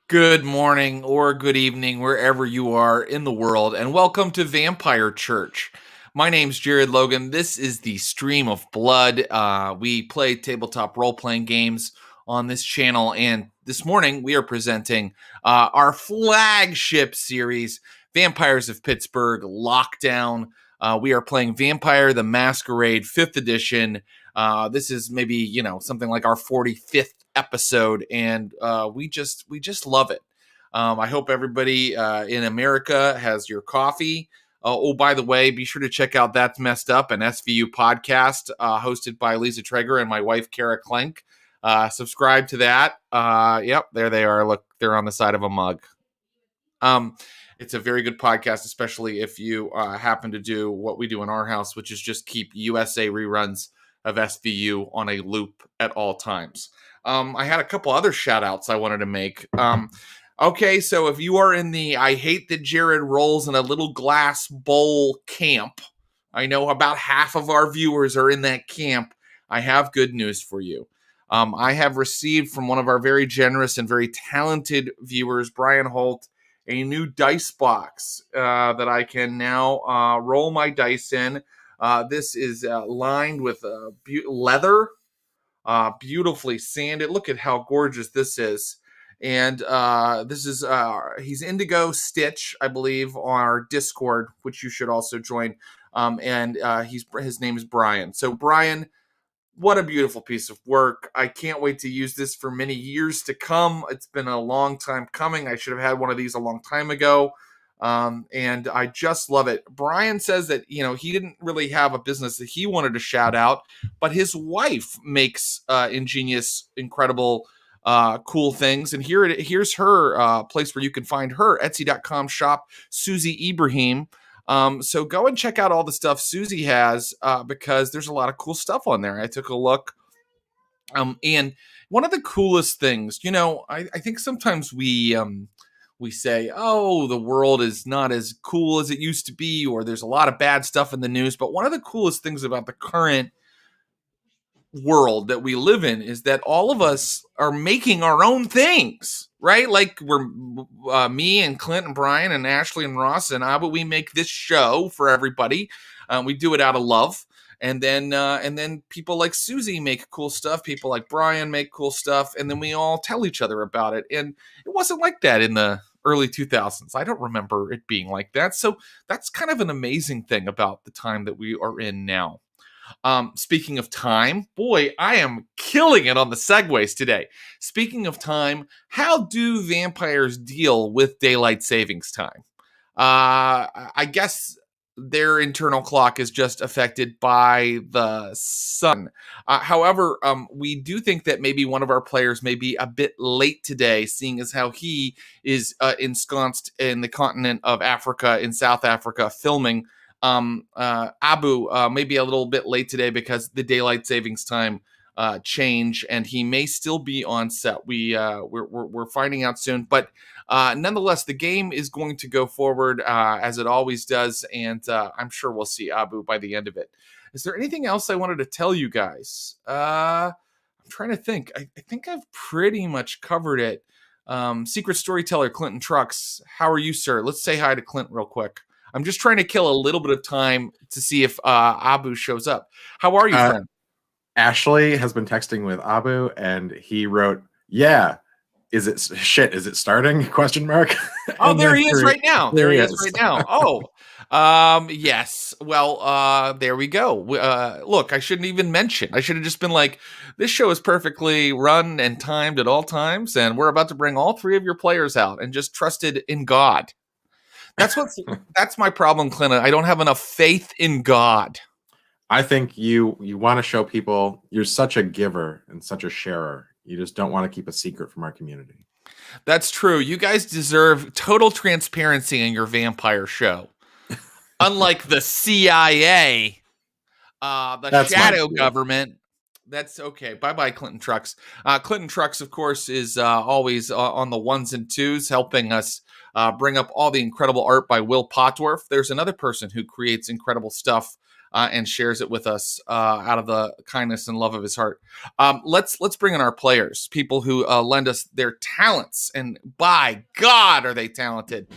Good morning or good evening, wherever you are in the world, and welcome to Vampire Church. My name's Jared Logan. This is the Stream of Blood. We play tabletop role-playing games on this channel, and this morning we are presenting our flagship series, Vampires of Pittsburgh Lockdown. We are playing Vampire the Masquerade 5th edition. This is maybe, something like our 45th episode, and we just love it. I hope everybody in America has your coffee. By the way, be sure to check out That's Messed Up, an SVU podcast hosted by Lisa Traeger and my wife, Kara Klenk. Subscribe to that. Yep, there they are. Look, they're on the side of a mug. It's a very good podcast, especially if you happen to do what we do in our house, which is just keep USA reruns of SVU on a loop at all times. I had a couple other shout outs I wanted to make. Okay, so if you are in the I hate that Jared rolls in a little glass bowl camp, I know about half of our viewers are in that camp. I have good news for you. I have received from one of our very generous and very talented viewers, Brian Holt, a new dice box that I can now roll my dice in. This is lined with leather. Beautifully sanded. Look at how gorgeous this is. And this is, he's Indigo Stitch, I believe, on our Discord, which you should also join. And his name is Brian. So Brian, what a beautiful piece of work. I can't wait to use this for many years to come. It's been a long time coming. I should have had one of these a long time ago. And I just love it. Brian says that, he didn't really have a business that he wanted to shout out, but his wife makes ingenious, incredible, cool things. And here's her place where you can find her, Etsy.com shop, Susie Ibrahim. So go and check out all the stuff Susie has because there's a lot of cool stuff on there. I took a look. And one of the coolest things, I think sometimes we say, oh, the world is not as cool as it used to be, or there's a lot of bad stuff in the news. But one of the coolest things about the current world that we live in is that all of us are making our own things, right? Like we're me and Clint and Brian and Ashley and Ross and Abu, we make this show for everybody. We do it out of love. And then people like Susie make cool stuff. People like Brian make cool stuff. And then we all tell each other about it. And it wasn't like that in the early 2000s. I don't remember it being like that. So that's kind of an amazing thing about the time that we are in now. Speaking of time, boy, I am killing it on the segues today. Speaking of time, how do vampires deal with daylight savings time? I guess their internal clock is just affected by the sun. However, we do think that maybe one of our players may be a bit late today, seeing as how he is ensconced in the continent of Africa, in South Africa, filming. Abu may be a little bit late today because the daylight savings time change, and he may still be on set. We're finding out soon, but nonetheless, the game is going to go forward as it always does, and I'm sure we'll see Abu by the end of it. Is there anything else I wanted to tell you guys? I'm trying to think. I think I've pretty much covered it. Secret storyteller Clinton Trucks, how are you, sir? Let's say hi to Clint real quick. I'm just trying to kill a little bit of time to see if Abu shows up. How are you, friend? Ashley has been texting with Abu, and he wrote, "Yeah, is it starting?" Question mark. Oh, there he is right now. There he is right now. Oh, yes. Well, there we go. Look, I shouldn't even mention. I should have just been like, this show is perfectly run and timed at all times, and we're about to bring all three of your players out and just trusted in God. That's my problem, Clint. I don't have enough faith in God. I think you want to show people you're such a giver and such a sharer. You just don't want to keep a secret from our community. That's true. You guys deserve total transparency in your vampire show. Unlike the CIA, that's shadow government. That's okay. Bye-bye, Clinton Trucks. Clinton Trucks, of course, is always on the ones and twos, helping us bring up all the incredible art by Will Potdorf. There's another person who creates incredible stuff and shares it with us out of the kindness and love of his heart. Let's bring in our players, people who lend us their talents, and by God, are they talented?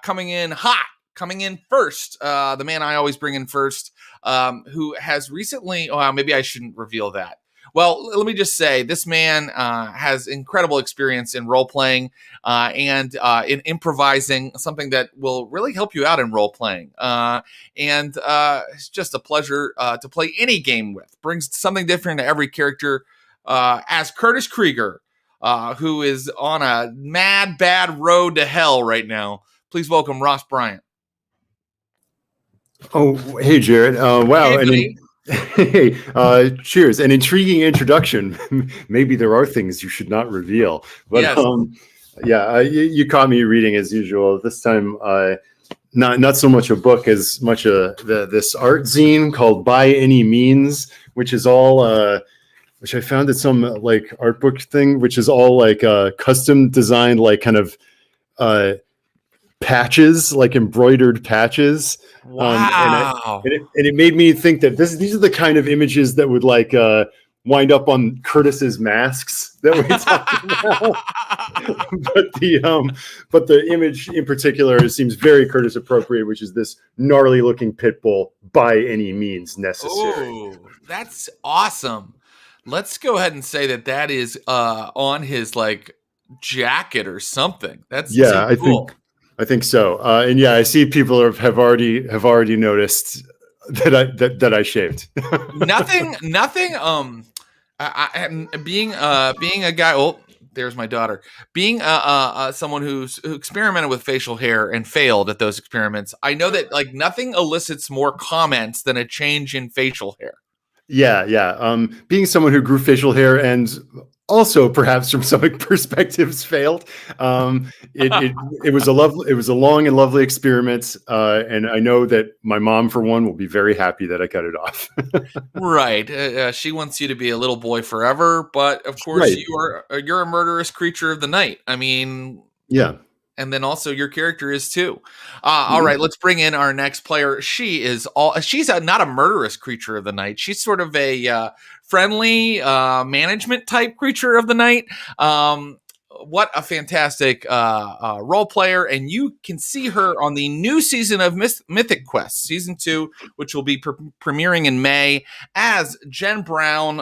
Coming in hot, coming in first, the man I always bring in first, who has recently. Oh, maybe I shouldn't reveal that. Well, let me just say this man has incredible experience in role-playing and in improvising, something that will really help you out in role-playing. And it's just a pleasure to play any game with. Brings something different to every character as Curtis Krieger, who is on a mad, bad road to hell right now. Please welcome Ross Bryant. Oh, hey, Jared. Wow. Hey, Hey, cheers. An intriguing introduction. Maybe there are things you should not reveal. But yes. You caught me reading as usual. This time, not so much a book as much this art zine called By Any Means, which is all which I found at some like art book thing, which is all like custom designed, like kind of patches, like embroidered patches. Wow. And it made me think that these are the kind of images that would like wind up on Curtis's masks that we talked about. But the image in particular seems very Curtis appropriate, which is this gnarly looking pit bull by any means necessary. Oh, that's awesome. Let's go ahead and say that is on his like jacket or something. That's cool. I think so. And yeah, I see people have already noticed that I shaved. Nothing. Being a guy. Oh, there's my daughter. Being someone who experimented with facial hair and failed at those experiments, I know that like nothing elicits more comments than a change in facial hair. Yeah. Being someone who grew facial hair and also perhaps from some perspectives failed. It was a long and lovely experiment. And I know that my mom, for one, will be very happy that I cut it off. Right. She wants you to be a little boy forever. But of course, right. you're a murderous creature of the night. I mean, yeah. And then also your character is too. All right, let's bring in our next player. She's not a murderous creature of the night. She's sort of a friendly management type creature of the night. What a fantastic role player. And you can see her on the new season of Mythic Quest, season 2, which will be premiering in May, as Jen Brown,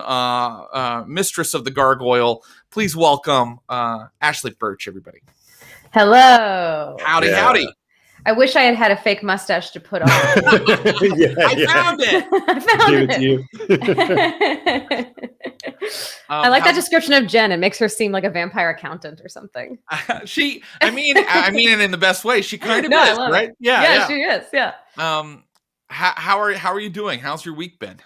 Mistress of the Gargoyle. Please welcome Ashley Birch, everybody. Hello. Howdy, howdy. I wish I had a fake mustache to put on. I found it. I like that description of Jen. It makes her seem like a vampire accountant or something. I mean it in the best way. She kind of is, right? It. Yeah, she is. Yeah. How are you doing? How's your week been?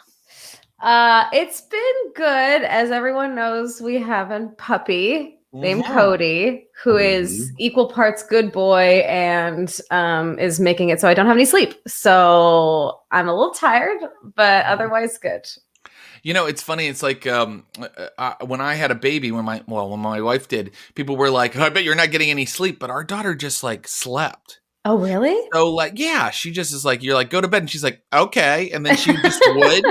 It's been good. As everyone knows, we have a puppy named Cody, who is equal parts good boy and is making it so I don't have any sleep. So I'm a little tired, but otherwise good. You know, it's funny. It's like when I had a baby, when my wife did, people were like, oh, I bet you're not getting any sleep. But our daughter just like slept. Oh, really? So like, yeah, she just is like, you're like, go to bed. And she's like, okay. And then she just would.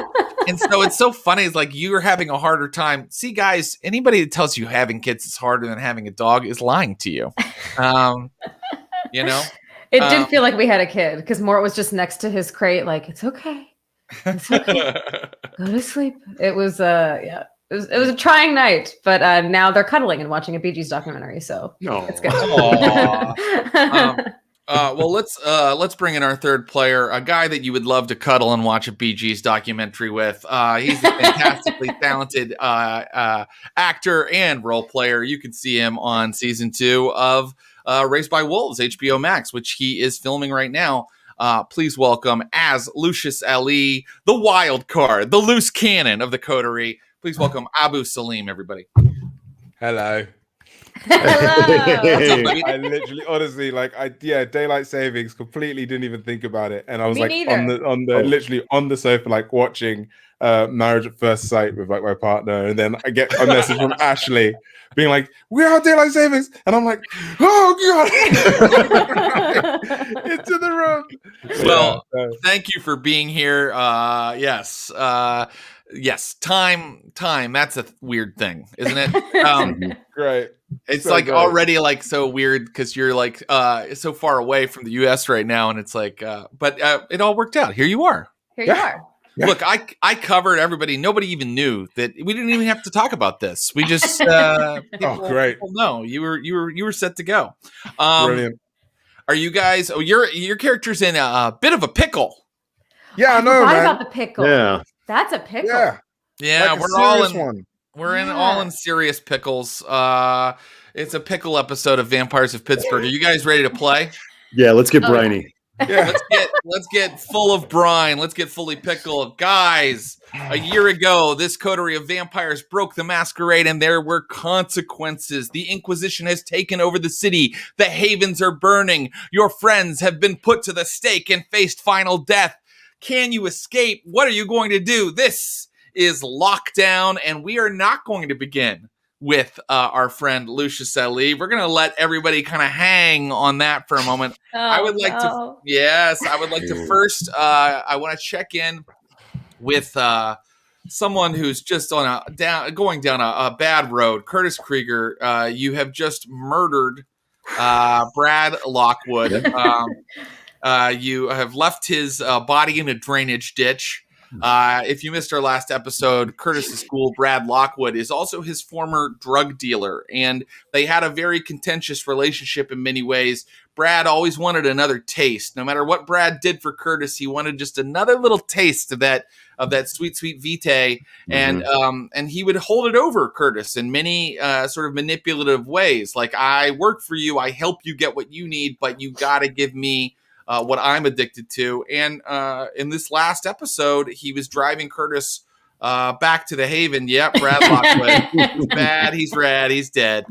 And so it's so funny. It's like you're having a harder time. See, guys, anybody that tells you having kids is harder than having a dog is lying to you. You know? It did feel like we had a kid because Mort was just next to his crate. Like, it's okay. It's okay. Go to sleep. It was, It was a trying night, but now they're cuddling and watching a Bee Gees documentary. So it's good. Well, let's bring in our third player, a guy that you would love to cuddle and watch a Bee Gees documentary with. He's a fantastically talented actor and role player. You can see him on season 2 of Raised by Wolves, HBO Max, which he is filming right now. Please welcome as Lucius Ali, the wild card, the loose cannon of the coterie. Please welcome Salim, everybody. Hello. Hello. I literally, honestly, daylight savings. Completely didn't even think about it, and I was Me like neither. literally on the sofa, like watching Marriage at First Sight with like my partner, and then I get a message from Ashley being like, "We're on daylight savings," and I'm like, "Oh god!" into the room. Well, thank you for being here. Yes. Yes. Time. That's a weird thing, isn't it? Great. It's So like great. already like so weird because you're like so far away from the US right now, and it's like but it all worked out. Here you are. Here you are. Yeah. Look, I covered everybody. Nobody even knew that we didn't even have to talk about this. We just great. people know you were set to go. Brilliant. Are you guys? Oh, your character's in a bit of a pickle. Yeah, I know, forgot man. about the pickle. Yeah. That's a pickle. Yeah, Yeah, like a we're all serious in. one. We're in Yeah. all in serious pickles. It's a pickle episode of Vampires of Pittsburgh. Are you guys ready to play? Yeah, let's get Oh, yeah. briny. Yeah. Let's get full of brine. Let's get fully pickled. Guys, a year ago, this coterie of vampires broke the masquerade and there were consequences. The Inquisition has taken over the city. The havens are burning. Your friends have been put to the stake and faced final death. Can you escape? What are you going to do? This is Lockdown, and we are not going to begin with our friend Lucius Salim. We're going to let everybody kind of hang on that for a moment. I would like to first, I want to check in with someone who's just on going down a bad road. Curtis Krieger, you have just murdered Brad Lockwood. You have left his body in a drainage ditch. If you missed our last episode, Curtis's school, Brad Lockwood, is also his former drug dealer, and they had a very contentious relationship in many ways. Brad always wanted another taste. No matter what Brad did for Curtis, he wanted just another little taste of that sweet vitae, and he would hold it over Curtis in many sort of manipulative ways. Like, I work for you, I help you get what you need, but you got to give me what I'm addicted to. And in this last episode, he was driving Curtis back to the Haven. Yep, Brad Lockwood. He's bad. He's rad. He's dead.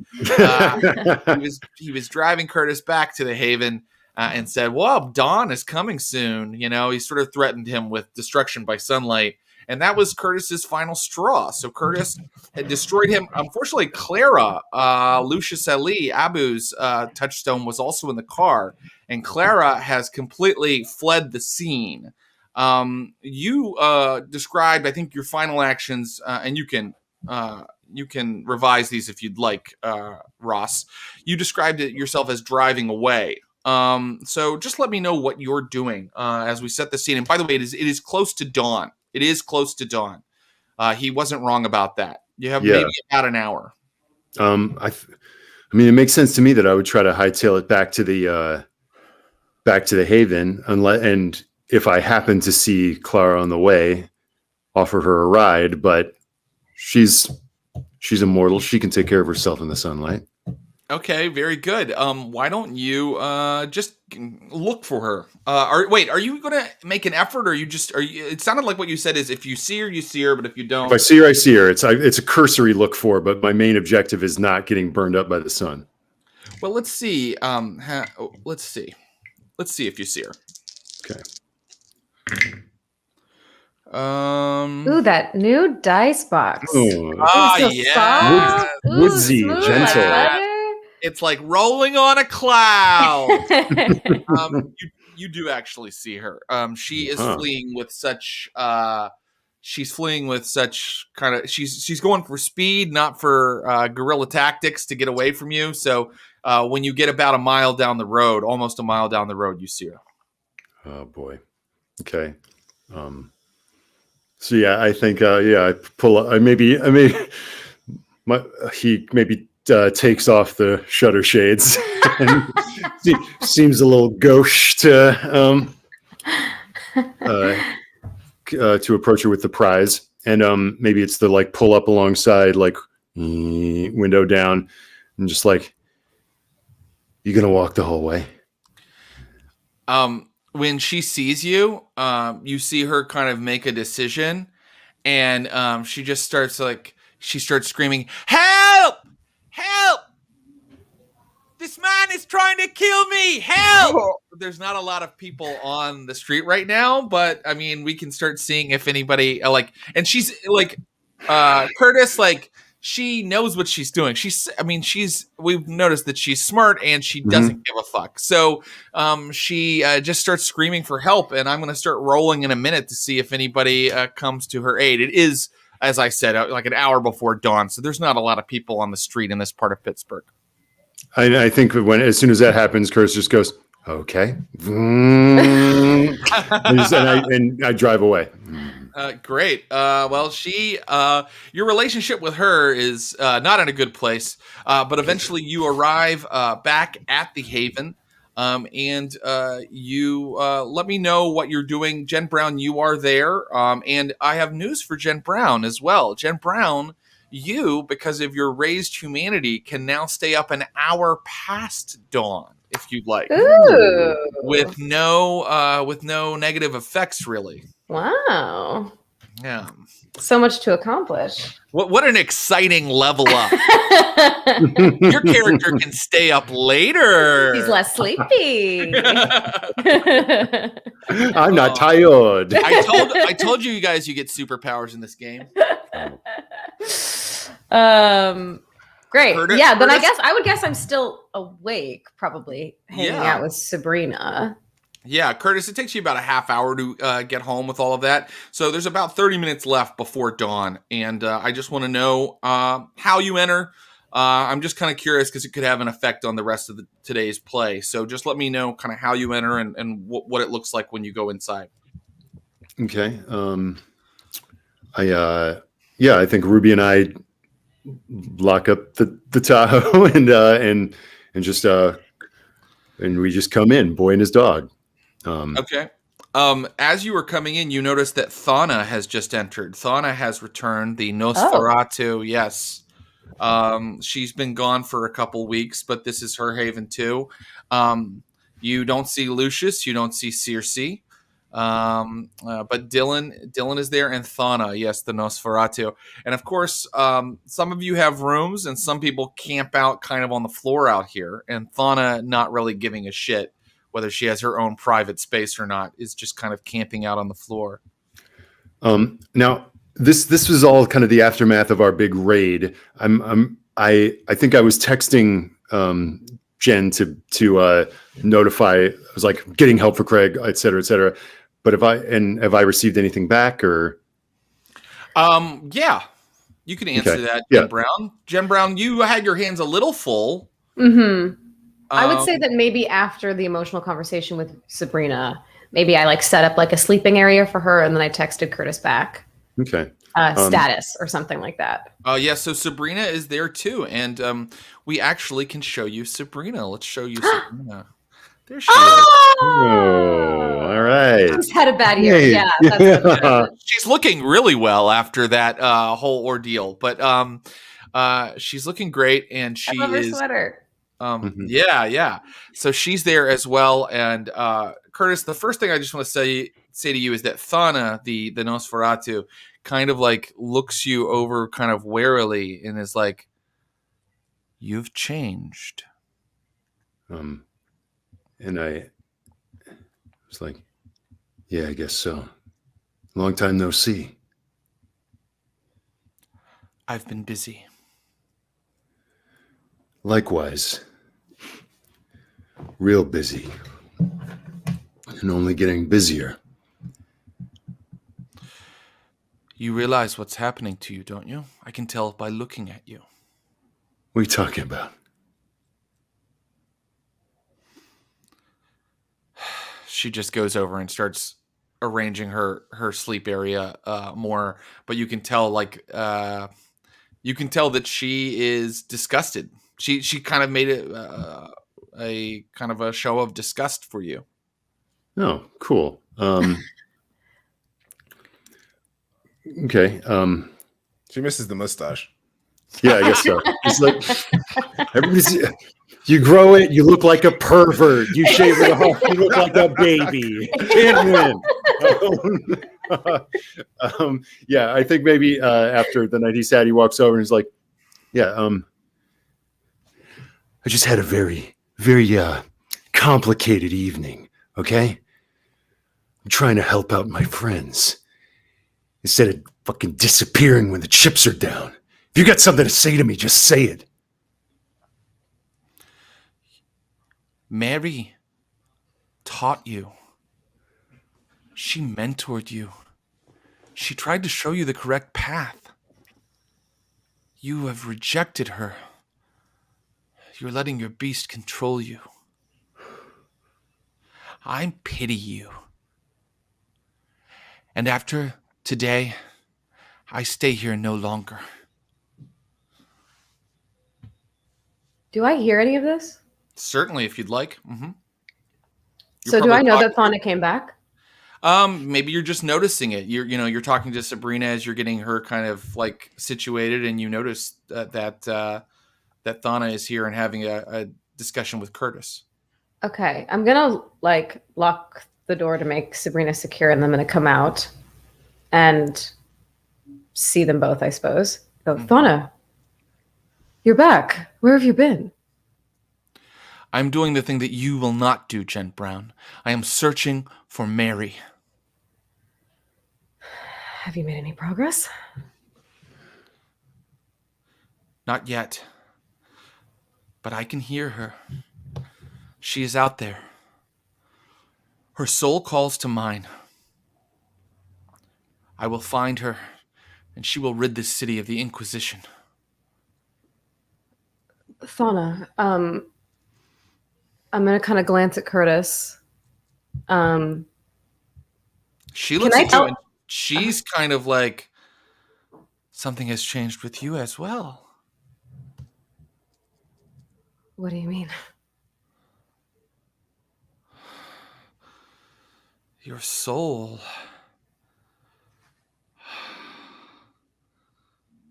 He was driving Curtis back to the Haven and said, "Well, dawn is coming soon." You know, he sort of threatened him with destruction by sunlight. And that was Curtis's final straw. So Curtis had destroyed him. Unfortunately, Clara, Lucius Ali, Abu's touchstone, was also in the car. And Clara has completely fled the scene. You described, I think, your final actions, and you can revise these if you'd like, Ross. You described it yourself as driving away. So just let me know what you're doing as we set the scene. And by the way, it is close to dawn. It is close to dawn. He wasn't wrong about that. You have maybe about an hour. I mean, it makes sense to me that I would try to hightail it back to the Haven, and if I happen to see Clara on the way, offer her a ride. But she's immortal. She can take care of herself in the sunlight. Okay, very good. Why don't you just look for her? Are you going to make an effort, or it sounded like what you said is if you see her, you see her, but if you don't... If I see her, I see her. It's a cursory look for, but my main objective is not getting burned up by the sun. Well, let's see. Let's see. Let's see if you see her. Okay. Ooh, that new dice box. Oh, yeah. Woodsy, gentle. Like it's like rolling on a cloud. You do actually see her. She is fleeing with such. She's fleeing with such kind of. She's going for speed, not for guerrilla tactics to get away from you. So when you get about almost a mile down the road, you see her. Oh boy. Okay. So yeah, I think I pull up. He maybe takes off the shutter shades and seems a little gauche to approach her with the prize, and maybe it's the like pull up alongside, like window down, and just like, you gonna walk the whole way? When she sees you, you see her kind of make a decision, and she just starts screaming, "Help! Help! This man is trying to kill me. Help! There's not a lot of people on the street right now, but I mean, we can start seeing if anybody and she's like, Curtis, like she knows what she's doing. We've noticed that she's smart and she doesn't give a fuck. So, she just starts screaming for help, and I'm going to start rolling in a minute to see if anybody comes to her aid. It is, as I said, like an hour before dawn, so there's not a lot of people on the street in this part of Pittsburgh. I think as soon as that happens, Curtis just goes, okay. and I drive away. Great. Well, your relationship with her is not in a good place, but eventually you arrive back at the Haven, and you let me know what you're doing. Jen Brown, you are there, and I have news for Jen Brown as well. Jen Brown, you, because of your raised humanity, can now stay up an hour past dawn if you'd like. Ooh. With no negative effects, really. Wow. Yeah. So much to accomplish. What an exciting level up. Your character can stay up later. He's less sleepy. I'm not tired. I told you guys you get superpowers in this game. Great. Curtis, yeah, then Curtis? I would guess I'm still awake, probably hanging out with Sabrina. Yeah, Curtis, it takes you about a half hour to get home with all of that. So there's about 30 minutes left before dawn. And I just want to know how you enter. I'm just kind of curious because it could have an effect on the rest of today's play. So just let me know kind of how you enter and what it looks like when you go inside. Okay. I think Ruby and I lock up the Tahoe and we just come in, boy and his dog. Okay. As you were coming in, you noticed that Thana has just entered. Thana has returned, the Nosferatu. Yes. She's been gone for a couple weeks, but this is her haven too. You don't see Lucius. You don't see Circe. But Dylan is there, and Thana, yes, the Nosferatu. And of course, some of you have rooms, and some people camp out kind of on the floor out here. And Thana, not really giving a shit whether she has her own private space or not, is just kind of camping out on the floor. Now, this was all kind of the aftermath of our big raid. I think I was texting Jen to notify. I was like getting help for Craig, et cetera, et cetera. But have I received anything back or? Yeah, you can answer that, Jen Brown. Jen Brown, you had your hands a little full. Mm-hmm. I would say that maybe after the emotional conversation with Sabrina, maybe I set up a sleeping area for her, and then I texted Curtis back. Okay. Status or something like that. Yeah, so Sabrina is there too, and we actually can show you Sabrina. Let's show you Sabrina. There she is. Oh, all right. She's had a bad year. Hey. Yeah. That's She's looking really well after that whole ordeal, but she's looking great, and she I love her is. sweater. Yeah. So she's there as well, and Curtis, the first thing I just want to say to you is that Thana, the Nosferatu, kind of looks you over kind of warily and is like, "You've changed." And I was like, yeah, I guess so. Long time no see. I've been busy. Likewise. Real busy. And only getting busier. You realize what's happening to you, don't you? I can tell by looking at you. What are you talking about? She just goes over and starts arranging her sleep area more, but you can tell that she is disgusted. She kind of made it a kind of a show of disgust for you. Oh, cool. Okay. She misses the mustache. Yeah, I guess so. It's like you grow it, you look like a pervert. You shave it off, you look like a baby. Can't win. Yeah, I think maybe after the night he's had, he walks over and he's like, "Yeah, I just had a very very complicated evening, okay? I'm trying to help out my friends instead of fucking disappearing when the chips are down. If you got something to say to me, just say it. Mary taught you. She mentored you. She tried to show you the correct path. You have rejected her. You're letting your beast control you. I pity you. And after today, I stay here no longer. Do I hear any of this? Certainly, if you'd like. Mm-hmm. So do I know that Fauna came back? Maybe you're just noticing it. You're talking to Sabrina as you're getting her kind of like situated, and you notice that Thana is here and having a discussion with Curtis. Okay, I'm gonna like lock the door to make Sabrina secure, and I'm gonna come out and see them both, I suppose. Go, Thana, you're back. Where have you been? I'm doing the thing that you will not do, Jen Brown. I am searching for Mary. Have you made any progress? Not yet. But I can hear her. She is out there. Her soul calls to mine. I will find her, and she will rid this city of the Inquisition. Thana, I'm gonna kind of glance at Curtis. She looks at you, and she's kind of like, something has changed with you as well. What do you mean? Your soul.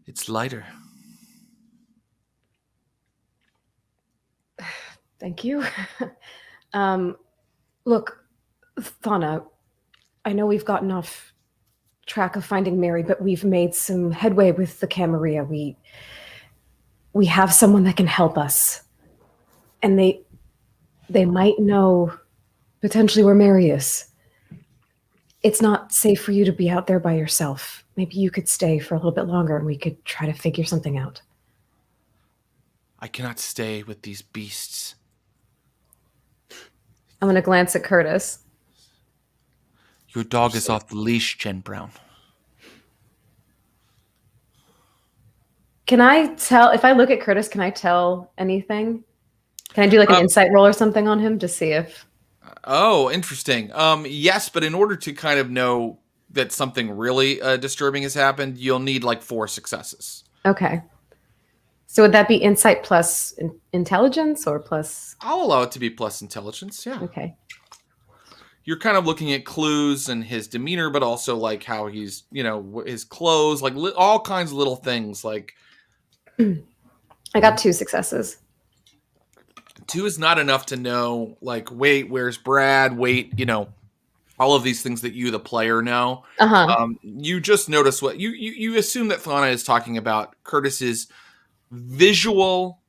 It's lighter. Thank you. Look, Thana, I know we've gotten off track of finding Mary, but we've made some headway with the Camarilla. We have someone that can help us. And they might know potentially where Mary is. It's not safe for you to be out there by yourself. Maybe you could stay for a little bit longer and we could try to figure something out. I cannot stay with these beasts. I'm going to glance at Curtis. Your dog is off the leash, Jen Brown. Can I tell, if I look at Curtis, can I tell anything? Can I do like an insight roll or something on him to see if... Oh, interesting. Yes, but in order to kind of know that something really disturbing has happened, you'll need like 4 successes. Okay. So would that be insight plus intelligence or plus... I'll allow it to be plus intelligence, yeah. Okay. You're kind of looking at clues and his demeanor, but also like how he's, his clothes, like all kinds of little things. Like, I got 2 successes. 2 is not enough to know, like, wait, where's Brad? Wait, all of these things that you, the player, know. You just notice what you assume that Thana is talking about Curtis's visual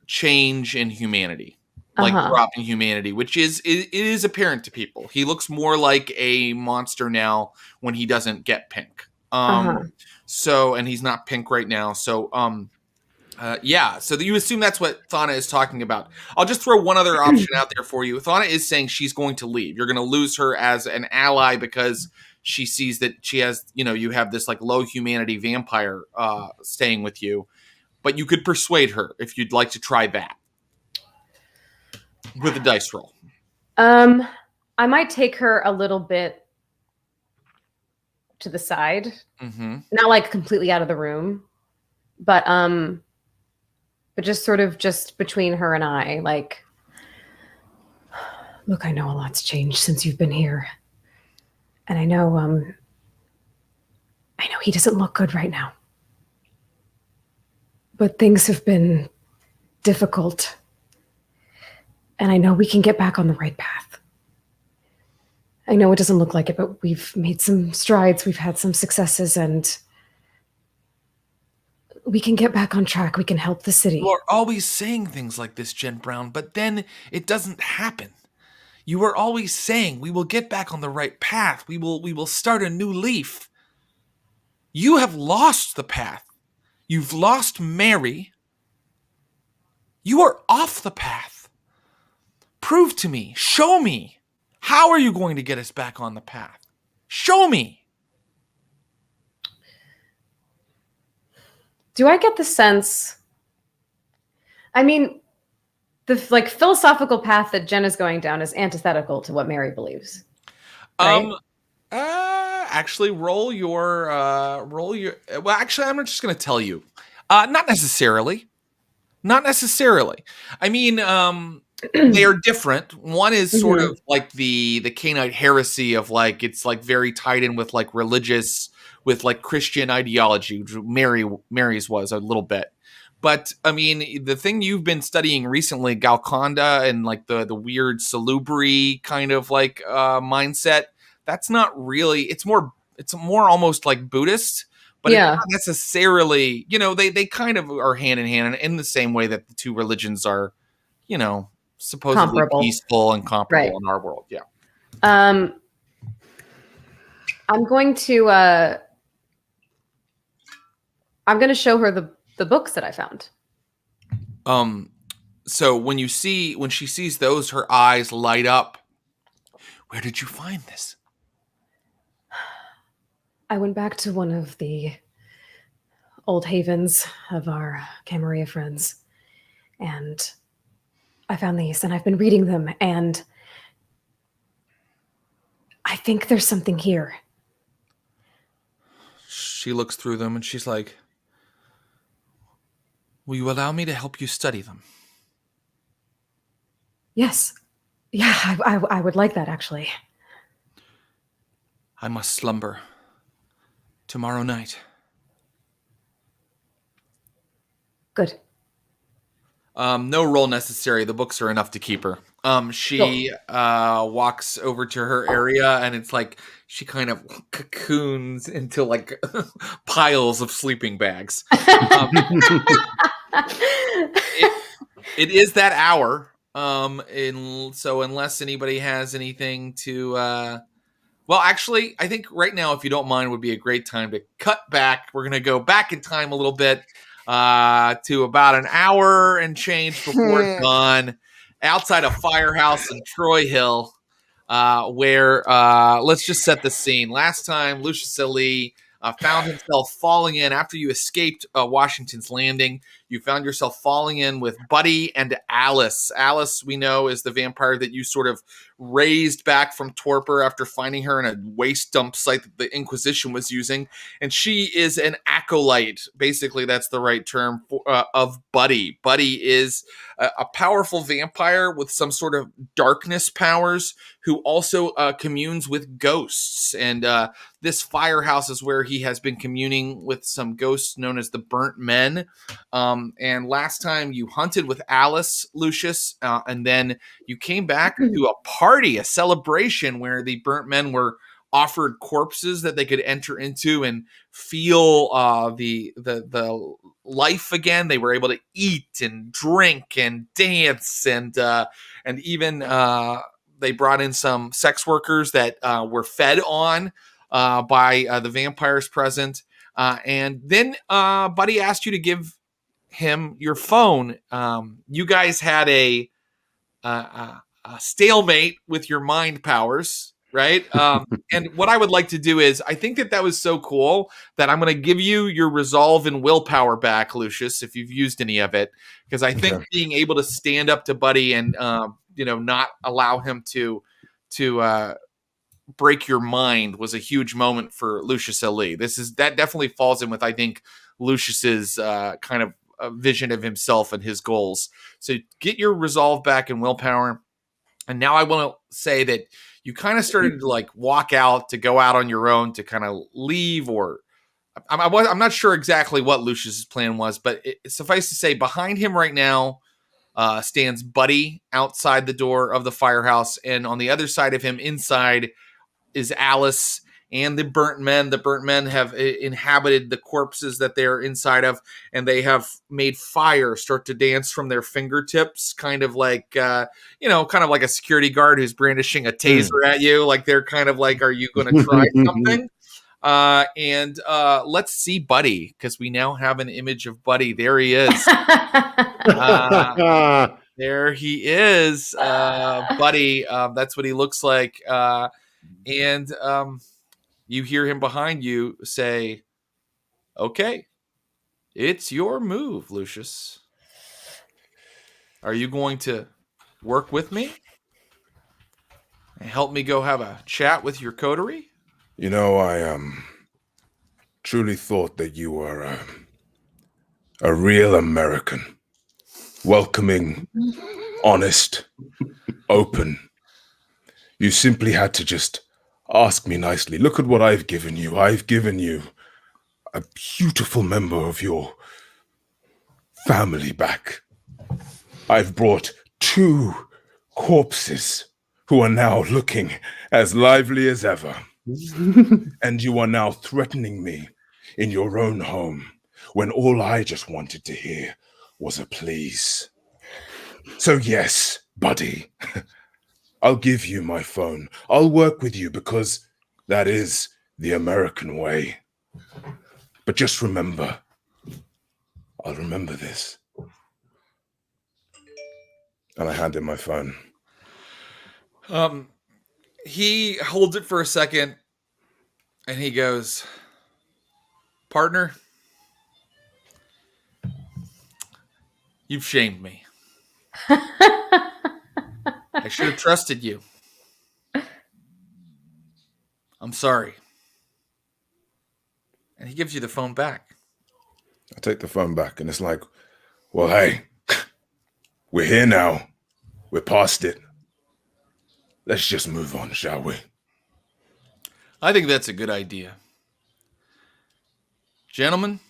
change in humanity, like drop in humanity, which it is apparent to people. He looks more like a monster now when he doesn't get pink. So, and he's not pink right now. So, so you assume that's what Thana is talking about. I'll just throw one other option out there for you. Thana is saying she's going to leave. You're going to lose her as an ally because she sees that she has, you have this like low humanity vampire staying with you. But you could persuade her if you'd like to try that with a dice roll. I might take her a little bit to the side, not like completely out of the room, but just sort of just between her and I, like, look, I know a lot's changed since you've been here, and I know he doesn't look good right now. But things have been difficult. And I know we can get back on the right path. I know it doesn't look like it, but we've made some strides. We've had some successes. And We can get back on track. We can help the city. You are always saying things like this, Jen Brown, but then it doesn't happen. You are always saying, we will get back on the right path. We will start a new leaf. You have lost the path. You've lost Mary. You are off the path. Prove to me, show me. How are you going to get us back on the path? Show me. Do I get the sense? I mean, the philosophical path that Jen is going down is antithetical to what Mary believes. Right? Actually, roll your. Well, actually, I'm just going to tell you. Not necessarily. Not necessarily. I mean, they are different. One is sort of like the Canaanite heresy of like it's like very tied in with like religious, with like Christian ideology, which Mary's was a little bit. But I mean, the thing you've been studying recently, Galconda, and like the weird salubri kind of like mindset, that's not really. It's more almost like Buddhist, but it's not necessarily. You know, they kind of are hand in hand in the same way that the two religions are, you know, supposedly comparable. Peaceful and comparable in our world. Yeah. I'm going to show her the books that I found. So when she sees those, her eyes light up. Where did you find this? I went back to one of the old havens of our Camarilla friends, and I found these, and I've been reading them, and I think there's something here. She looks through them, and she's like, will you allow me to help you study them? Yes. Yeah, I would like that, actually. I must slumber. Tomorrow night. Good. No roll necessary. The books are enough to keep her. She walks over to her area, and it's like she kind of cocoons into like piles of sleeping bags. It is that hour. So unless anybody has anything to, well, actually, I think right now, if you don't mind, would be a great time to cut back. We're gonna go back in time a little bit to about an hour and change before dawn, outside a firehouse in Troy Hill, where let's just set the scene. Last time, Lucius Ali found himself falling in after you escaped Washington's Landing. You found yourself falling in with Buddy and Alice. Alice, we know, is the vampire that you sort of raised back from torpor after finding her in a waste dump site that the Inquisition was using. And she is an acolyte. Basically, that's the right term of Buddy. Buddy is a powerful vampire with some sort of darkness powers who also communes with ghosts. And this firehouse is where he has been communing with some ghosts known as the Burnt Men. And last time you hunted with Alice, Lucius, and then you came back to a party, a celebration where the Burnt Men were offered corpses that they could enter into and feel the life again. They were able to eat and drink and dance, and even they brought in some sex workers that were fed on by the vampires present. And then Buddy asked you to give him your phone. You guys had a stalemate with your mind powers, right? And what I would like to do is, I think that was so cool that I'm going to give you your resolve and willpower back, Lucius, if you've used any of it, because I think being able to stand up to Buddy and not allow him to break your mind was a huge moment for Lucius Ali. That definitely falls in with, I think, Lucius's kind of vision of himself and his goals. So get your resolve back and willpower. And now I want to say that you kind of started to like walk out to go out on your own to kind of leave, or I'm not sure exactly what Lucius's plan was, but suffice to say, behind him right now stands Buddy outside the door of the firehouse, and on the other side of him, inside, is Alice and the burnt men. The burnt men have inhabited the corpses that they're inside of, and they have made fire start to dance from their fingertips, kind of like, kind of like a security guard who's brandishing a taser at you. Like they're kind of like, are you going to try something? And let's see Buddy, because we now have an image of Buddy. There he is. There he is, Buddy. That's what he looks like. And you hear him behind you say, "Okay, it's your move, Lucius. Are you going to work with me and help me go have a chat with your coterie?" You know, I truly thought that you were a real American. Welcoming, honest, open. You simply had to just ask me nicely. Look at what I've given you. I've given you a beautiful member of your family back. I've brought 2 corpses who are now looking as lively as ever. And you are now threatening me in your own home when all I just wanted to hear was a please. So yes, Buddy, I'll give you my phone. I'll work with you because that is the American way. But just remember, I'll remember this. And I hand him my phone. He holds it for a second and he goes, "Partner, you've shamed me. I should have trusted you. I'm sorry." And he gives you the phone back. I take the phone back and it's like, well, hey, we're here now. We're past it. Let's just move on, shall we? I think that's a good idea. Gentlemen,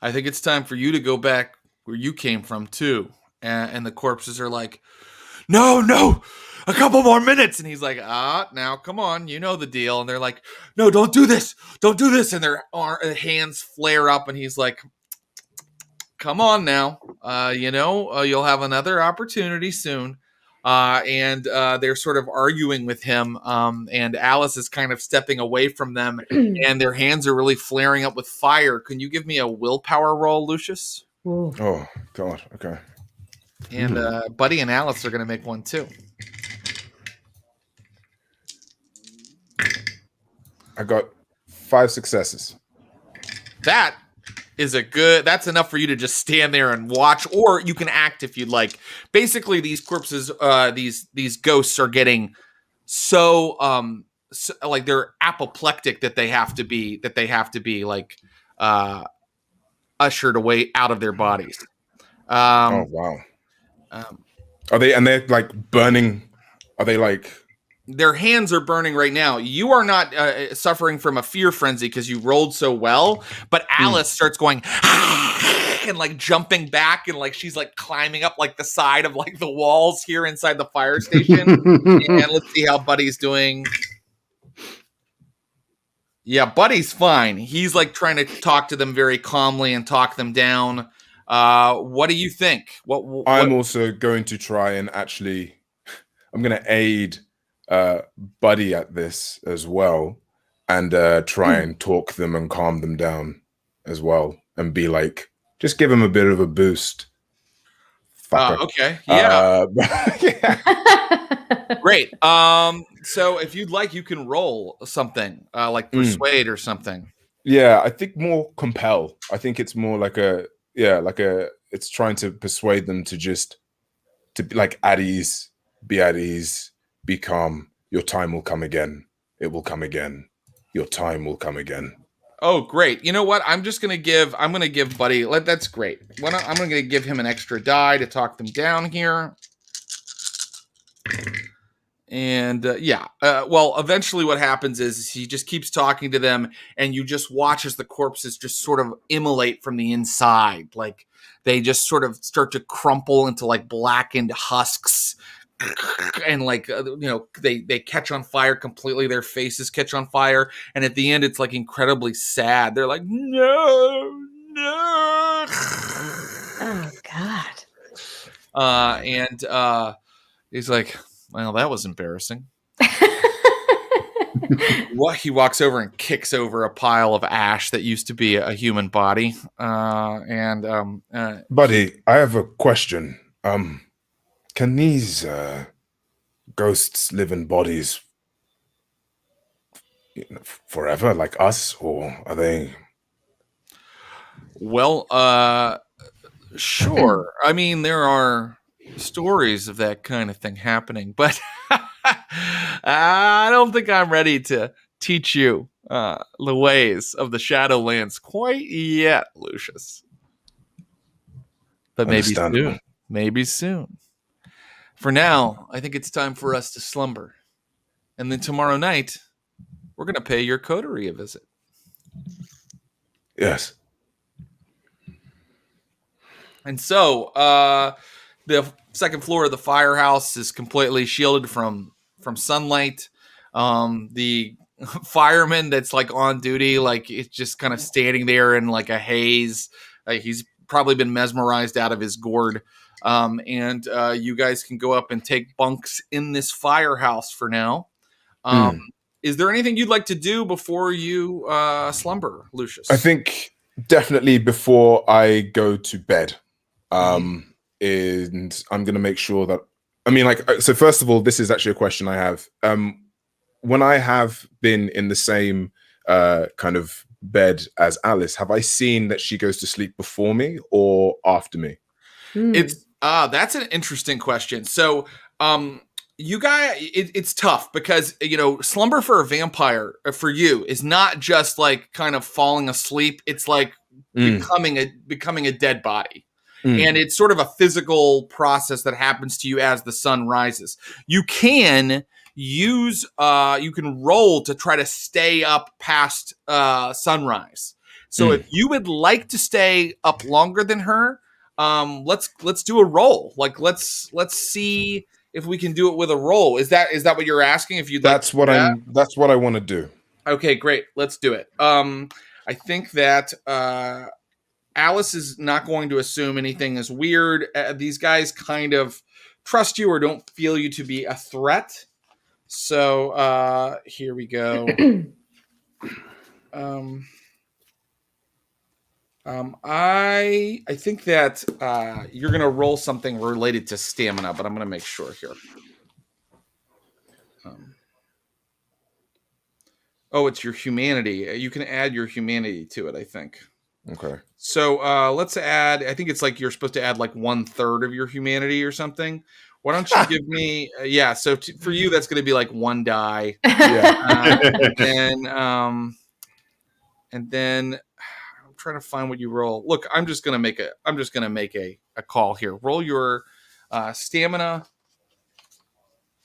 I think it's time for you to go back where you came from, too. And the corpses are like, no, a couple more minutes. And he's like, now, come on, you know the deal. And they're like, no, don't do this. And their hands flare up. And he's like, come on now. You'll have another opportunity soon. And they're sort of arguing with him. And Alice is kind of stepping away from them. And their hands are really flaring up with fire. Can you give me a willpower roll, Lucius? Ooh. Oh, God. Okay. And Buddy and Alice are going to make one too. I got 5 successes. That's enough for you to just stand there and watch, or you can act if you'd like. Basically, these corpses, these ghosts are getting so like they're apoplectic that they have to be like ushered away out of their bodies. Oh, wow. They're like burning? Are they like... Their hands are burning right now. You are not suffering from a fear frenzy because you rolled so well, but Alice starts going and like jumping back and like she's like climbing up like the side of like the walls here inside the fire station. And let's see how Buddy's doing. Yeah, Buddy's fine. He's like trying to talk to them very calmly and talk them down. What do you think? What? I'm also going to try and actually, I'm going to aid Buddy at this as well, and try and talk them and calm them down as well, and be like, just give them a bit of a boost. Okay, yeah. Yeah. Great. So if you'd like, you can roll something like persuade or something. Yeah, I think more compel. I think it's more like it's trying to persuade them to be like at ease, be calm. Your time will come again. It will come again. Your time will come again. Oh, great. You know what? I'm going to give Buddy, that's great. I'm going to give him an extra die to talk them down here. And well, eventually what happens is he just keeps talking to them, and you just watch as the corpses just sort of immolate from the inside. Like they just sort of start to crumple into like blackened husks. and like they catch on fire completely. Their faces catch on fire, and at the end, it's like incredibly sad. They're like, no. Oh God. And he's like, well, that was embarrassing. He walks over and kicks over a pile of ash that used to be a human body. Buddy, I have a question. Can these ghosts live in bodies forever, like us, or are they? Well, sure. I mean, there are stories of that kind of thing happening, but I don't think I'm ready to teach you the ways of the Shadowlands quite yet, Lucius. But maybe soon. Maybe soon. For now, I think it's time for us to slumber. And then tomorrow night, we're going to pay your coterie a visit. Yes. And so, the second floor of the firehouse is completely shielded from sunlight. The fireman that's like on duty, like it's just kind of standing there in like a haze. He's probably been mesmerized out of his gourd. And you guys can go up and take bunks in this firehouse for now. Is there anything you'd like to do before you slumber, Lucius? I think definitely before I go to bed. And I'm going to make sure that, so first of all, this is actually a question I have. When I have been in the same kind of bed as Alice, have I seen that she goes to sleep before me or after me? It's that's an interesting question. So, you guys, it's tough because, slumber for a vampire for you is not just like kind of falling asleep. It's like becoming a dead body. And it's sort of a physical process that happens to you as the sun rises. You can use, you can roll to try to stay up past sunrise. So if you would like to stay up longer than her, let's do a roll. Like let's see if we can do it with a roll. Is that what you're asking? If you'd that's what I want to do. Okay, great. Let's do it. I think that Alice is not going to assume anything is weird. These guys kind of trust you or don't feel you to be a threat. So here we go. I think that you're going to roll something related to stamina, but I'm going to make sure here. It's your humanity. You can add your humanity to it, I think. Okay. So let's add, I think it's like you're supposed to add like 1/3 of your humanity or something. Why don't you give me, so for you, that's going to be like 1 die. Yeah. And then I'm trying to find what you roll. Look, I'm just going to make a call here. Roll your stamina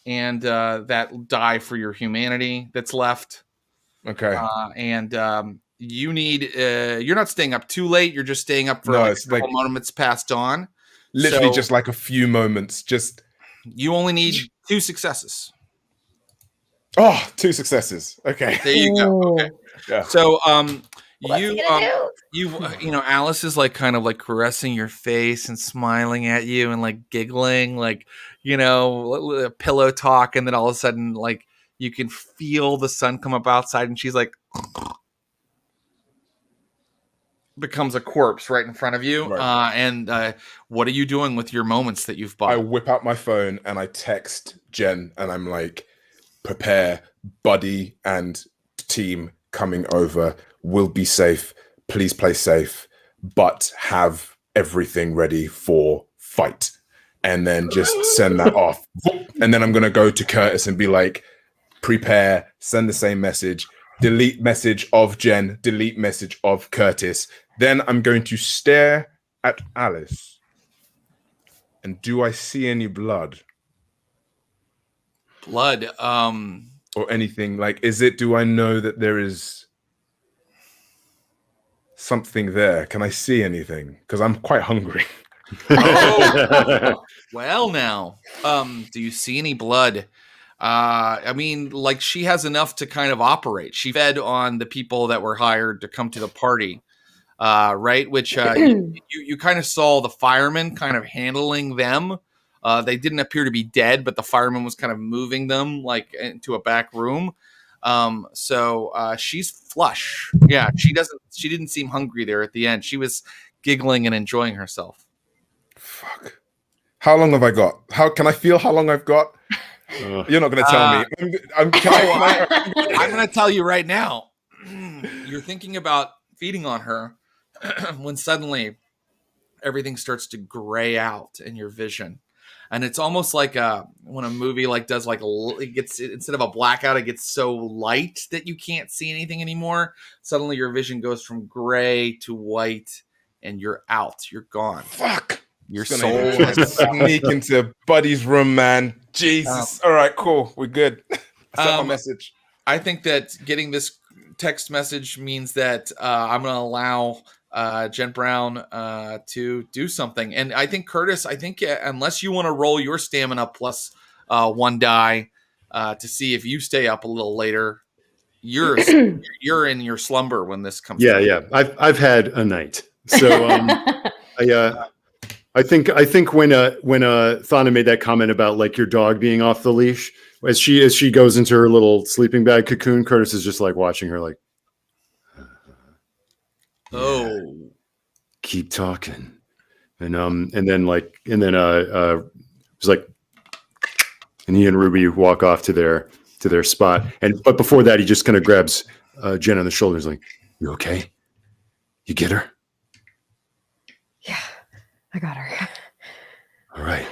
and that die for your humanity that's left. Okay. You need you're not staying up too late, you're just staying up for a couple moments past dawn. Literally just like a few moments. Just you only need 2 successes. 2 successes. Okay. There you go. Okay. Yeah. So Alice is like kind of like caressing your face and smiling at you and like giggling, like, pillow talk, and then all of a sudden like you can feel the sun come up outside and she's like becomes a corpse right in front of you. Right. What are you doing with your moments that you've bought? I whip out my phone and I text Jen and I'm like, prepare, buddy and team coming over. Will be safe. Please play safe, but have everything ready for fight. And then just send that off. And then I'm going to go to Curtis and be like, prepare, send the same message, delete message of Jen, delete message of Curtis. Then I'm going to stare at Alice. And do I see any blood? Blood? Or anything? Like, do I know that there is something there? Can I see anything? Because I'm quite hungry. Oh, well, now, do you see any blood? I mean, like she has enough to kind of operate. She fed on the people that were hired to come to the party, right? Which you kind of saw the firemen kind of handling them. They didn't appear to be dead, but the fireman was kind of moving them like into a back room. So she's flush. Yeah, she didn't seem hungry there at the end. She was giggling and enjoying herself. Fuck. How long have I got? How can I feel how long I've got? You're not going to tell me. I'm going to tell you right now. You're thinking about feeding on her when suddenly everything starts to gray out in your vision. And it's almost like when a movie like does like it gets, instead of a blackout, it gets so light that you can't see anything anymore. Suddenly your vision goes from gray to white and you're out. You're gone. Fuck. Your soul has sneak into Buddy's room, man. Jesus. All right, cool. We're good. Send my message. I think that getting this text message means that I'm going to allow Jen Brown to do something. And I think, Curtis, unless you want to roll your stamina plus 1 die to see if you stay up a little later, you're in your slumber when this comes. Yeah. I've had a night. So I think when Thana made that comment about like your dog being off the leash, as she goes into her little sleeping bag cocoon, Curtis is just like watching her like, keep talking. And then it's like, and he and Ruby walk off to their spot. But before that, he just kind of grabs Jen on the shoulders like, you okay? You get her? Yeah, I got her. All right.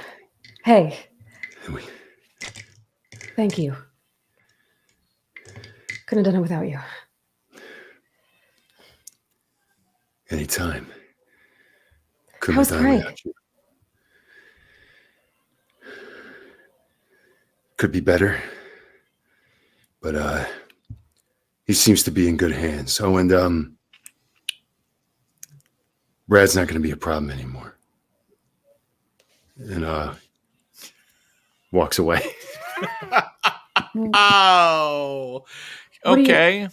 Hey. Thank you. Couldn't have done it without you. Anytime. How's Frank? Could be better, but he seems to be in good hands. Oh, and Brad's not going to be a problem anymore. And walks away. Oh, okay.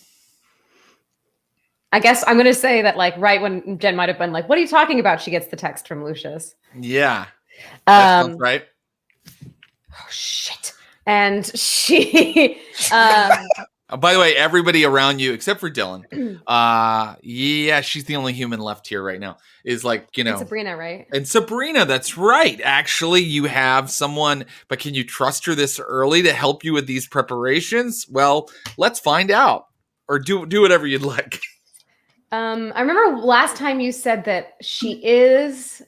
I guess I'm going to say that, like, right when Jen might have been like, what are you talking about? She gets the text from Lucius. Yeah. That sounds right. Oh, shit. And she... by the way, everybody around you, except for Dylan, yeah, she's the only human left here right now, is like, you know... And Sabrina, right? And Sabrina, that's right. Actually, you have someone, but can you trust her this early to help you with these preparations? Well, let's find out. Or do whatever you'd like. I remember last time you said that she is...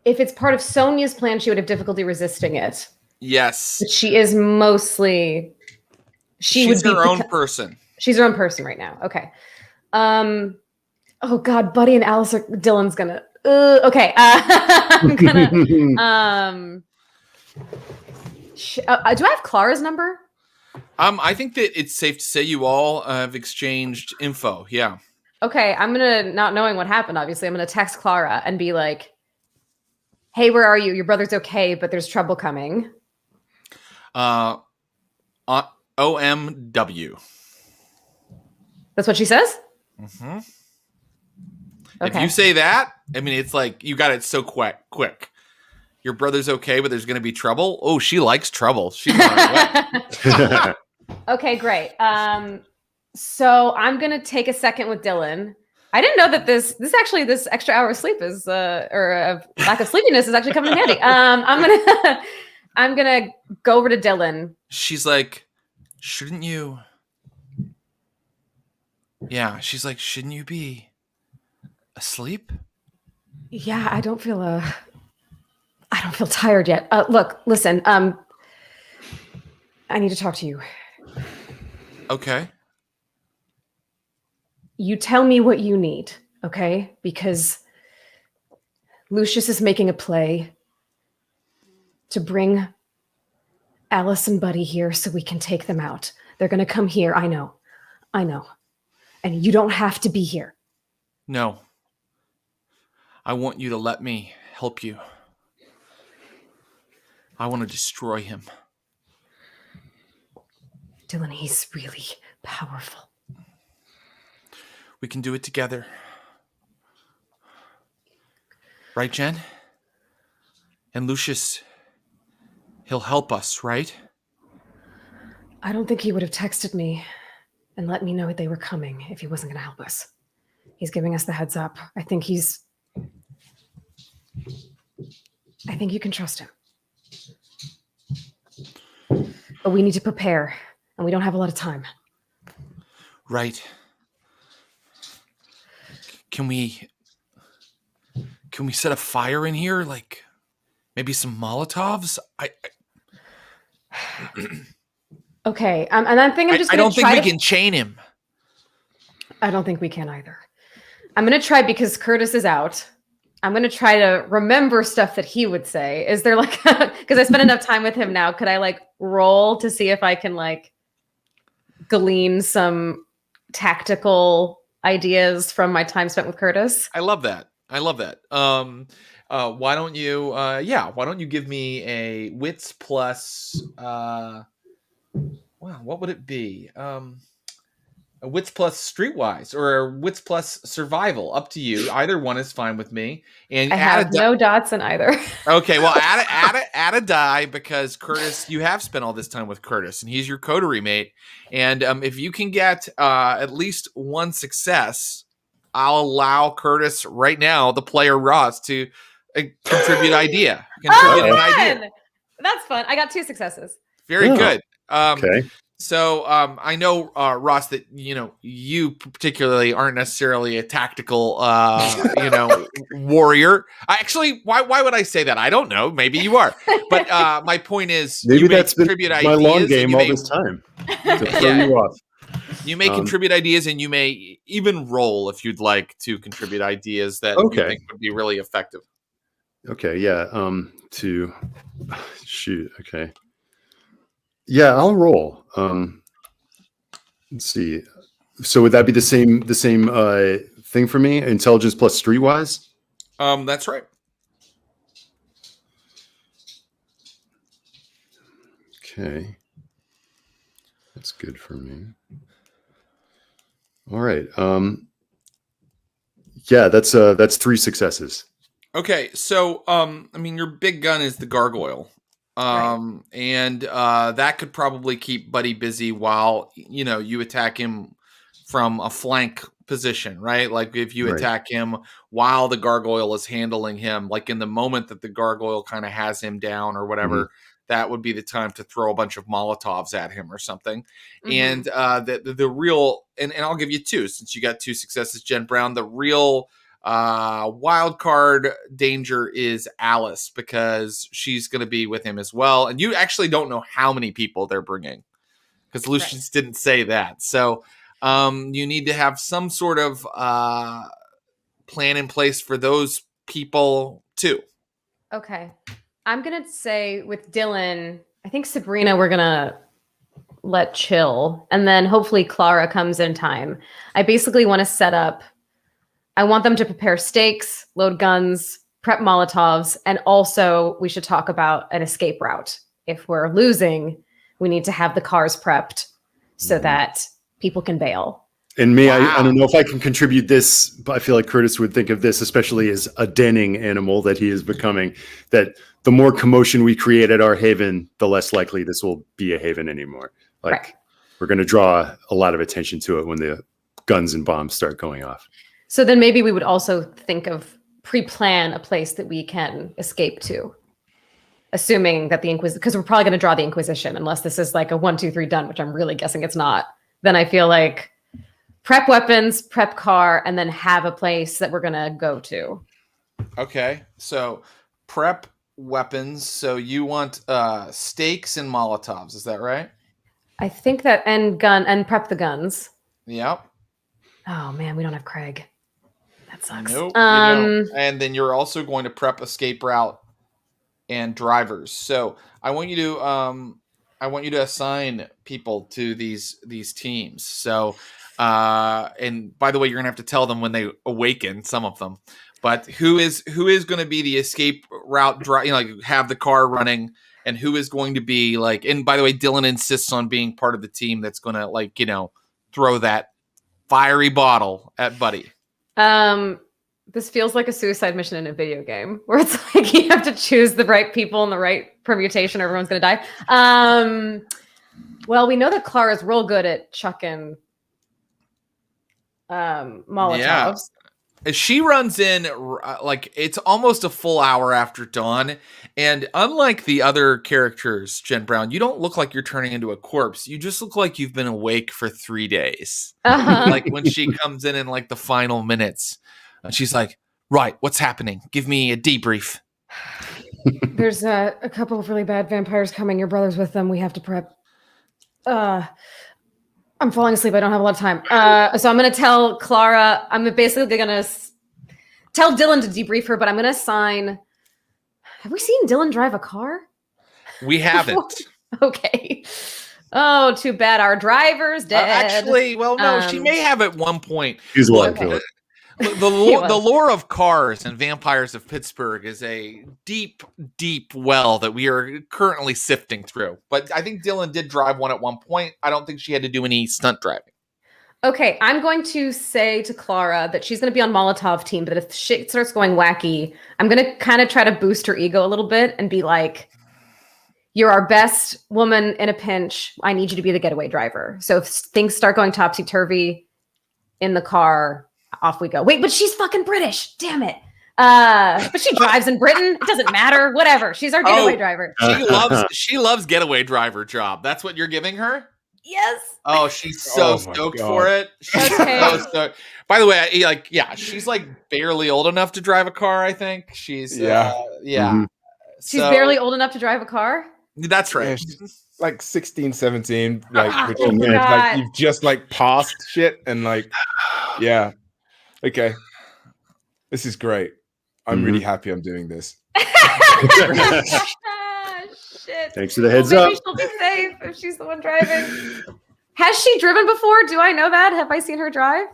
If it's part of Sonia's plan, she would have difficulty resisting it. Yes. But she is mostly... She's her own person. She's her own person right now. Okay. Oh God, Buddy and Alice are... Dylan's gonna... okay. I'm gonna... do I have Clara's number? I think that it's safe to say you all have exchanged info. Yeah. Okay. I'm gonna, not knowing what happened, obviously, I'm gonna text Clara and be like, hey, where are you? Your brother's okay, but there's trouble coming. OMW. That's what she says? Mm-hmm. Okay. If you say that, I mean, it's like you got it so quick. Your brother's okay, but there's going to be trouble. Oh, she likes trouble. She's on Okay, great. So I'm going to take a second with Dylan. I didn't know that this extra hour of sleep is, or lack of sleepiness is actually coming in handy. I'm gonna go over to Dylan. She's like, shouldn't you? Yeah, she's like, shouldn't you be asleep? Yeah, I don't feel tired yet. Look, listen. I need to talk to you. Okay. You tell me what you need, okay? Because Lucius is making a play to bring Alice and Buddy here so we can take them out. They're going to come here. I know. And you don't have to be here. No. I want you to let me help you. I want to destroy him. Dylan, he's really powerful. We can do it together. Right, Jen? And Lucius, he'll help us, right? I don't think he would have texted me and let me know they were coming if he wasn't going to help us. He's giving us the heads up. I think you can trust him. But we need to prepare, and we don't have a lot of time. Right. Can we set a fire in here? Like maybe some Molotovs? Okay, and I think I'm just. I don't think we can chain him. I don't think we can either. I'm gonna try because Curtis is out. I'm gonna try to remember stuff that he would say. Is there like because I spent enough time with him now? Could I like roll to see if I can like glean some tactical ideas from my time spent with Curtis? I love that. Why don't you give me a wits plus what would it be? A wits plus streetwise or a wits plus survival, up to you. Either one is fine with me. And I have no dots in either. Okay, well, add a die because Curtis, you have spent all this time with Curtis, and he's your coterie mate. And if you can get at least one success, I'll allow Curtis right now, the player Ross, to contribute an idea. That's fun. I got 2 successes. Very good. Okay. So I know, Ross, that you particularly aren't necessarily a tactical, warrior. Actually, why would I say that? I don't know. Maybe you are. But my point is, maybe you may that's been contribute my ideas. long game all this time to throw you off. You may contribute ideas, and you may even roll if you'd like to contribute ideas that you think would be really effective. Okay. Yeah. To shoot. Okay. Yeah, I'll roll. Let's see. So would that be the same thing for me? Intelligence plus streetwise? That's right. Okay. That's good for me. All right. Yeah, that's 3 successes. Okay, so your big gun is the gargoyle. And that could probably keep Buddy busy while you attack him from a flank position, right? Like if you attack him while the gargoyle is handling him, like in the moment that the gargoyle kind of has him down or whatever, that would be the time to throw a bunch of Molotovs at him or something. And the real, and I'll give you 2 since you got 2 successes, Jen Brown. The real wild card danger is Alice because she's going to be with him as well. And you actually don't know how many people they're bringing because Lucius didn't say that. So you need to have some sort of plan in place for those people too. Okay. I'm going to say with Dylan, I think Sabrina, we're going to let chill. And then hopefully Clara comes in time. I basically want to set up, I want them to prepare stakes, load guns, prep Molotovs, and also we should talk about an escape route. If we're losing, we need to have the cars prepped so that people can bail. And I don't know if I can contribute this, but I feel like Curtis would think of this, especially as a denning animal that he is becoming, that the more commotion we create at our haven, the less likely this will be a haven anymore. Like we're going to draw a lot of attention to it when the guns and bombs start going off. So then maybe we would also think of pre-plan a place that we can escape to, assuming that the Inquisition, because we're probably going to draw the Inquisition, unless this is like a 1, 2, 3 done, which I'm really guessing it's not. Then I feel like prep weapons, prep car, and then have a place that we're going to go to. Okay. So prep weapons. So you want stakes and Molotovs. Is that right? I think that, and prep the guns. Yep. Oh man, we don't have Craig. That sucks. Nope. You don't. And then you're also going to prep escape route and drivers. So I want you to assign people to these teams. So and by the way, you're gonna have to tell them when they awaken, some of them. But who is going to be the escape route? Like have the car running, and who is going to be like? And by the way, Dylan insists on being part of the team that's going to throw that fiery bottle at Buddy. This feels like a suicide mission in a video game where it's like you have to choose the right people and the right permutation, or everyone's going to die. Well, we know that Clara's real good at chucking Molotovs. Yeah. She runs in like it's almost a full hour after dawn. And unlike the other characters, Jen Brown, you don't look like you're turning into a corpse. You just look like you've been awake for 3 days. Like when she comes in like the final minutes, and she's like, right, what's happening? Give me a debrief. There's a couple of really bad vampires coming. Your brother's with them. We have to prep. I'm falling asleep. I don't have a lot of time. So I'm going to tell Clara, I'm basically going to tell Dylan to debrief her, but I'm going to assign. Have we seen Dylan drive a car? We haven't. Okay. Oh, too bad. Our driver's dead. Actually, well, no, she may have at one point. He's a Look, killer. the lore of cars and vampires of Pittsburgh is a deep, deep well that we are currently sifting through. But I think Dylan did drive one at one point. I don't think she had to do any stunt driving. Okay, I'm going to say to Clara that she's going to be on Molotov team, but if shit starts going wacky, I'm going to kind of try to boost her ego a little bit and be like, you're our best woman in a pinch. I need you to be the getaway driver. So if things start going topsy-turvy in the car, off we go. Wait, but she's fucking British. Damn it. But she drives in Britain. It doesn't matter. Whatever. She's our getaway driver. She loves getaway driver job. That's what you're giving her? Yes. Oh, she's so stoked for it. She's Okay. so stoked. By the way, she's like barely old enough to drive a car, I think. She's Mhm. She's barely old enough to drive a car? That's right. Yeah, she's like 16, 17, like, which I means forgot. like you've just like passed shit and like, yeah. Okay. This is great. I'm really happy I'm doing this. Shit. Thanks for the heads Maybe up. she'll be safe if she's the one driving. Has she driven before? Do I know that? Have I seen her drive?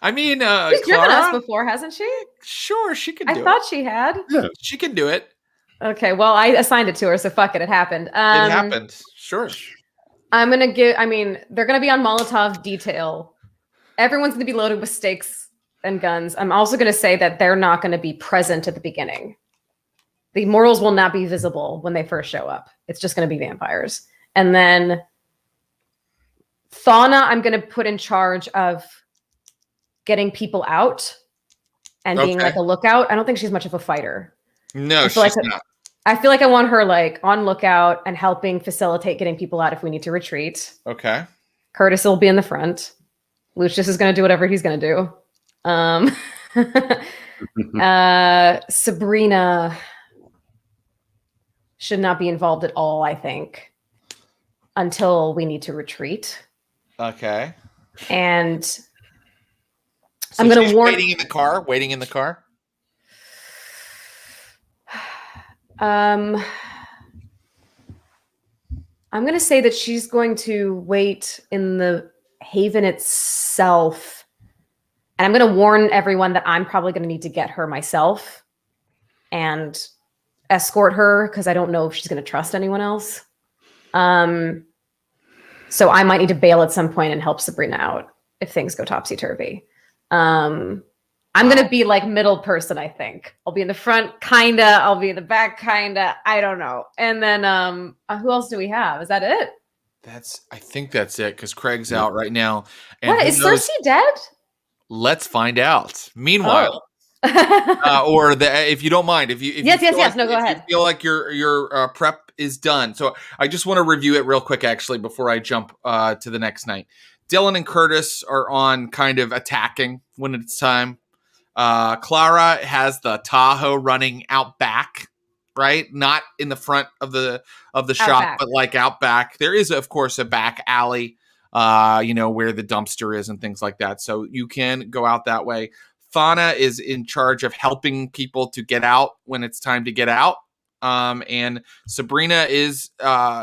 I mean, She's driven Clara, us before, hasn't she? sure, she can I do thought she had. it. She can do it. Okay, well, I assigned it to her, so fuck it. It happened. It happened. Sure. I'm going to they're going to be on Molotov detail. Everyone's going to be loaded with stakes and guns. I'm also going to say that they're not going to be present at the beginning. The mortals will not be visible when they first show up. It's just going to be vampires. And then Fauna, I'm going to put in charge of getting people out and being like a lookout. I don't think she's much of a fighter. No, she's not. I feel like I want her like on lookout and helping facilitate getting people out if we need to retreat. Okay. Curtis will be in the front. Lucius is going to do whatever he's going to do. Sabrina should not be involved at all, I think, until we need to retreat. Okay. And So I'm going to warn. waiting in the car. I'm going to say that she's going to wait in the haven itself. And I'm going to warn everyone that I'm probably going to need to get her myself and escort her because I don't know if she's going to trust anyone else. So I might need to bail at some point and help Sabrina out if things go topsy-turvy. I'm going to be like middle person, I think. I'll be in the front, kind of. I'll be in the back, kind of. I don't know. And then who else do we have? Is that it? I think that's it because Craig's out right now. And What? Is Cersei dead? Let's find out. Meanwhile, if you don't mind, if you Yes. feel like, No, go ahead. You feel like your prep is done. So I just want to review it real quick, actually, before I jump to the next night. Dylan and Curtis are on kind of attacking when it's time. Clara has the Tahoe running out back, right? Not in the front of the shop, back. but like out back. There is, of course, a back alley, where the dumpster is and things like that. So you can go out that way. Fauna is in charge of helping people to get out when it's time to get out. And Sabrina is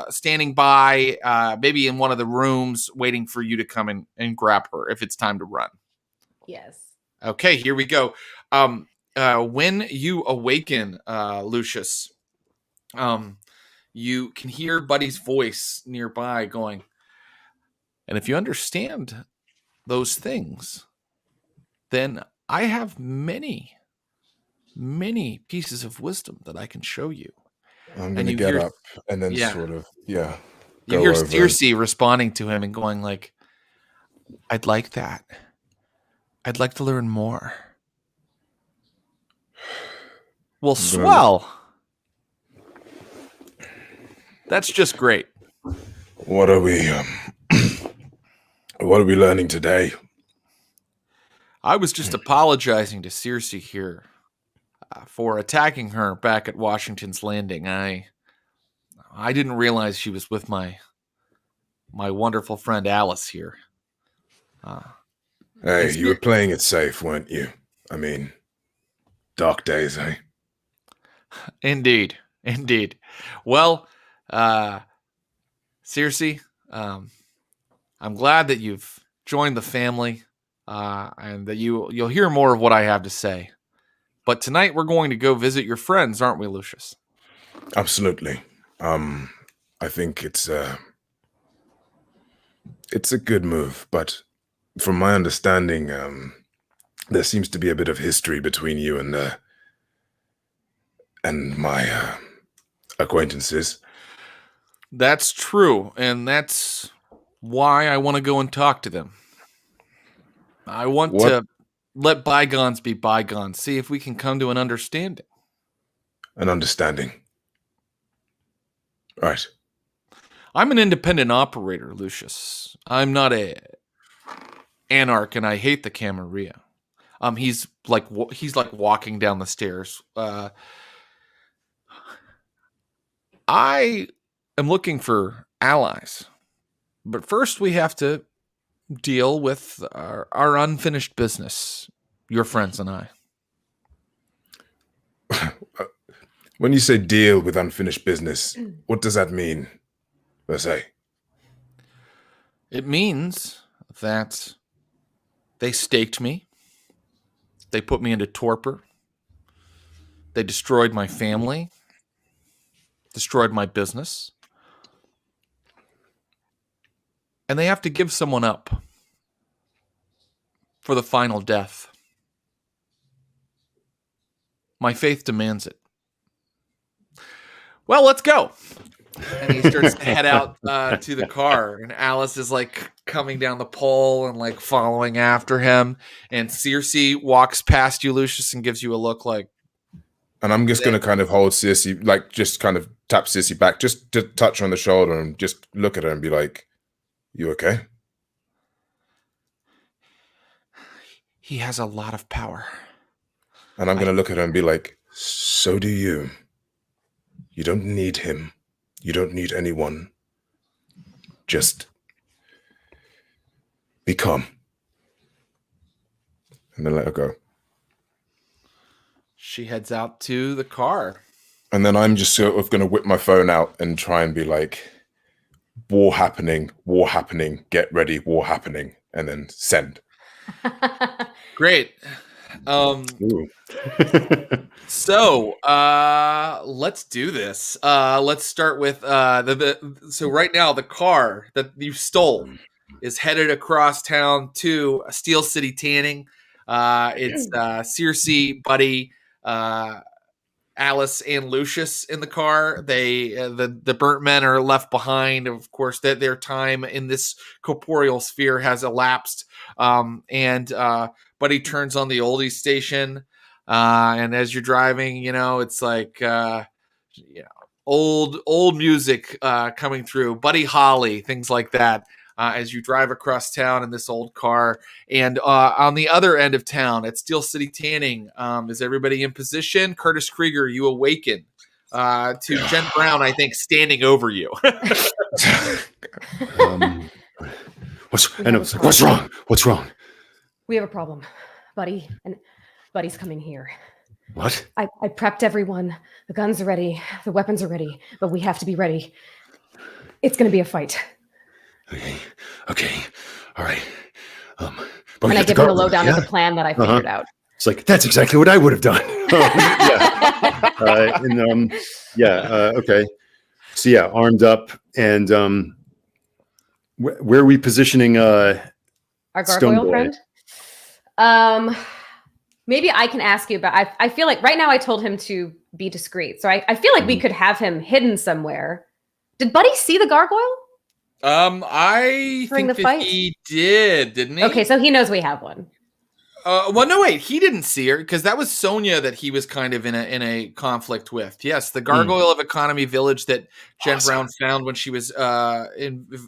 standing by, maybe in one of the rooms, waiting for you to come in and grab her if it's time to run. Yes. Okay, here we go. when you awaken, Lucius, you can hear Buddy's voice nearby going, and if you understand those things, then I have many pieces of wisdom that I can show you. I'm going to get up and then sort of, you hear Circe responding to him and going like, I'd like that. I'd like to learn more. Well, swell. That's just great. What are we learning today? I was just apologizing to Circe here for attacking her back at Washington's Landing. I didn't realize she was with my wonderful friend Alice here. Hey, you were playing it safe, weren't you? I mean, dark days, eh? Indeed. Well, Circe, I'm glad that you've joined the family, and that you'll hear more of what I have to say. But tonight we're going to go visit your friends, aren't we, Lucius? Absolutely. I think it's a good move, but from my understanding, there seems to be a bit of history between you and my acquaintances. That's true, and that's why I want to go and talk to them. I want to let bygones be bygones, see if we can come to an understanding. An understanding. Right. I'm an independent operator, Lucius. I'm not a anarch, and I hate the Camarilla. He's like walking down the stairs. I am looking for allies, but first we have to deal with our unfinished business, your friends and I. When you say deal with unfinished business, what does that mean, per se? It means that they staked me. They put me into torpor. They destroyed my family. Destroyed my business. And they have to give someone up for the final death. My faith demands it. Well, let's go. And he starts to head out to the car. And Alice is like coming down the pole and like following after him. And Circe walks past you, Lucius, and gives you a look like. And I'm just going to kind of hold Circe, like just kind of tap Circe back, just to touch her on the shoulder and just look at her and be like, you okay? He has a lot of power. And I'm going to look at her and be like, so do you. You don't need him. You don't need anyone. Just become. And then let her go. She heads out to the car. And then I'm just sort of going to whip my phone out and try and be like, war happening, get ready, war happening, and then send. Great. So let's do this. Let's start with so right now the car that you stole is headed across town to Steel City Tanning. It's Circe, Buddy, Alice, and Lucius in the car. They the burnt men are left behind. Of course, that their time in this corporeal sphere has elapsed. And Buddy turns on the oldies station. And as you're driving, it's like old music coming through, Buddy Holly, things like that. As you drive across town in this old car. And on the other end of town at Steel City Tanning, is everybody in position? Curtis Krieger, you awaken to Jen Brown, I think, standing over you. What's wrong? What's wrong? We have a problem, Buddy, and Buddy's coming here. What? I prepped everyone. The guns are ready. The weapons are ready, but we have to be ready. It's going to be a fight. Okay. All right. And I give him the lowdown of the plan that I figured out. It's like, that's exactly what I would have done. Okay. So yeah, armed up, and where are we positioning Our Stone gargoyle Boy? friend? Maybe I can ask you about, I feel like right now I told him to be discreet. So I feel like we could have him hidden somewhere. Did Buddy see the gargoyle? I During think the that fight? he did, Okay, so he knows we have one. Well, no, wait, he didn't see her because that was Sonia that he was kind of in a conflict with. Yes, the gargoyle of Economy Village that Jen Brown found when she was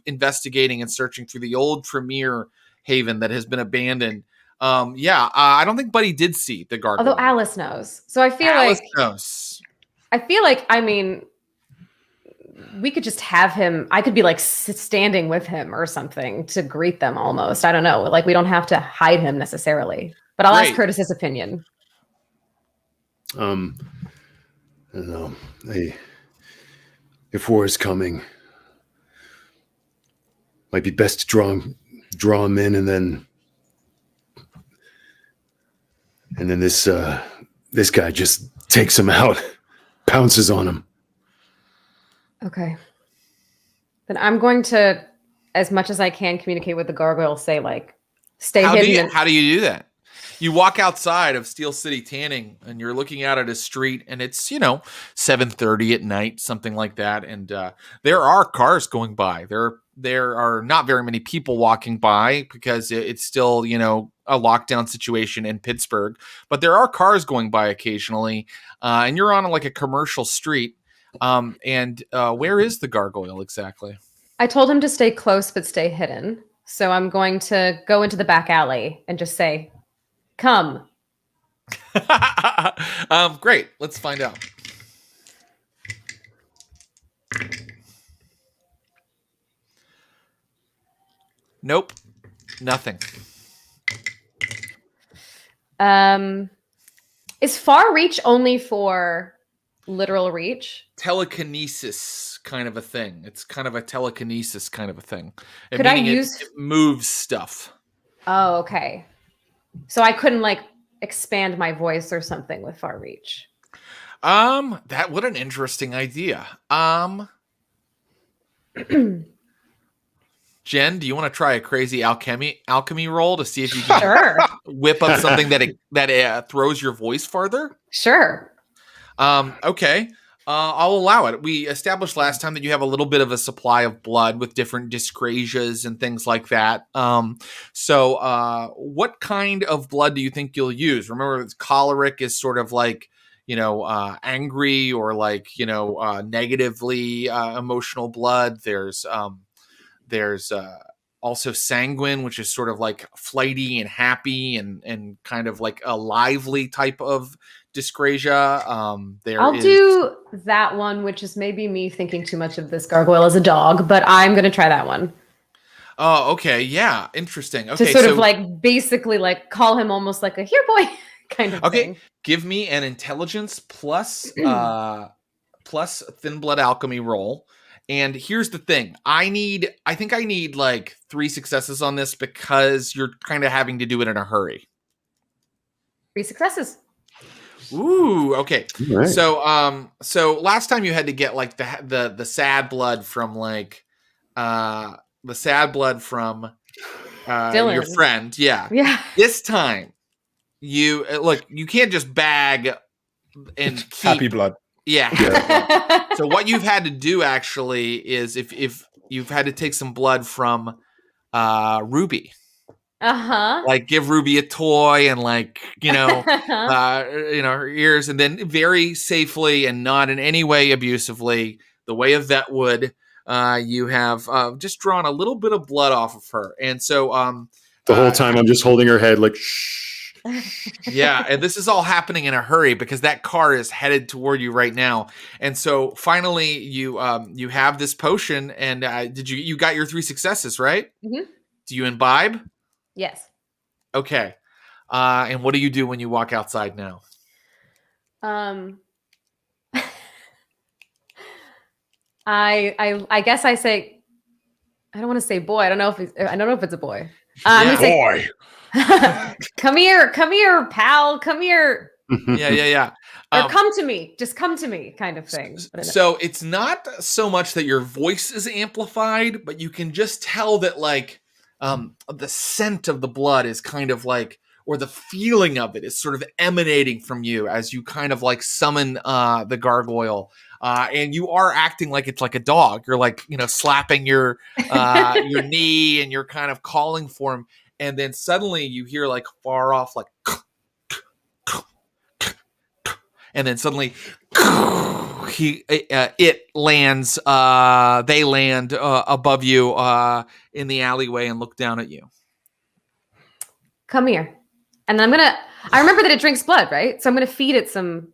investigating and searching through the old Tremere Haven that has been abandoned. I don't think Buddy did see the gargoyle. Although Alice knows. So I feel Alice like knows. I mean, we could just have him. I could be like standing with him or something to greet them almost. I don't know. Like we don't have to hide him necessarily, but I'll ask Curtis's opinion. I don't know. If war is coming, might be best to draw him in, and then this guy just takes him out, pounces on him. Okay. Then I'm going to, as much as I can, communicate with the gargoyle, say like, stay hidden. How do you do that? You walk outside of Steel City Tanning and you're looking out at a street and it's, 7:30 at night, something like that. And there are cars going by. There are not very many people walking by because it's still, a lockdown situation in Pittsburgh. But there are cars going by occasionally. And you're on like a commercial street. Where is the gargoyle exactly? I told him to stay close but stay hidden. So I'm going to go into the back alley and just say, come. Great. Let's find out. Nope. Nothing. Is far reach only for literal reach? Telekinesis kind of a thing. It's kind of a telekinesis kind of a thing. Could I use... It moves stuff. Oh, okay. So I couldn't like expand my voice or something with far reach. What an interesting idea. Jen, do you want to try a crazy alchemy roll to see if you can whip up something that throws your voice farther? Sure. Okay. I'll allow it. We established last time that you have a little bit of a supply of blood with different dyscrasias and things like that. So what kind of blood do you think you'll use? Remember, choleric is sort of like, angry or like, negatively emotional blood. There's also sanguine, which is sort of like flighty and happy and kind of like a lively type of dyscrasia. I'll do that one, which is maybe me thinking too much of this gargoyle as a dog, but I'm going to try that one. Oh, okay. Yeah. Interesting. Okay. To sort of like basically like call him almost like a here boy kind of thing. Give me an intelligence plus thin blood alchemy roll. And here's the thing. I think I need like 3 successes on this because you're kind of having to do it in a hurry. 3 successes. Ooh, okay. Right. So last time you had to get like the sad blood from like your friend. Yeah. Yeah. This time you can't just bag and keep happy blood. Yeah. So what you've had to do actually is if you've had to take some blood from Ruby. Like give Ruby a toy and like, her ears, and then very safely and not in any way abusively, the way a vet would, you have just drawn a little bit of blood off of her. And so the whole time I'm just holding her head like shh. Yeah, and this is all happening in a hurry because that car is headed toward you right now. And so finally you have this potion, and you got your 3 successes, right? Mm-hmm. Do you imbibe? Yes. Okay. And what do you do when you walk outside now? I guess I say, I don't want to say boy. I don't know if it's a boy. I'm gonna say, Boy. come here, pal, come here, Yeah. or come to me, just come to me, kind of thing. So it's not so much that your voice is amplified, but you can just tell that like the scent of the blood is kind of like, or the feeling of it is sort of emanating from you as you kind of like summon the gargoyle. And you are acting like it's like a dog. You're like, slapping your knee and you're kind of calling for him. And then suddenly you hear like far off, like, and then suddenly it lands, they land above you in the alleyway and look down at you. Come here. And then I remember that it drinks blood, right? So I'm going to feed it some,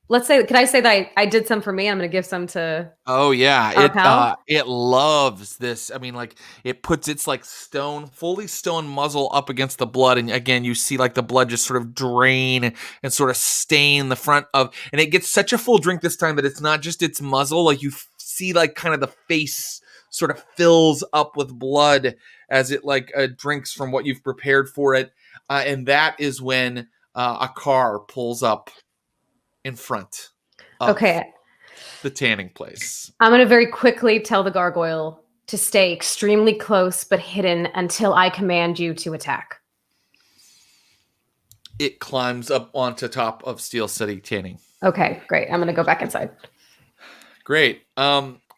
could I say that I did some for me? I'm going to give some to. Oh yeah. Pal? It loves this. I mean, like it puts its like fully stone muzzle up against the blood. And again, you see like the blood just sort of drain and sort of stain the front of, and it gets such a full drink this time that it's not just its muzzle. Like you see like kind of the face sort of fills up with blood as it like drinks from what you've prepared for it. And that is when a car pulls up in front of the tanning place. I'm going to very quickly tell the gargoyle to stay extremely close but hidden until I command you to attack. It climbs up onto top of Steel City Tanning. Okay, great. I'm going to go back inside. Great.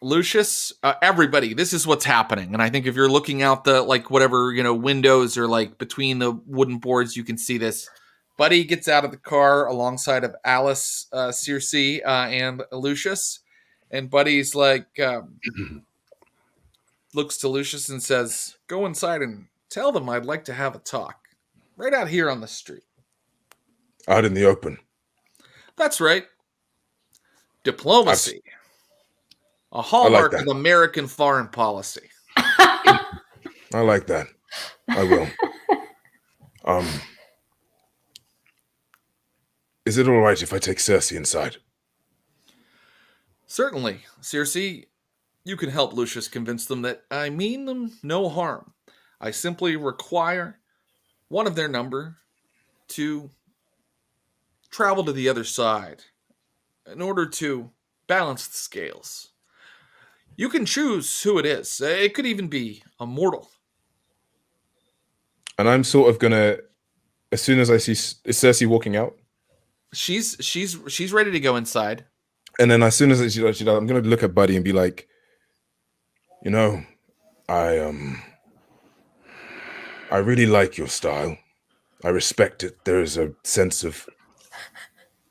Lucius, everybody, this is what's happening. And I think if you're looking out the, like, whatever, windows or like between the wooden boards, you can see this. Buddy gets out of the car alongside of Alice, Circe, and Lucius. And Buddy's like, looks to Lucius and says, go inside and tell them I'd like to have a talk. Right out here on the street. Out in the open. That's right. Diplomacy. A hallmark of American foreign policy. I like that. I will. Is it all right if I take Circe inside? Certainly. Circe, you can help Lucius convince them that I mean them no harm. I simply require one of their number to travel to the other side in order to balance the scales. You can choose who it is. It could even be a mortal. And I'm sort of gonna, as soon as I see, is Circe walking out? She's ready to go inside. And then as soon as she does, I'm gonna look at Buddy and be like, I really like your style. I respect it. There is a sense of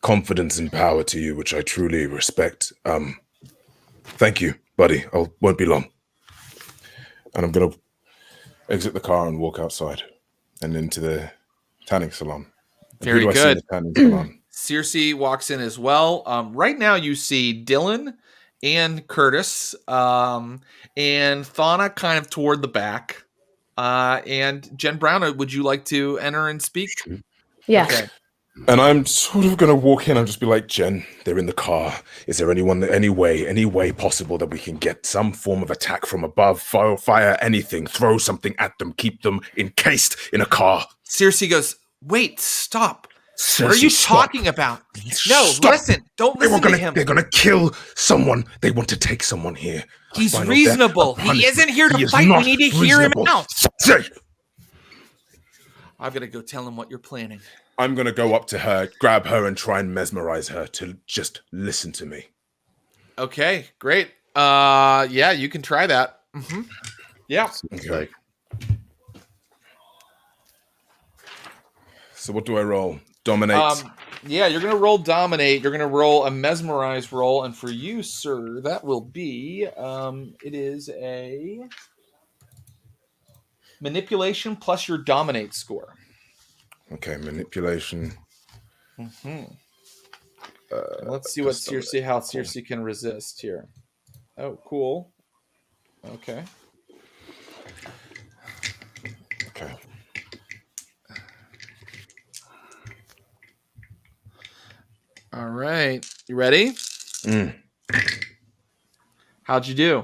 confidence and power to you, which I truly respect. Thank you, Buddy. I won't be long. And I'm gonna exit the car and walk outside and into the tanning salon. Very good. The tanning salon? Circe walks in as well. Right now you see Dylan and Curtis and Thana kind of toward the back. And Jen Brown, would you like to enter and speak? Yeah. Okay. And I'm sort of going to walk in and just be like, Jen, they're in the car. Is there any way possible that we can get some form of attack from above, fire anything, throw something at them, keep them encased in a car? Circe goes, wait, stop. Circe, what are you stop. talking about? No, Stop. Listen. Don't listen to him. They're going to kill someone. They want to take someone here. He's reasonable. He isn't here to fight. We need to hear him out. I'm going to go tell him what you're planning. I'm going to go up to her, grab her, and try and mesmerize her to just listen to me. Okay, great. Yeah, you can try that. Mm-hmm. Yeah. Okay. So what do I roll? Dominate. Yeah, you're going to roll dominate. You're going to roll a mesmerize roll. And for you, sir, that will be, it is a manipulation plus your dominate score. Okay, manipulation. Mm-hmm. Let's see how Circe can resist here. Oh, cool. Okay. Okay. All right. You ready? How'd you do?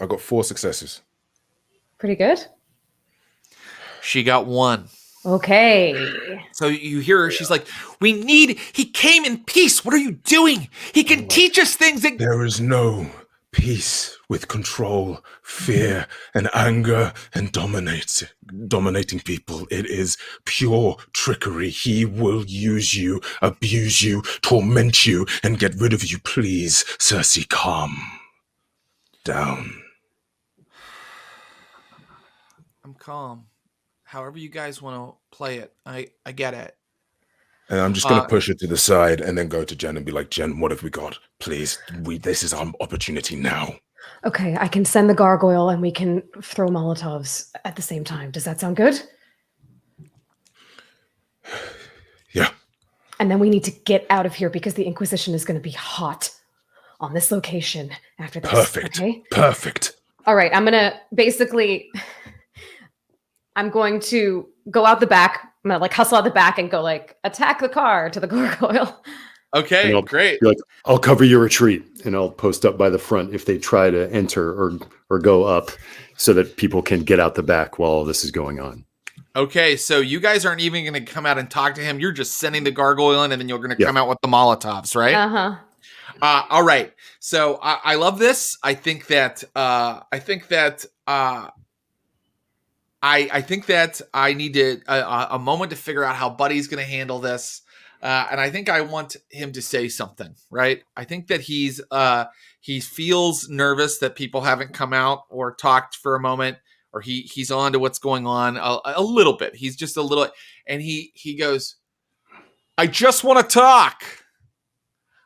I got 4 successes. Pretty good. She got 1. Okay. So you hear her, she's like, he came in peace. What are you doing? He can teach us things. There is no peace with control, fear, and anger, and dominating people. It is pure trickery. He will use you, abuse you, torment you, and get rid of you. Please, Cersei, calm down. I'm calm. However you guys want to play it, I get it. And I'm just going to push it to the side and then go to Jen and be like, Jen, what have we got? Please, this is our opportunity now. Okay, I can send the gargoyle and we can throw Molotovs at the same time. Does that sound good? Yeah. And then we need to get out of here because the Inquisition is going to be hot on this location after this. Perfect. Okay? Perfect. All right, I'm going to go out the back. I'm going to hustle out the back and go attack the car to the gargoyle. Okay, great. I'll cover your retreat and I'll post up by the front if they try to enter or go up so that people can get out the back while all this is going on. Okay, so you guys aren't even going to come out and talk to him. You're just sending the gargoyle in and then you're going to come out with the Molotovs, right? Uh-huh. All right. So I love this. I think that I need a moment to figure out how Buddy's going to handle this. And I think I want him to say something, right? I think that he feels nervous that people haven't come out or talked for a moment, or he's on to what's going on a little bit. He's just a little, and he goes, I just want to talk.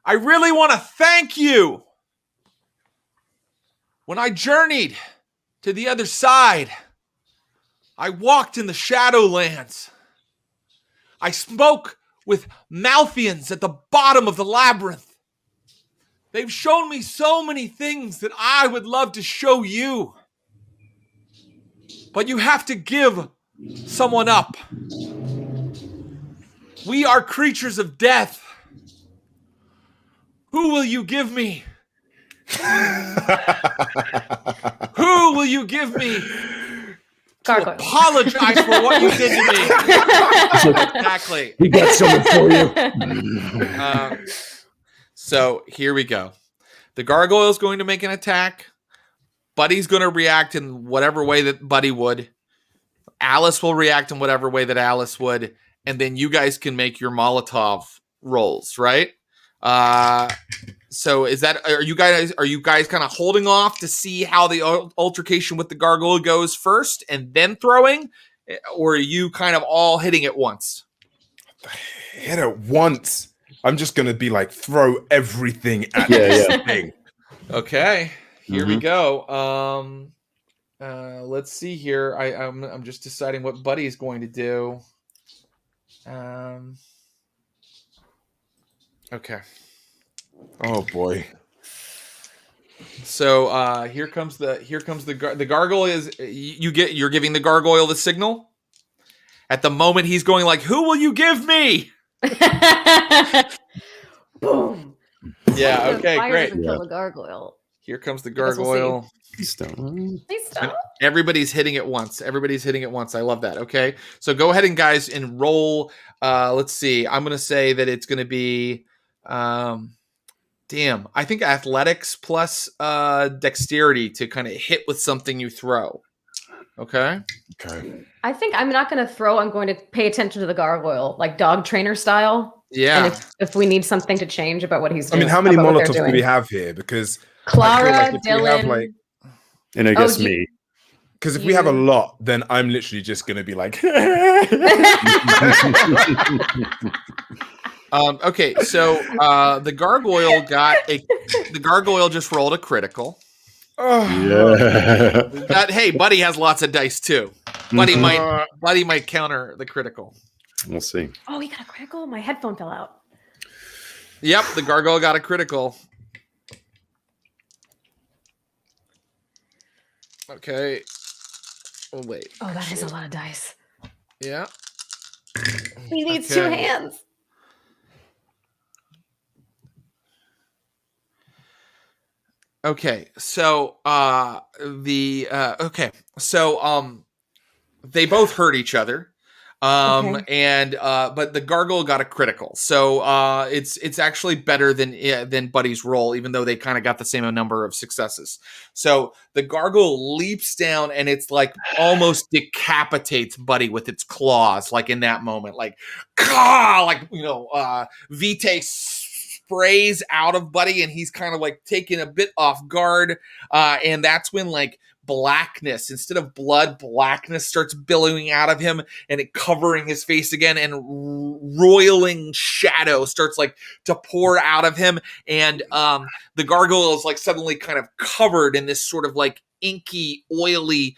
I really want to thank you. When I journeyed to the other side, I walked in the Shadowlands. I spoke with Malthians at the bottom of the labyrinth. They've shown me so many things that I would love to show you. But you have to give someone up. We are creatures of death. Who will you give me? Who will you give me? Gargoyle. Apologize for what you did to me. Exactly. We got someone for you. So here we go. The gargoyle is going to make an attack. Buddy's going to react in whatever way that Buddy would. Alice will react in whatever way that Alice would. And then you guys can make your Molotov rolls, right? So are you guys kind of holding off to see how the altercation with the gargoyle goes first and then throwing? Or are you kind of all hitting it once? Hit it once. I'm just going to be throw everything at this thing. Okay. Here we go. Let's see here. I'm just deciding what Buddy's going to do. Okay. Oh boy. So here comes the gargoyle is you're giving the gargoyle the signal. At the moment he's going who will you give me? Boom. Yeah, okay, Fire great. doesn't kill the gargoyle. Here comes the guess we'll gargoyle. Please stop. Everybody's hitting it once. I love that. Okay. So go ahead and guys and roll. Let's see. I'm going to say that it's going to be, I think athletics plus dexterity to kind of hit with something you throw. Okay. I think I'm not going to throw. I'm going to pay attention to the gargoyle, like dog trainer style. Yeah. And if we need something to change about what he's doing. I mean, how many Molotovs do we have here? Because Clara, Dylan. And I guess me. Because if we have a lot, then I'm literally just going to be okay, so the gargoyle just rolled a critical. Hey, Buddy has lots of dice too. Buddy might counter the critical. We'll see. Oh, he got a critical? My headphone fell out. Yep, the gargoyle got a critical. Okay. Oh, wait. Oh, that is a lot of dice. Yeah. He needs 2 hands. Okay. So they both hurt each other. Okay. And but the gargoyle got a critical, so it's actually better than Buddy's roll, even though they kind of got the same number of successes. So the gargoyle leaps down, and it's like almost decapitates Buddy with its claws, like in that moment, like Vitae sprays out of Buddy, and he's kind of like taken a bit off guard, and that's when like blackness, instead of blood, blackness starts billowing out of him, and it covering his face again, and roiling shadow starts like to pour out of him, and the gargoyle is like suddenly kind of covered in this sort of like inky, oily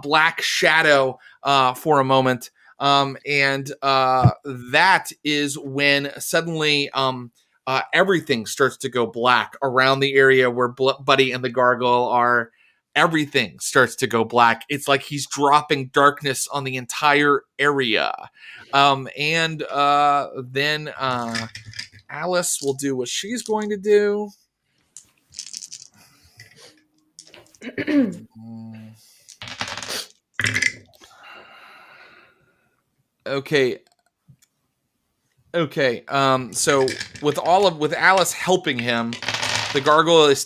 black shadow for a moment, and that is when suddenly everything starts to go black around the area where Buddy and the gargoyle are. Everything starts to go black. It's like he's dropping darkness on the entire area. And then Alice will do what she's going to do. Okay. So with Alice helping him, the gargoyle is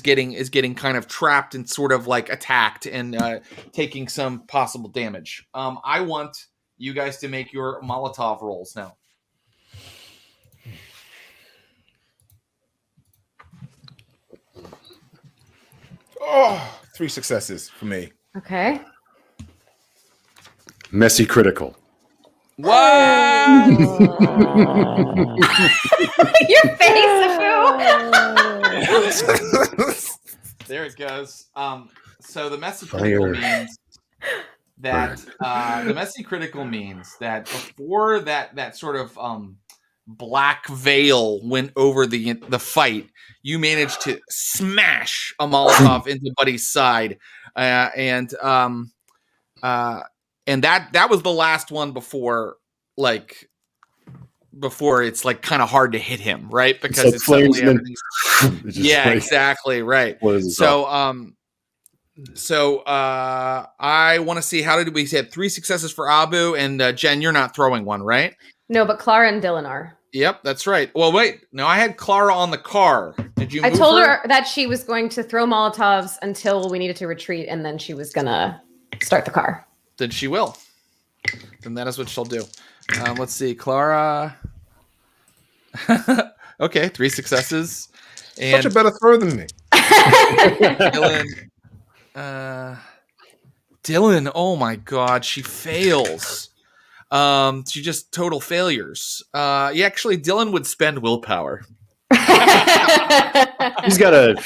getting kind of trapped and sort of like attacked and taking some possible damage. I want you guys to make your Molotov rolls now. Oh, 3 successes for me. Okay. Messy critical. What? Your face, Afu. There it goes. So the messy critical means that before that sort of black veil went over the fight, you managed to smash a Molotov into Buddy's side, and that was the last one before it's like kind of hard to hit him, right? Because it's suddenly everything's exactly right. So I want to see, how did we say 3 successes for Abu, and Jen, you're not throwing one, right? No, but Clara and Dylan are. Yep, that's right. Well, wait, no, I had Clara on the car. Did you? I told her that she was going to throw Molotovs until we needed to retreat, and then she was gonna start the car. Then she will. Then that is what she'll do. Let's see, Clara. Okay, 3 successes. And Such a better throw than me. Dylan, oh my God, she fails. She just total failures. Actually, Dylan would spend willpower. She's got an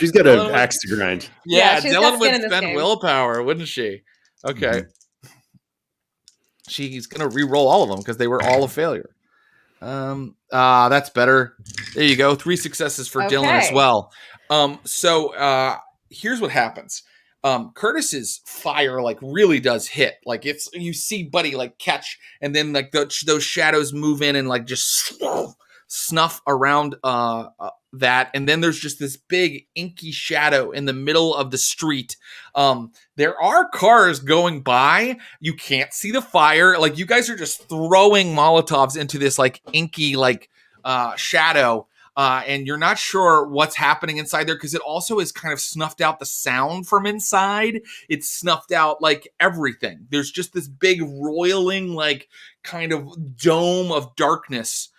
axe to grind. Yeah, Dylan would spend willpower, wouldn't she? Okay. Mm-hmm. She's gonna re-roll all of them because they were all a failure. That's better. There you go. 3 successes for Dylan as well. So here's what happens. Curtis's fire like really does hit. Like it's, you see Buddy like catch, and then like those shadows move in and like just snuff around that, and then there's just this big inky shadow in the middle of the street. There are cars going by. You can't see the fire. Like you guys are just throwing Molotovs into this like inky like shadow. And you're not sure what's happening inside there because it also is kind of snuffed out the sound from inside. It's snuffed out like everything. There's just this big roiling like kind of dome of darkness.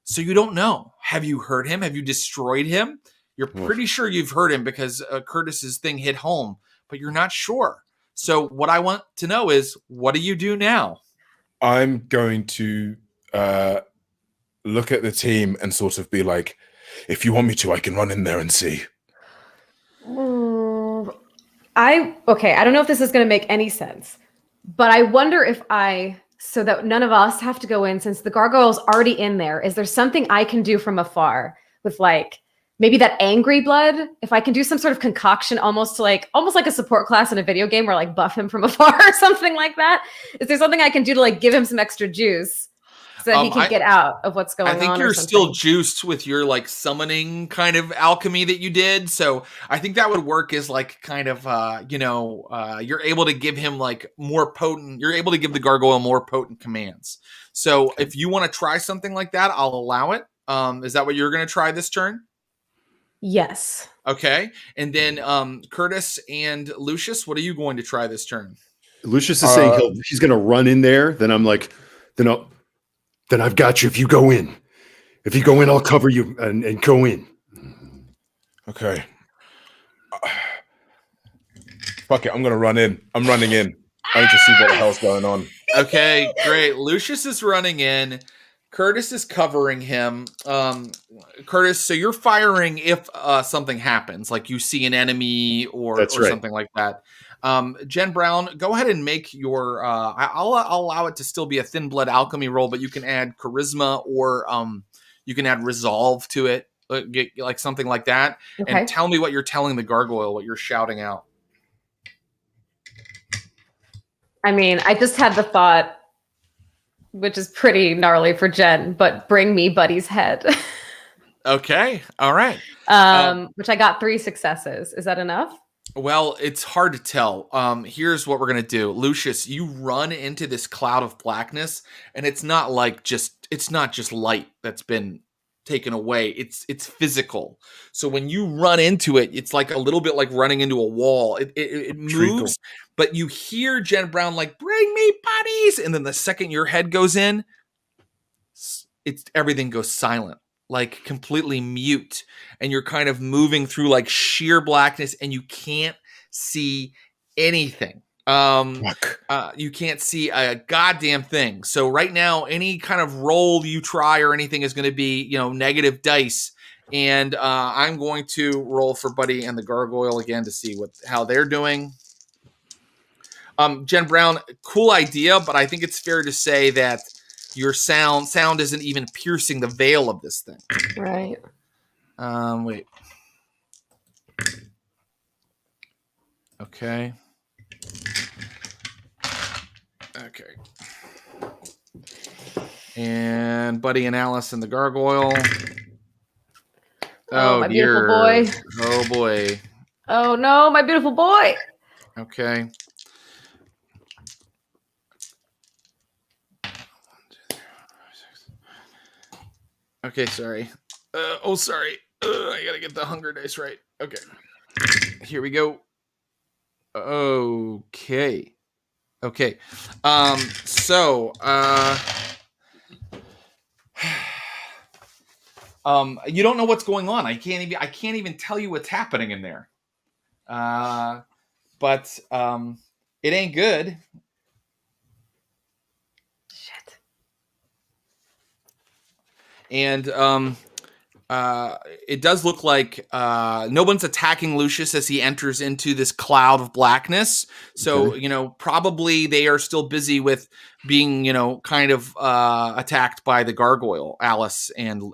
So you don't know. Have you hurt him? Have you destroyed him? You're pretty sure you've hurt him because Curtis's thing hit home, but you're not sure. So what I want to know is, what do you do now? I'm going to look at the team and sort of be like, if you want me to, I can run in there and see. I don't know if this is going to make any sense, but I wonder if so that none of us have to go in, since the gargoyle's already in there, is there something I can do from afar with like maybe that angry blood? If I can do some sort of concoction, almost like a support class in a video game, where like buff him from afar or something like that. Is there something I can do to like give him some extra juice? So that he can get out of what's going on. I think you're still juiced with your like summoning kind of alchemy that you did. So I think that would work as like kind of, you're able to give him like more potent, you're able to give the gargoyle more potent commands. So if you want to try something like that, I'll allow it. Is that what you're going to try this turn? Yes. Okay. And then Curtis and Lucius, what are you going to try this turn? Lucius is saying he's going to run in there. Then I'm like, then I've got you. If you go in, I'll cover you and go in. Okay. Fuck it. I'm going to run in. I'm running in. I need to see what the hell's going on. Okay, great. Lucius is running in. Curtis is covering him. Curtis, so you're firing if something happens, like you see an enemy or something like that. Jen Brown, go ahead and make your. I'll allow it to still be a thin blood alchemy roll, but you can add charisma or you can add resolve to it, like something like that. Okay. And tell me what you're telling the gargoyle, what you're shouting out. I mean, I just had the thought, which is pretty gnarly for Jen, but bring me Buddy's head. Okay. All right. Which I got 3 successes. Is that enough? Well, it's hard to tell. Here's what we're going to do. Lucius, you run into this cloud of blackness, and it's not just light that's been taken away. It's physical. So when you run into it, it's like a little bit like running into a wall. It moves, but you hear Jen Brown like, bring me buddies. And then the second your head goes in, everything goes silent, like completely mute. And you're kind of moving through like sheer blackness and you can't see anything. You can't see a goddamn thing. So right now, any kind of roll you try or anything is going to be, negative dice. And I'm going to roll for Buddy and the gargoyle again to see how they're doing. Jen Brown, cool idea, but I think it's fair to say that your sound isn't even piercing the veil of this thing. Right. Wait. Okay. And Buddy and Alice and the gargoyle. Oh, my beautiful boy. Oh, boy. Oh, no, my beautiful boy. Okay. Okay, sorry. Sorry. I gotta get the hunger dice right. Okay. Here we go. Okay. You don't know what's going on. I can't even tell you what's happening in there. But it ain't good. Shit. And it does look like no one's attacking Lucius as he enters into this cloud of blackness. So, probably they are still busy with being, kind of attacked by the gargoyle, Alice and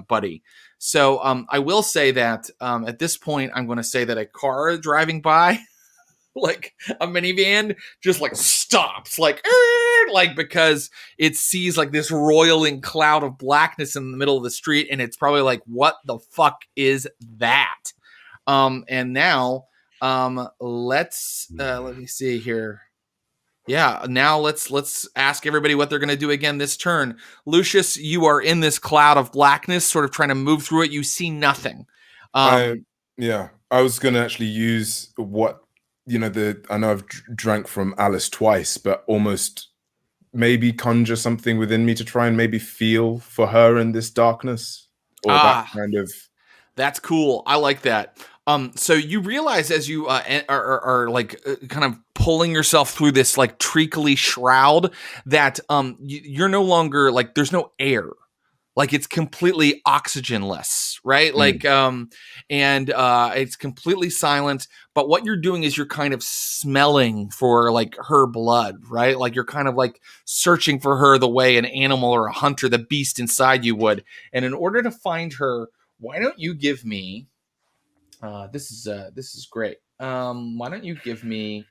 Buddy. So I will say that at this point, I'm going to say that a car driving by, like a minivan, just like stops, like because it sees like this roiling cloud of blackness in the middle of the street, and it's probably like, what the fuck is that? And now let me see here. Yeah, now let's ask everybody what they're going to do again this turn. Lucius, you are in this cloud of blackness, sort of trying to move through it. You see nothing. I was going to actually use what I know I've drank from Alice twice, but almost maybe conjure something within me to try and maybe feel for her in this darkness, or that kind of. That's cool. I like that. So you realize as you are like kind of pulling yourself through this like treacly shroud that you're no longer like there's no air. Like it's completely oxygenless, right? Like, and it's completely silent. But what you're doing is you're kind of smelling for like her blood, right? Like you're kind of like searching for her the way an animal or a hunter, the beast inside you would. And in order to find her, why don't you give me? This is great. Why don't you give me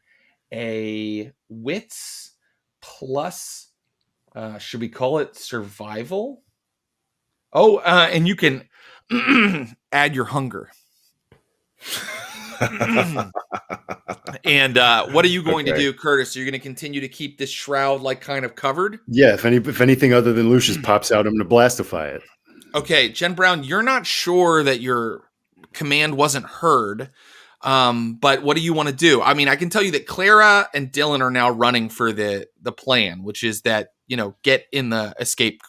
a wits plus Should we call it survival? Oh, and you can add your hunger. And what are you going to do, Curtis? Are you going to continue to keep this shroud like kind of covered? Yeah, if anything other than Lucius pops out, I'm going to blastify it. Okay, Jen Brown, you're not sure that your command wasn't heard, but what do you want to do? I mean, I can tell you that Clara and Dylan are now running for the plan, which is that, get in the escape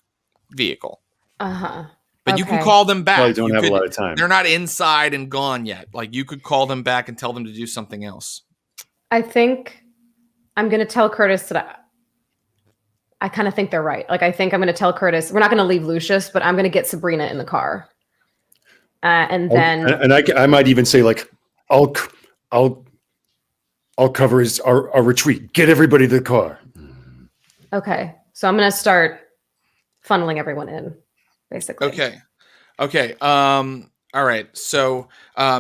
vehicle. Uh-huh. But you can call them back. Probably don't have a lot of time. They're not inside and gone yet. Like, you could call them back and tell them to do something else. I think I'm going to tell Curtis that I kind of think they're right. Like, I think I'm going to tell Curtis, we're not going to leave Lucius, but I'm going to get Sabrina in the car. And then... I might even say, like, I'll cover our retreat. Get everybody to the car. Okay. So I'm going to start funneling everyone in, basically. Okay. All right. So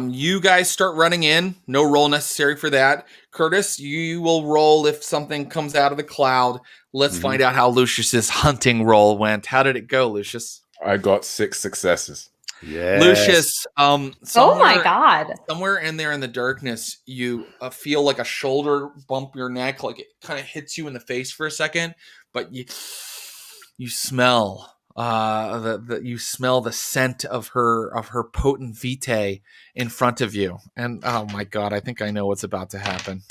you guys start running in. No roll necessary for that. Curtis, you will roll if something comes out of the cloud. Let's find out how Lucius's hunting roll went. How did it go, Lucius? I got 6 successes. Yeah. Lucius, oh my God. Somewhere in there in the darkness, you feel like a shoulder bump your neck, like it kind of hits you in the face for a second, but you smell you smell the scent of her potent vitae in front of you, and oh my God, I think I know what's about to happen.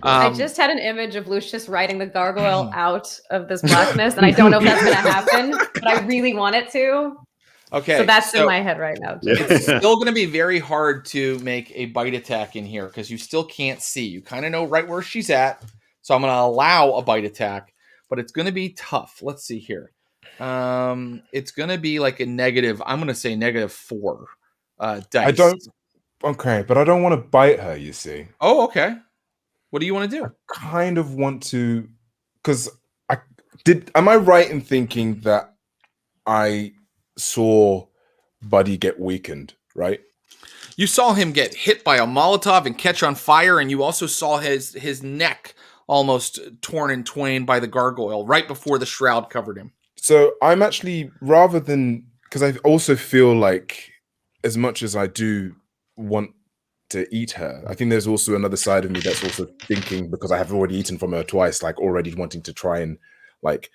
I just had an image of Lucius riding the gargoyle out of this blackness, and I don't know if that's going to happen, but I really want it to. Okay. So that's in my head right now. It's still going to be very hard to make a bite attack in here because you still can't see. You kind of know right where she's at, so I'm going to allow a bite attack, but it's going to be tough. Let's see here. It's going to be like I'm going to say -4 dice. But I don't want to bite her, you see. Oh, okay. What do you want to do? I kind of want to, because am I right in thinking that I saw Buddy get weakened, right? You saw him get hit by a Molotov and catch on fire, and you also saw his neck almost torn in twain by the gargoyle right before the shroud covered him. So I'm actually, rather than, because I also feel like, as much as I do want to eat her, I think there's also another side of me that's also thinking, because I have already eaten from her twice, like already wanting to try and like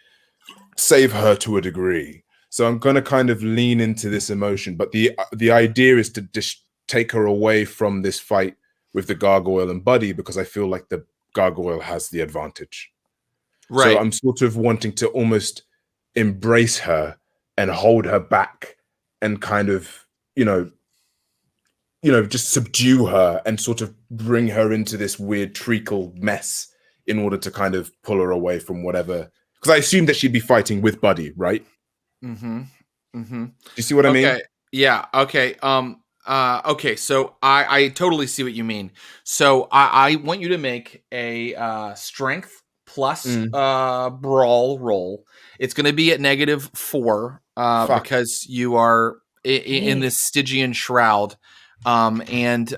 save her to a degree. So I'm going to kind of lean into this emotion, but the idea is to just take her away from this fight with the gargoyle and Buddy, because I feel like the gargoyle has the advantage. Right. So I'm sort of wanting to almost embrace her and hold her back and kind of, just subdue her and sort of bring her into this weird treacle mess in order to kind of pull her away from whatever. Because I assume that she'd be fighting with Buddy, right? Mm-hmm. Mm-hmm. Do you see what I mean? Yeah. Okay. Okay. So I totally see what you mean. So I want you to make a strength plus brawl roll. It's going to be at -4 because you are in this Stygian shroud. And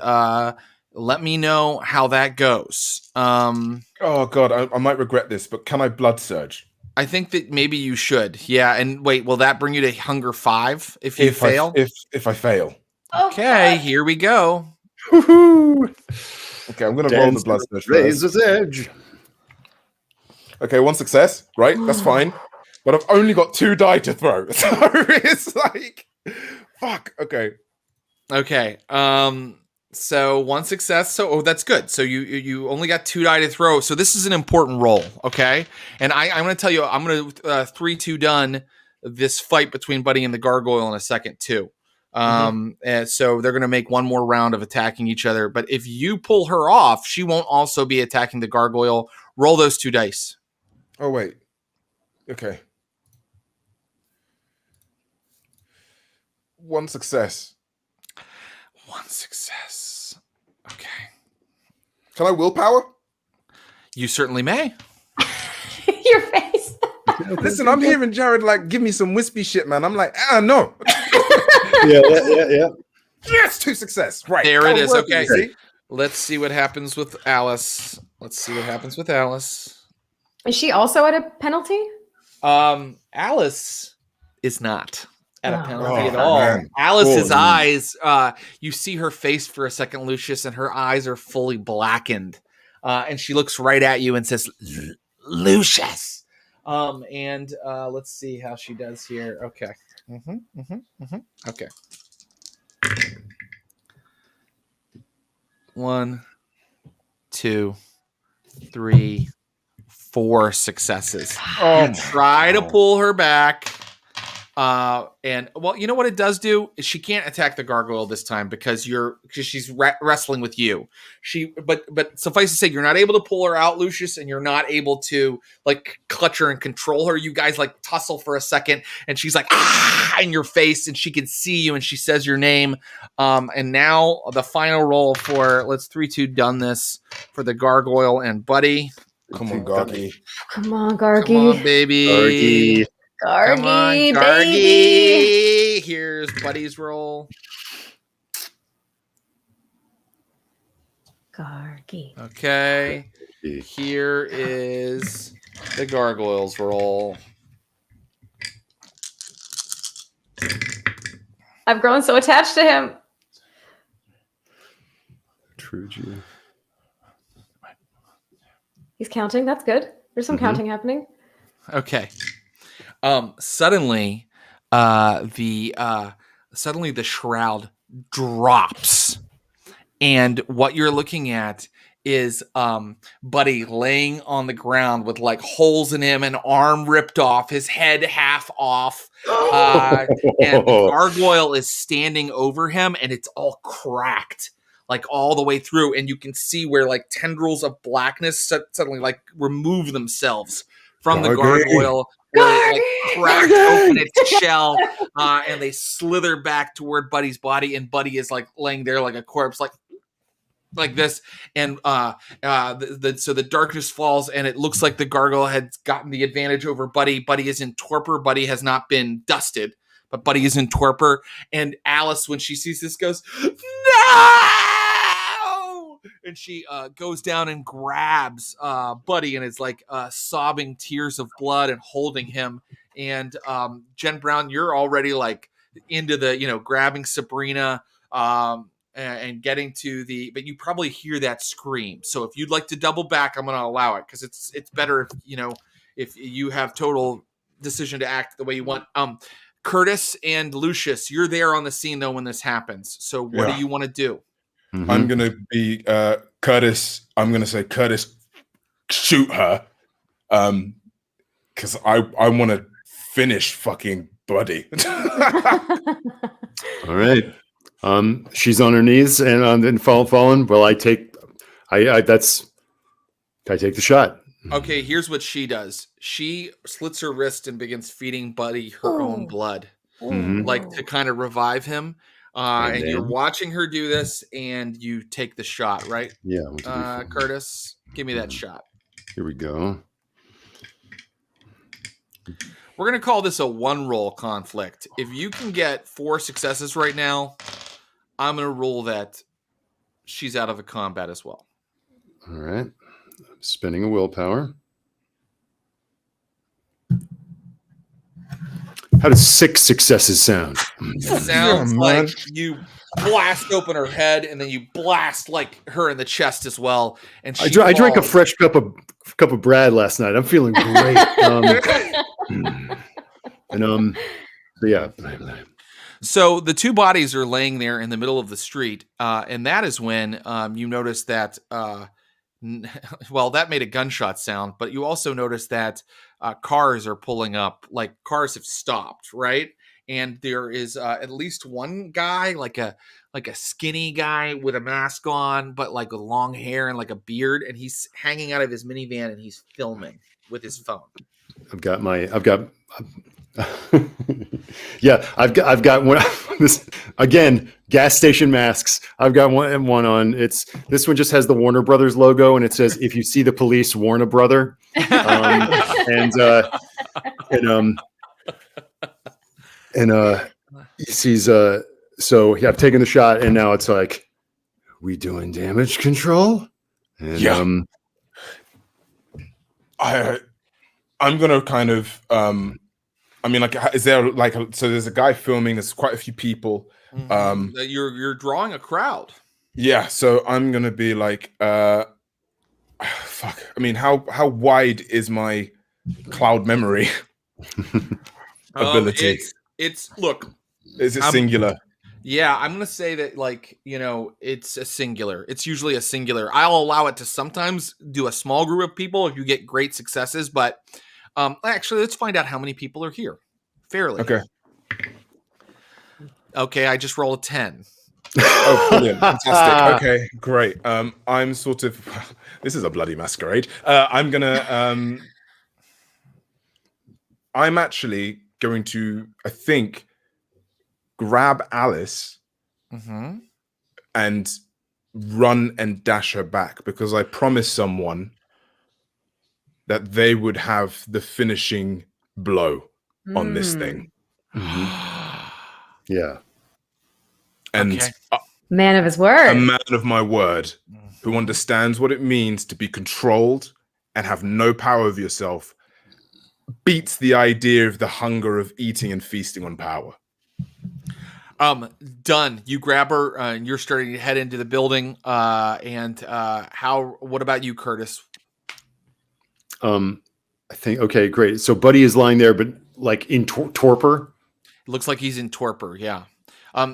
let me know how that goes. Oh God, I might regret this, but can I blood surge? I think that maybe you should. Yeah, and wait, will that bring you to hunger 5 if you fail? If I fail. Okay, here we go. Woohoo! Okay, I'm gonna roll the blood surge. Razor's edge. Okay, 1 success, right? That's fine. But I've only got 2 die to throw, so it's like, fuck. Okay. Okay. So 1 success. So that's good. So you only got 2 die to throw. So this is an important roll. Okay. And I'm going to tell you, I'm going to 3-2 done this fight between Buddy and the gargoyle in a second too. And so they're going to make one more round of attacking each other. But if you pull her off, she won't also be attacking the gargoyle. Roll those 2 dice. Oh, wait. Okay. 1 success. 1 success. Okay. Can I willpower? You certainly may. Your face. Listen, I'm hearing Jared like give me some wispy shit, man. I'm like, no. Yeah. Yes, 2 success. Right. There it is. Working, okay. see? Let's see what happens with Alice. Is she also at a penalty? Alice is not at a penalty Oh, at all. man. Alice's Cool. eyes, you see her face for a second, Lucius, and her eyes are fully blackened. And she looks right at you and says, Lucius. And let's see how she does here. Okay. Okay. 1, 2, 3, 4 successes. You try to pull her back. And well, you know what it does do is she can't attack the gargoyle this time because she's wrestling with you. But suffice to say, you're not able to pull her out, Lucius, and you're not able to like clutch her and control her. You guys like tussle for a second, and she's like in your face, and she can see you, and she says your name. And now the final roll for let's 3, 2 done this for the gargoyle and Buddy. Come on, Gargy. Come on, Gargy. Come on, baby. Gargy. Come on, Gargy, Gargy. baby. Here's Buddy's roll. Gargy. Okay. Here is the gargoyle's roll. I've grown so attached to him. True G. He's counting. That's good. There's some counting happening. Okay. Suddenly, the shroud drops, and what you're looking at is Buddy laying on the ground with like holes in him, an arm ripped off, his head half off, and the gargoyle is standing over him, and it's all cracked. Like all the way through, and you can see where like tendrils of blackness suddenly like remove themselves from the gargoyle, where it like cracked open its shell, and they slither back toward Buddy's body, and Buddy is like laying there like a corpse, like this, and so the darkness falls, and it looks like the gargoyle had gotten the advantage over Buddy. Buddy is in torpor. Buddy has not been dusted, but Buddy is in torpor. And Alice, when she sees this, goes, "No!" And she goes down and grabs Buddy, and is like sobbing tears of blood and holding him. And Jen Brown, you're already like into the, grabbing Sabrina and getting to but you probably hear that scream. So if you'd like to double back, I'm going to allow it because it's better if you have total decision to act the way you want. Curtis and Lucius, you're there on the scene though when this happens. So what do you want to do? I'm gonna be Curtis. I'm gonna say, Curtis, shoot her, because I want to finish fucking Buddy. All right. She's on her knees and fallen. Well, I take the shot. Okay, here's what she does. She slits her wrist and begins feeding Buddy her own blood, like to kind of revive him. And you're watching her do this, and you take the shot, right? Yeah. Curtis, give me that shot. Here we go. We're going to call this a 1-roll conflict. If you can get 4 successes right now, I'm going to rule that she's out of the combat as well. All right. I'm spending a willpower. How does 6 successes sound? It sounds like you blast open her head, and then you blast like her in the chest as well. And I drank a fresh cup of Brad last night. I'm feeling great. Yeah. So the 2 bodies are laying there in the middle of the street, and that is when you notice that. Well, that made a gunshot sound, but you also notice that cars are pulling up. Like cars have stopped, right? And there is at least one guy, like a skinny guy with a mask on, but like with long hair and like a beard, and he's hanging out of his minivan and he's filming with his phone. I've got one. This again, gas station masks. I've got one on. This one just has the Warner Brothers logo, and it says, "If you see the police, warn a brother." He sees. So yeah, I've taken the shot, and now it's like, we doing damage control. And, I'm gonna kind of I mean, like, is there like so there's a guy filming, there's quite a few people. You're drawing a crowd. Yeah, so I'm gonna be like fuck. I mean, how wide is my cloud memory ability? It's look. Is it singular? Yeah, I'm gonna say that, like, it's a singular. It's usually a singular. I'll allow it to sometimes do a small group of people if you get great successes, but actually, let's find out how many people are here. Fairly. Okay, I just rolled a 10. Oh, brilliant. Fantastic. Okay, great. I'm sort of this is a bloody masquerade. I'm actually going to, I think, grab Alice and run and dash her back, because I promised someone that they would have the finishing blow on this thing. Yeah. And man of his word. A man of my word who understands what it means to be controlled and have no power over yourself beats the idea of the hunger of eating and feasting on power. Done. You grab her and you're starting to head into the building. What about you, Curtis? I think, okay, great. So Buddy is lying there, but like in torpor. It looks like he's in torpor. Yeah.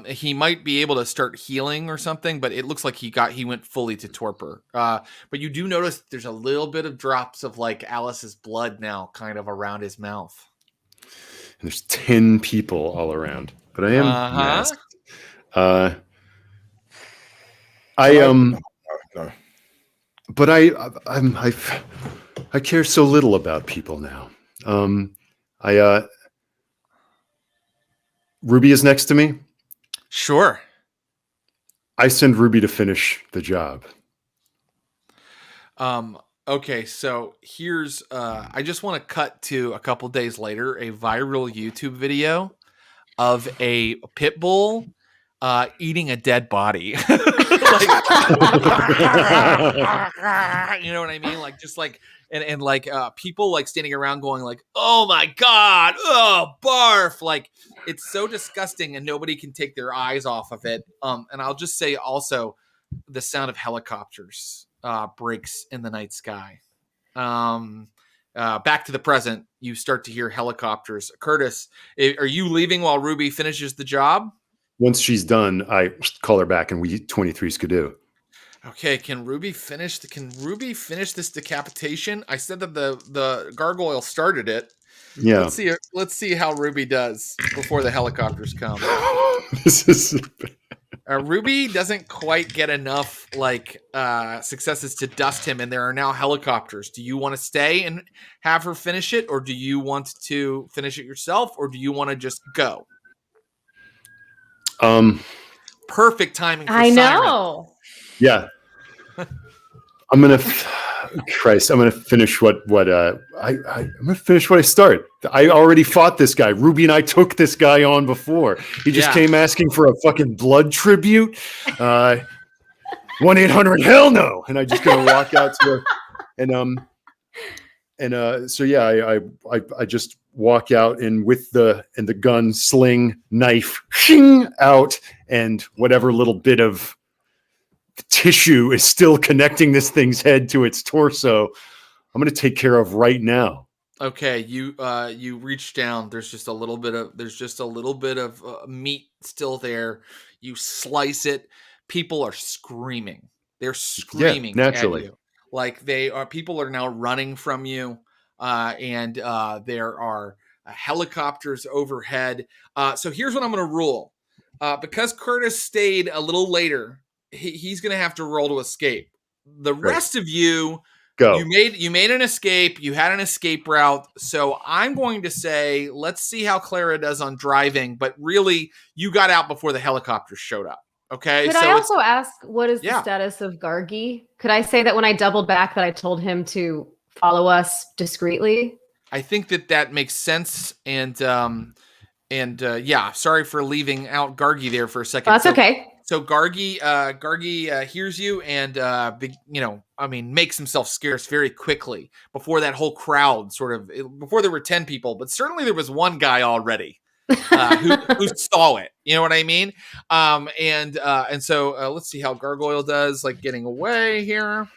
He might be able to start healing or something, but it looks like he went fully to torpor. But you do notice there's a little bit of drops of like Alice's blood now kind of around his mouth. And there's 10 people all around, but I am masked. No. But I care so little about people now. Ruby is next to me. Sure. I send Ruby to finish the job. Okay, so here's I just want to cut to a couple days later, a viral YouTube video of a pit bull eating a dead body. Like, you know what I mean? Like, just like and like people like standing around going like, "Oh my god, oh barf!" Like, it's so disgusting, and nobody can take their eyes off of it. And I'll just say also, the sound of helicopters breaks in the night sky. Back to the present, you start to hear helicopters. Curtis, are you leaving while Ruby finishes the job? Once she's done, I call her back and we 23 skidoo. Okay, can Ruby finish this decapitation? I said that the gargoyle started it. Yeah. Let's see how Ruby does before the helicopters come. This is Ruby doesn't quite get enough successes to dust him, and there are now helicopters. Do you want to stay and have her finish it, or do you want to finish it yourself, or do you want to just go? Perfect timing for Siren. know. Yeah. I'm gonna finish what I start. I already fought this guy. Ruby and I took this guy on before. He just came asking for a fucking blood tribute. 1-800 hell no. And I just gonna walk out to her I just walk out and with the gun, sling, knife, shing out, and whatever little bit of tissue is still connecting this thing's head to its torso, I'm going to take care of right now. Okay, you reach down. There's just a little bit of meat still there. You slice it. People are screaming. They're screaming naturally. at you. Like people are now running from you, and there are helicopters overhead. So here's what I'm going to rule. Because Curtis stayed a little later, he's going to have to roll to escape. The rest of you, go. You made an escape. You had an escape route. So I'm going to say, let's see how Clara does on driving. But really, you got out before the helicopters showed up. Okay. Could I also ask, what is the status of Gargi? Could I say that when I doubled back that I told him to follow us discreetly? I think that makes sense. And sorry for leaving out Gargi there for a second. That's okay. So Gargi hears you and makes himself scarce very quickly before that whole crowd before there were 10 people, but certainly there was one guy already who saw it. You know what I mean? So let's see how Gargoyle does, like getting away here.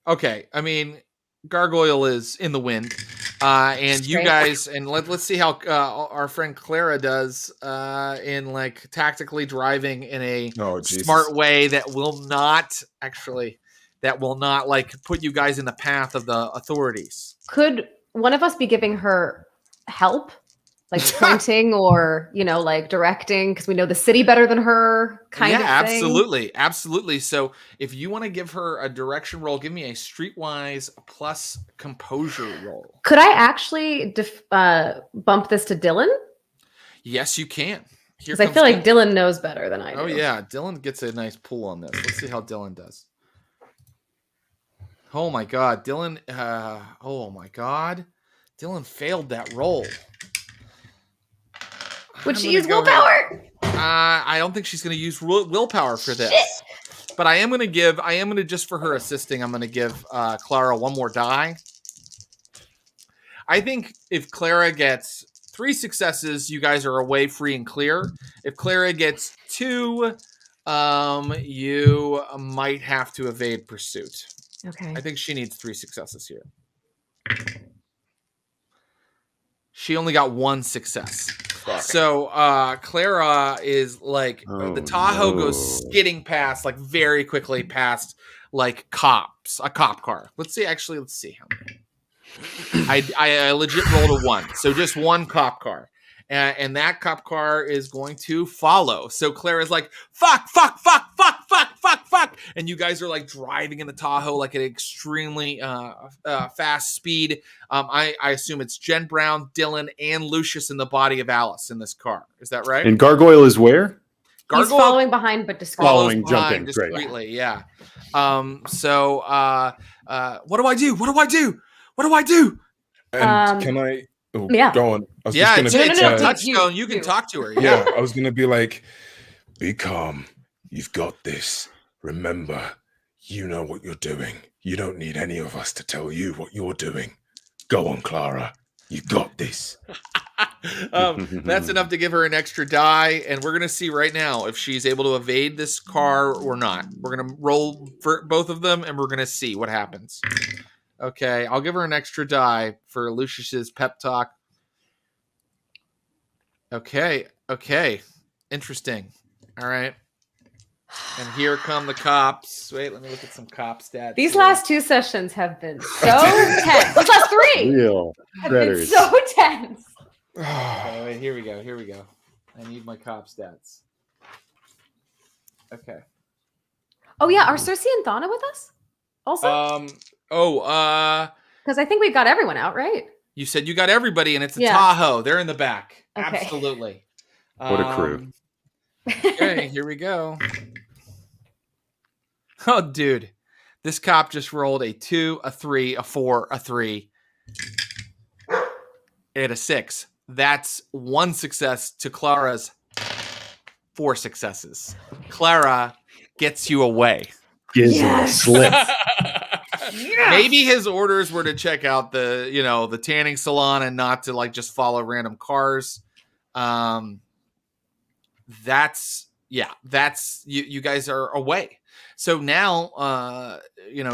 Okay, I mean, Gargoyle is in the wind, and you guys, and let's see how our friend Clara does in like tactically driving in a smart way that will not like put you guys in the path of the authorities. Could one of us be giving her help? Like pointing or, like directing, because we know the city better than her kind of thing. Absolutely. So if you want to give her a direction roll, give me a streetwise plus composure roll. Could I actually bump this to Dylan? Yes, you can. Because I feel like Dylan knows better than I do. Oh, yeah. Dylan gets a nice pull on this. Let's see how Dylan does. Oh, my God. Dylan failed that roll. Would she use willpower? I don't think she's going to use willpower for this. Shit. But I am going to, just for her assisting, I'm going to give Clara one more die. I think if Clara gets 3 successes, you guys are away free and clear. If Clara gets 2, you might have to evade pursuit. Okay. I think she needs 3 successes here. She only got 1 success. Fuck. So Clara is like, the Tahoe goes skidding past, like very quickly past like a cop car. Let's see how many. I legit rolled a 1. So just 1 cop car. And that cop car is going to follow. So Clara's like, fuck. And you guys are like driving in the Tahoe like at an extremely fast speed. I assume it's Jen Brown, Dylan, and Lucius in the body of Alice in this car. Is that right? And Gargoyle is where? He's following behind, but discreetly. Jumping. Discreetly, yeah. So what do I do? And can I... Oh, yeah. Go on. I was yeah, just gonna it's a touchstone. You can talk to her. Yeah, I was going to be like, be calm. You've got this. Remember, you know what you're doing. You don't need any of us to tell you what you're doing. Go on, Clara. You got this. That's enough to give her an extra die, and we're going to see right now if she's able to evade this car or not. We're going to roll for both of them, and we're going to see what happens. Okay, I'll give her an extra die for Lucius's pep talk. Okay. Interesting. All right. And here come the cops. Wait, let me look at some cop stats. These last 2 sessions have been so tense. Those last 3 Real have been so tense. Okay, wait, here we go. I need my cop stats. Okay. Oh, yeah. Are Cersei and Thana with us also? Because I think we've got everyone out, right? You said you got everybody, and it's a Tahoe. They're in the back. Okay. Absolutely. What a crew. Okay, here we go. Oh, dude. This cop just rolled a 2, a 3, a 4, a 3, and a 6. That's 1 success to Clara's 4 successes. Clara gets you away. Slip. Yes. Maybe his orders were to check out the tanning salon and not to like just follow random cars. That's you guys are away. So now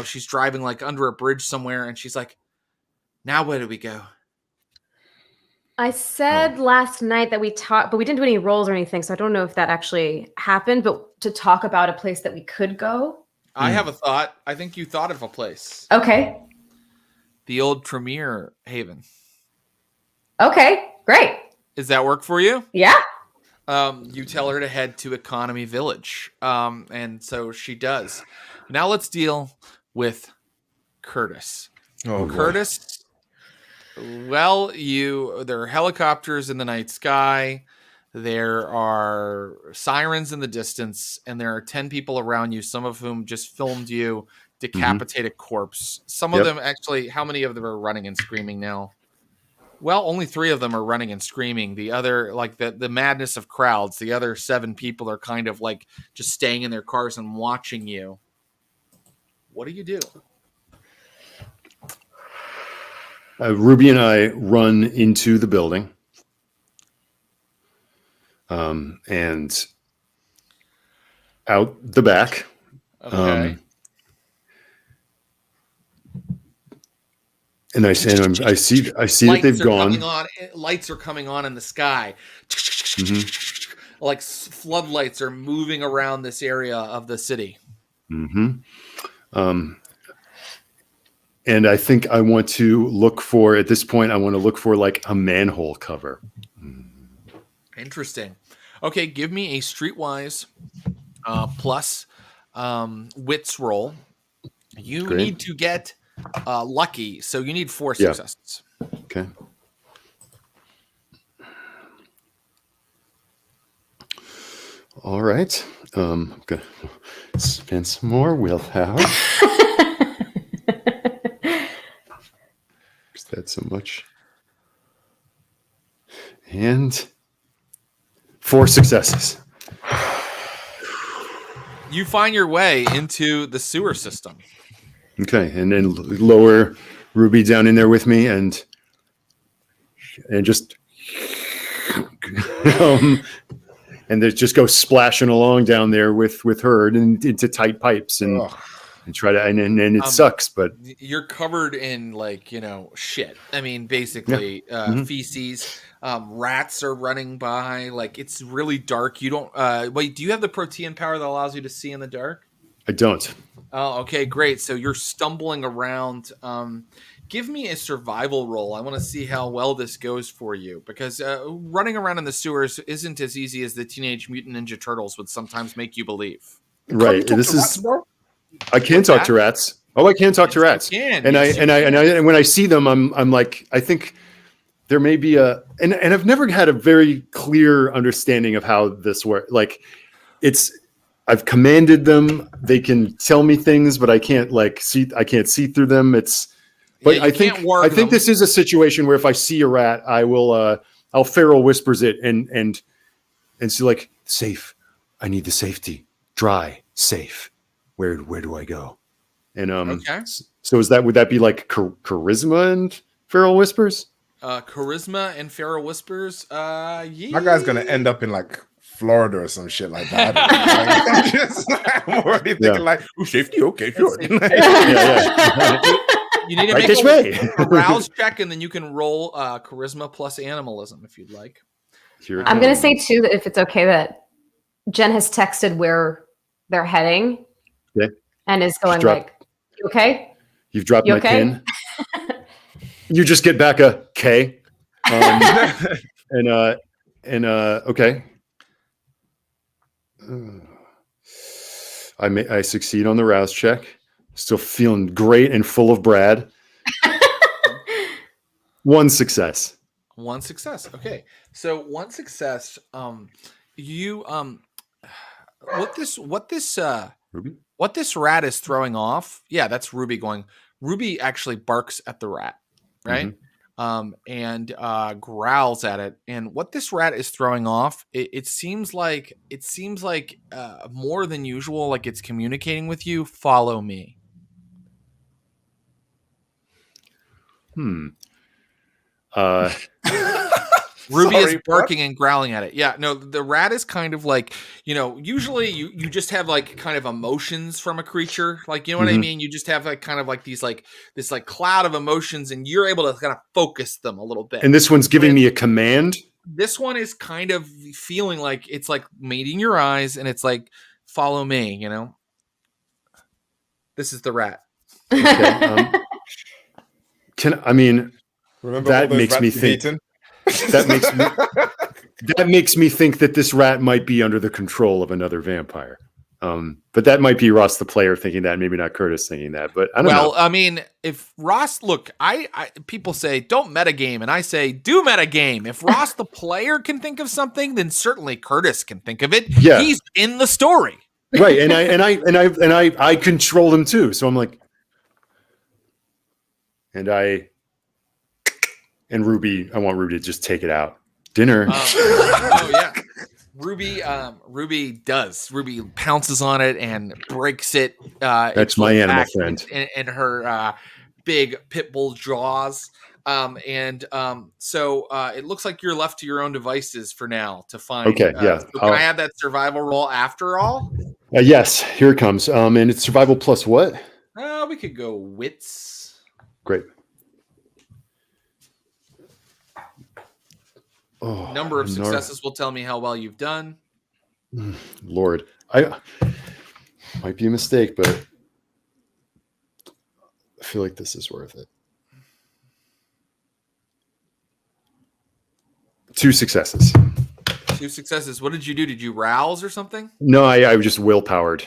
she's driving like under a bridge somewhere, and she's like, now where do we go? I said last night that we talked, but we didn't do any rolls or anything, so I don't know if that actually happened, but to talk about a place that we could go. I have a thought. I think you thought of a place. Okay. The old Premier Haven. Okay, great. Does that work for you? Yeah. You tell her to head to Economy Village. And so she does. Now let's deal with Curtis. Oh, Curtis. Well, there are helicopters in the night sky. There are sirens in the distance, and there are 10 people around you, some of whom just filmed you decapitated corpse. Some of them actually, how many of them are running and screaming now? Well, only 3 of them are running and screaming. The other, like the madness of crowds, the other 7 people are kind of like just staying in their cars and watching you. What do you do? Ruby and I run into the building. And out the back. Okay. And I see that they've gone. Lights are coming on in the sky. Like floodlights are moving around this area of the city. And I think I want to look for, at this point, I want to look for like a manhole cover. Interesting. Okay, give me a streetwise plus wits roll. You Great. need to get lucky, so you need 4 successes. Okay. All right. I'm gonna spend some more willpower. Is that so much? And 4 successes. You find your way into the sewer system. Okay, and then lower Ruby down in there with me, and just and they just go splashing along down there with her and into tight pipes and try to and it sucks, but you're covered in like shit. I mean, basically feces. Rats are running by. Like it's really dark. You don't. Wait, do you have the protean power that allows you to see in the dark? I don't. Oh, okay, great. So you're stumbling around. Give me a survival roll. I want to see how well this goes for you, because running around in the sewers isn't as easy as the Teenage Mutant Ninja Turtles would sometimes make you believe. Right. This is. I can talk to rats. Oh, I can talk to rats. And when I see them, I'm like, I think there may be and I've never had a very clear understanding of how this works. Like, I've commanded them. They can tell me things, but I can't see. I can't see through them. But I think this is a situation where if I see a rat, I will. I'll feral whispers it and see like safe. I need the safety. Dry, safe. Where do I go? And okay. So would that be like charisma and feral whispers? Charisma and feral whispers. Yeah. My guy's gonna end up in like Florida or some shit like that. I'm already thinking like, oh, safety, okay, sure. You need to make a rouse check, and then you can roll charisma plus animalism if you'd like. I'm going to say too that if it's okay that Jen has texted where they're heading, and is going like, "You okay? You've dropped my pin." You just get back a K, and okay. I succeed on the rouse check. Still feeling great and full of Brad. 1 success. 1 success. Okay. So 1 success. You what this rat is throwing off. Yeah, that's Ruby going. Ruby actually barks at the rat, right? And growls at it. And what this rat is throwing off, it seems like more than usual, like it's communicating with you. Follow me. Ruby is barking and growling at it. Yeah, no, the rat is kind of like, usually you just have like kind of emotions from a creature. Like, you know what I mean? You just have like kind of like these like this like cloud of emotions, and you're able to kind of focus them a little bit. And this one's giving me a command. This one is kind of feeling like it's like meeting your eyes, and it's like, follow me, This is the rat. Okay, Remember that makes me think. That makes me think that this rat might be under the control of another vampire. But that might be Ross the player thinking that, maybe not Curtis thinking that. But I don't know. Well, I mean, if Ross, look, I people say don't metagame, and I say do metagame. If Ross the player can think of something, then certainly Curtis can think of it. Yeah. He's in the story, right? And I control him too. So I'm like, and I And Ruby, I want Ruby to just take it out. Dinner. Oh yeah. Ruby pounces on it and breaks it. That's my animal friend. In her big pit bull jaws. So it looks like you're left to your own devices for now to find. Okay, yeah. So can I have that survival roll after all? Yes, here it comes. And it's survival plus what? We could go wits. Great. Oh, Number of successes will tell me how well you've done. Lord, I might be a mistake, but I feel like this is worth it. 2 successes. 2 successes. What did you do? Did you rouse or something? No, I was just willpowered.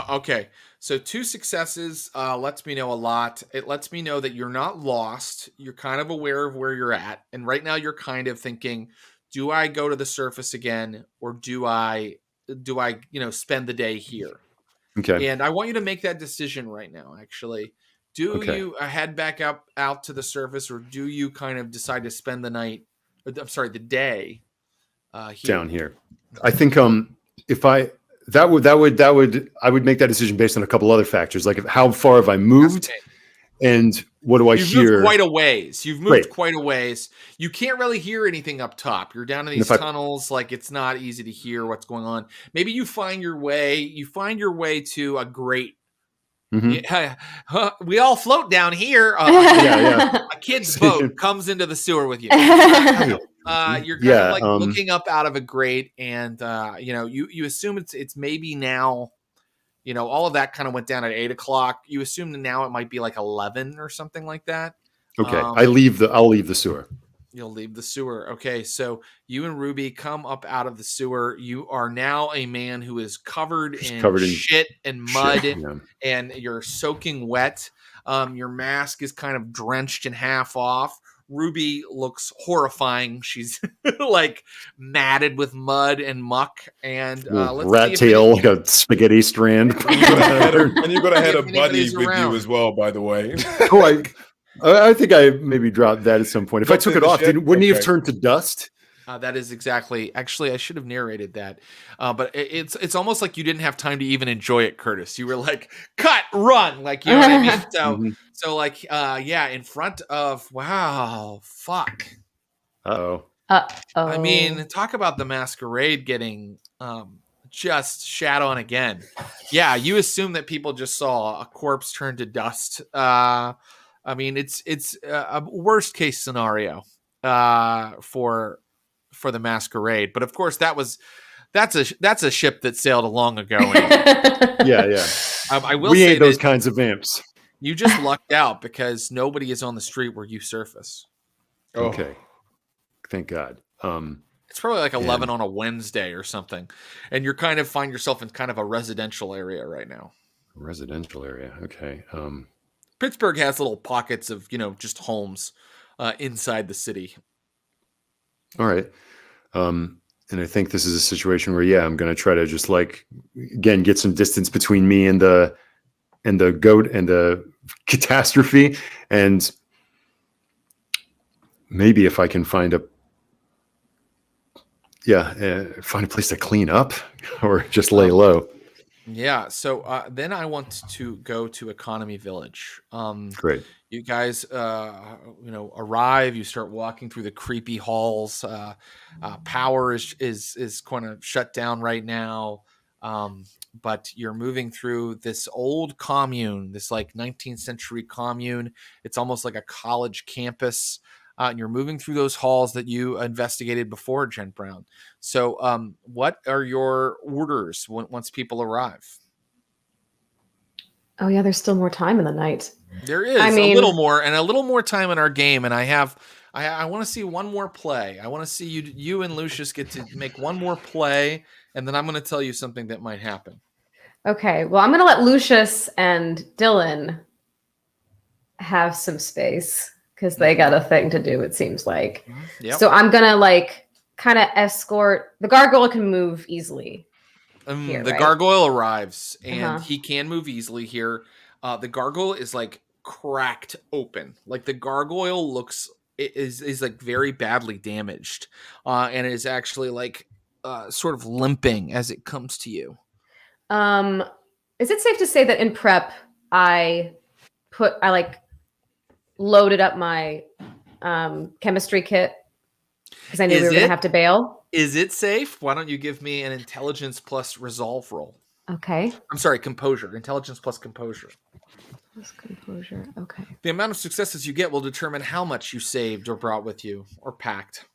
Okay. So 2 successes lets me know a lot. It lets me know that you're not lost. You're kind of aware of where you're at. And right now you're kind of thinking, do I go to the surface again or do I spend the day here? Okay. And I want you to make that decision right now, actually. Do you head back out to the surface or do you kind of decide to spend the day here? Down here? I think if I would make that decision based on a couple other factors, like how far have I moved, and what do I hear? You've moved quite a ways. Quite a ways. You can't really hear anything up top. You're down in these tunnels. Like it's not easy to hear what's going on. Maybe you find your way. You find your way to a grate. Mm-hmm. We all float down here. A kid's boat comes into the sewer with you. You're kind of like looking up out of a grate, and you assume it's maybe now. All of that kind of went down at 8:00. You assume that now it might be like 11 or something like that. Okay, I'll leave the sewer. You'll leave the sewer. Okay, so you and Ruby come up out of the sewer. You are now a man who is covered in shit and mud, and you're soaking wet. Your mask is kind of drenched in half off. Ruby looks horrifying. She's like matted with mud and muck, and rat tail, like a spaghetti strand. And you've got a head of buddy with you as well, by the way. I think I maybe dropped that at some point. If I took it off, wouldn't he have turned to dust? That is exactly. Actually, I should have narrated that, but it's almost like you didn't have time to even enjoy it, Curtis. You were like, "Cut, run!" Like you know what I mean. So in front of fuck. Uh-oh. I mean, talk about the Masquerade getting just shat on again. Yeah, you assume that people just saw a corpse turn to dust. I mean, it's a worst case scenario for the Masquerade, but of course that's a ship that sailed long ago. Yeah. I will we say ain't those kinds of vamps. You just lucked out because nobody is on the street where you surface. Okay, thank God. It's probably like 11 on a Wednesday or something, and you're kind of find yourself in kind of a residential area right now. Residential area, okay. Pittsburgh has little pockets of just homes inside the city. All right. And I think this is a situation where, I'm going to try to just again, get some distance between me and the goat and the catastrophe. And maybe if I can find a place to clean up or just lay low. Yeah. So then I want to go to Economy Village. Great. You guys, arrive. You start walking through the creepy halls. Power is kind of shut down right now, but you're moving through this old commune, this like 19th century commune. It's almost like a college campus. And you're moving through those halls that you investigated before, Jen Brown. So, what are your orders once people arrive? Oh yeah, there's still more time in the night. There is a little more time in our game, and I want to see one more play. I want to see you and Lucius get to make one more play, and then I'm going to tell you something that might happen. Okay, well, I'm going to let Lucius and Dylan have some space because they got a thing to do, it seems like. Yep. So I'm going to kind of escort. The gargoyle can move easily. Gargoyle arrives, and he can move easily here. The gargoyle is cracked open. Like the gargoyle is like very badly damaged, and it is actually like sort of limping as it comes to you. Is it safe to say that in prep I like loaded up my chemistry kit because I knew we were going to have to bail? Is it safe? Why don't you give me an intelligence plus resolve roll? Okay. I'm sorry, composure. Intelligence plus composure. Plus composure. Okay. The amount of successes you get will determine how much you saved or brought with you or packed.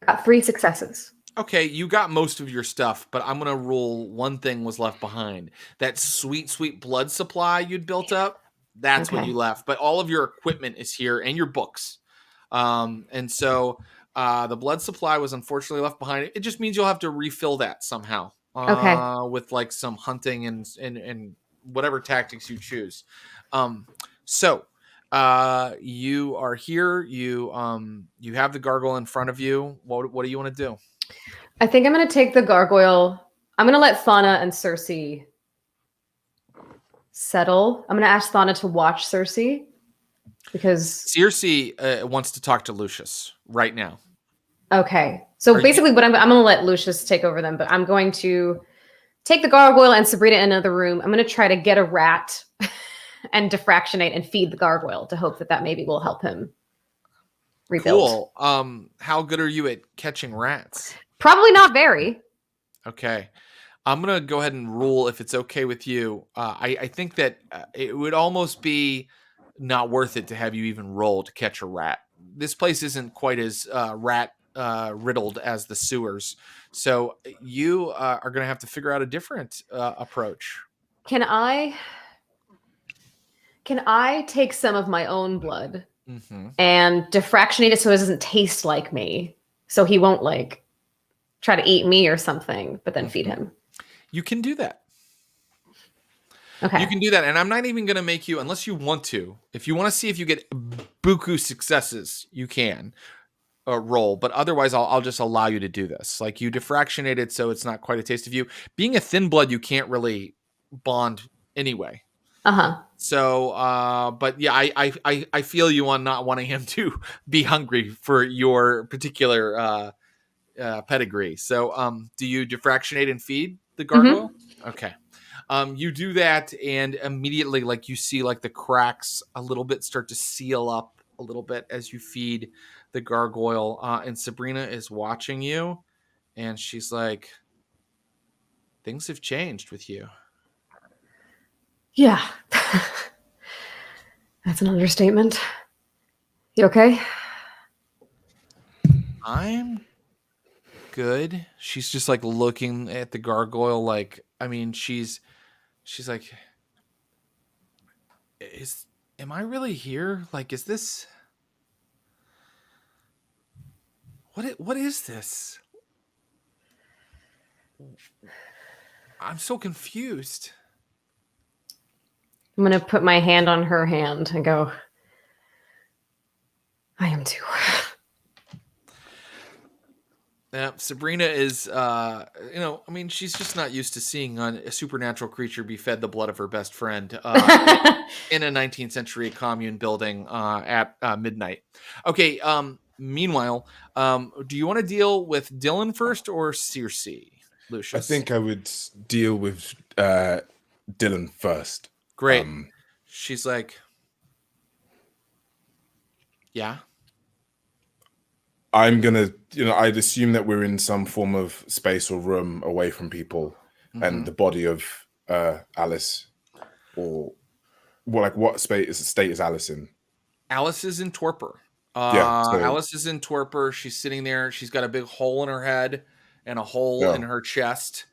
Got 3 successes. Okay, you got most of your stuff, but I'm going to rule one thing was left behind. That sweet, sweet blood supply you'd built up, that's what you left. But all of your equipment is here and your books. And so the blood supply was unfortunately left behind. It just means you'll have to refill that somehow. With like some hunting and whatever tactics you choose. So you are here. You have the gargoyle in front of you. What do you want to do? I think I'm going to take the gargoyle. I'm going to let Thana and Cersei settle. I'm going to ask Thana to watch Cersei because Cersei wants to talk to Lucius right now. Okay. So basically what I'm going to let Lucius take over them, but I'm going to take the gargoyle and Sabrina in another room. I'm going to try to get a rat and diffractionate and feed the gargoyle to hope that maybe will help him rebuild. Cool. How good are you at catching rats? Probably not very. Okay. I'm going to go ahead and rule if it's okay with you. I think that it would almost be not worth it to have you even roll to catch a rat. This place isn't quite as rat riddled as the sewers. So you are going to have to figure out a different approach. Can I take some of my own blood and diffractionate it so it doesn't taste like me? So he won't like try to eat me or something, but then feed him. You can do that. Okay. You can do that. And I'm not even going to make you, unless you want to. If you want to see if you get buku successes, you can roll. But otherwise, I'll just allow you to do this. Like you diffractionate it so it's not quite a taste of you. Being a thin blood, you can't really bond anyway. So, but yeah, I feel you on not wanting him to be hungry for your particular pedigree. So, do you diffractionate and feed the gargoyle? Okay. You do that, and immediately, like you see, like the cracks a little bit start to seal up a little bit as you feed the gargoyle. And Sabrina is watching you, and she's like, "Things have changed with you." Yeah, that's an understatement. You okay? I'm good. She's just like looking at the gargoyle. Like, I mean, she's like, am I really here? Like, is this, what is this? I'm so confused. I'm going to put my hand on her hand and go, I am too. Yeah, Sabrina is, I mean, she's just not used to seeing a supernatural creature be fed the blood of her best friend in a 19th century commune building at midnight. Okay, meanwhile, do you want to deal with Dylan first or Cersei, Lucius? I think I would deal with Dylan first. Great. She's like, yeah. I'm gonna, I'd assume that we're in some form of space or room away from people, and the body of Alice, or what state is Alice in? Alice is in torpor. Alice is in torpor. She's sitting there. She's got a big hole in her head and a hole in her chest.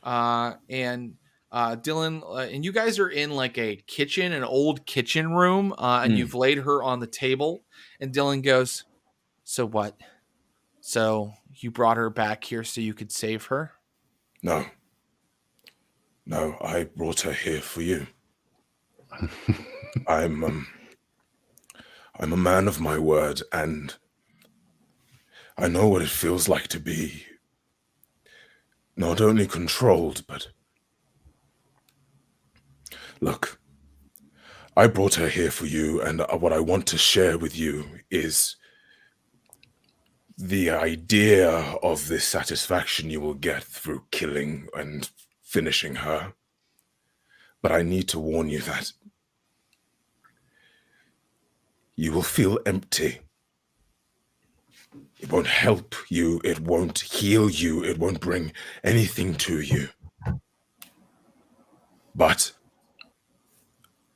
And Dylan, and you guys are in like a kitchen, an old kitchen room, and you've laid her on the table. And Dylan goes, "So what? So you brought her back here so you could save her?" No, I brought her here for you. I'm a man of my word, and I know what it feels like to be not only controlled, but Look, I brought her here for you, and what I want to share with you is the idea of the satisfaction you will get through killing and finishing her. But I need to warn you that you will feel empty. It won't help you, it won't heal you, it won't bring anything to you. But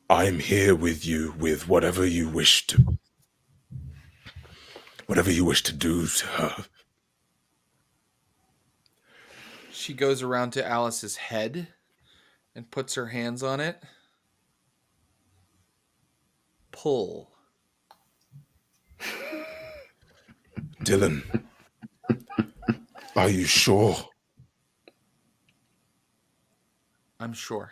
I'm here with you with whatever you wish to do to her. She goes around to Alice's head and puts her hands on it. Pull. Dylan, are you sure? I'm sure.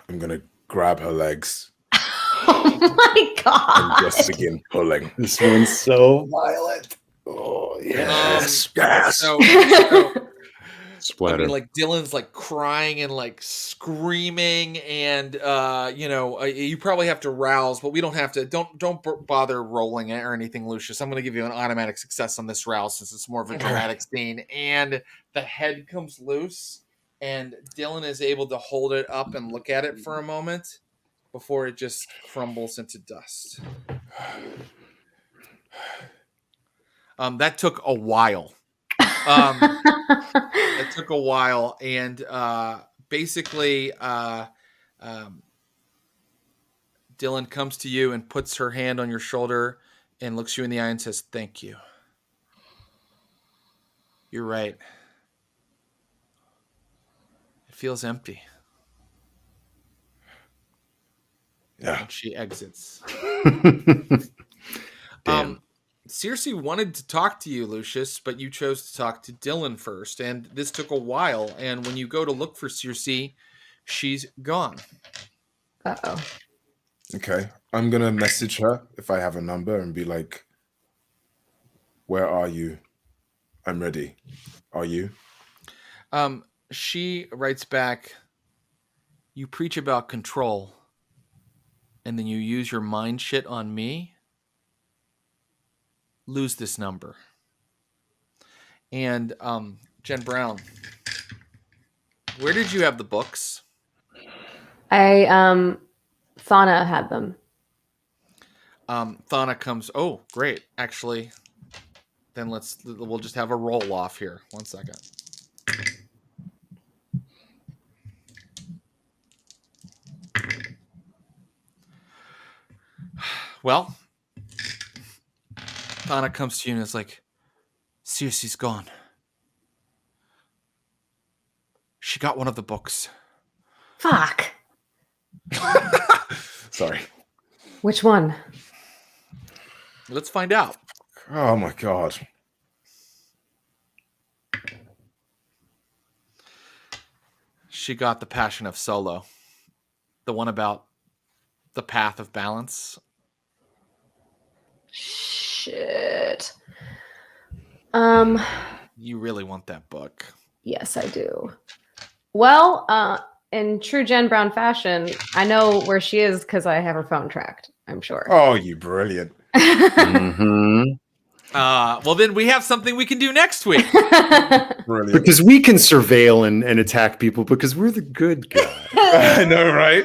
I'm gonna grab her legs Oh my god. and just begin pulling. This one's so violent. Oh yes, yes. So I Splatter. mean, like Dylan's like crying and like screaming, and you probably have to rouse, but we don't have to. Don't bother rolling it or anything, Lucius. I'm going to give you an automatic success on this rouse since it's more of a dramatic scene. And the head comes loose, and Dylan is able to hold it up and look at it for a moment before it just crumbles into dust. That took a while. It took a while, and basically, Dylan comes to you and puts her hand on your shoulder and looks you in the eye and says, "Thank you. You're right. It feels empty." Yeah. And she exits. Damn. Circe wanted to talk to you, Lucius, but you chose to talk to Dylan first, and this took a while. And when you go to look for Circe, she's gone. Uh-oh. Okay. I'm gonna message her if I have a number and be like, "Where are you? I'm ready. Are you?" She writes back, "You preach about control, and then you use your mind shit on me? Lose this number." And Jen Brown, where did you have the books? Thana had them. Thana comes. Oh, great. Actually, then we'll just have a roll off here. 1 second. Well, Thana comes to you and is like, "Circe's gone. She got one of the books." Fuck. Sorry. Which one? Let's find out. Oh my god. She got The Passion of Solo. The one about the path of balance. Shit. You really want that book. Yes, I do. Well, in true Jen Brown fashion, I know where she is because I have her phone tracked, I'm sure. Oh, you brilliant. Mhm. Well, then we have something we can do next week. Brilliant. Because we can surveil and attack people because we're the good guys. I know, right?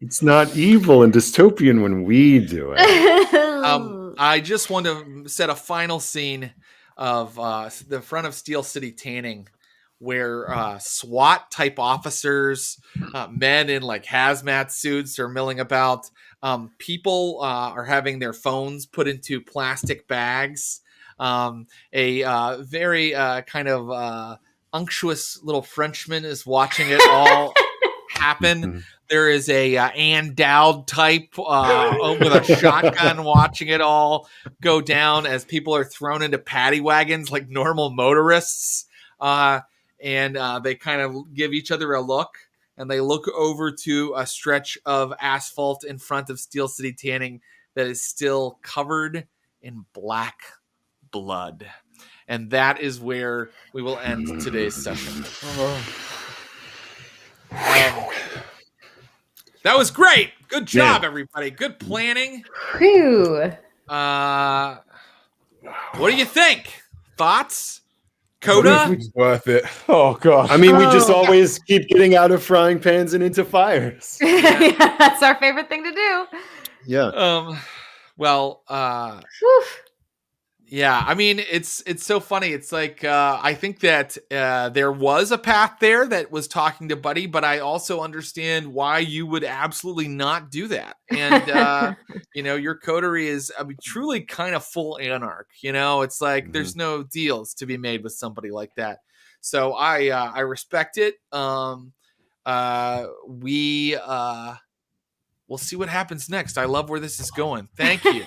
It's not evil and dystopian when we do it. I just want to set a final scene of the front of Steel City Tanning, where SWAT type officers, men in like hazmat suits are milling about. People are having their phones put into plastic bags. A very kind of unctuous little Frenchman is watching it all happen. There is a Ann Dowd type with a shotgun watching it all go down as people are thrown into paddy wagons like normal motorists. And they kind of give each other a look, and they look over to a stretch of asphalt in front of Steel City Tanning that is still covered in black blood. And that is where we will end today's session. That was great. Good job, everybody. Good planning. Whew. What do you think? Thoughts? Coda? It's worth it. Oh god. I mean, we just always keep getting out of frying pans and into fires. Yeah, that's our favorite thing to do. Yeah. Well, Whew. yeah, I mean, it's so funny. It's like, I think that there was a path there that was talking to Buddy, but I also understand why you would absolutely not do that. And, your coterie is, I mean, truly kind of full anarch, it's like, there's no deals to be made with somebody like that. So I respect it. We'll see what happens next. I love where this is going. Thank you.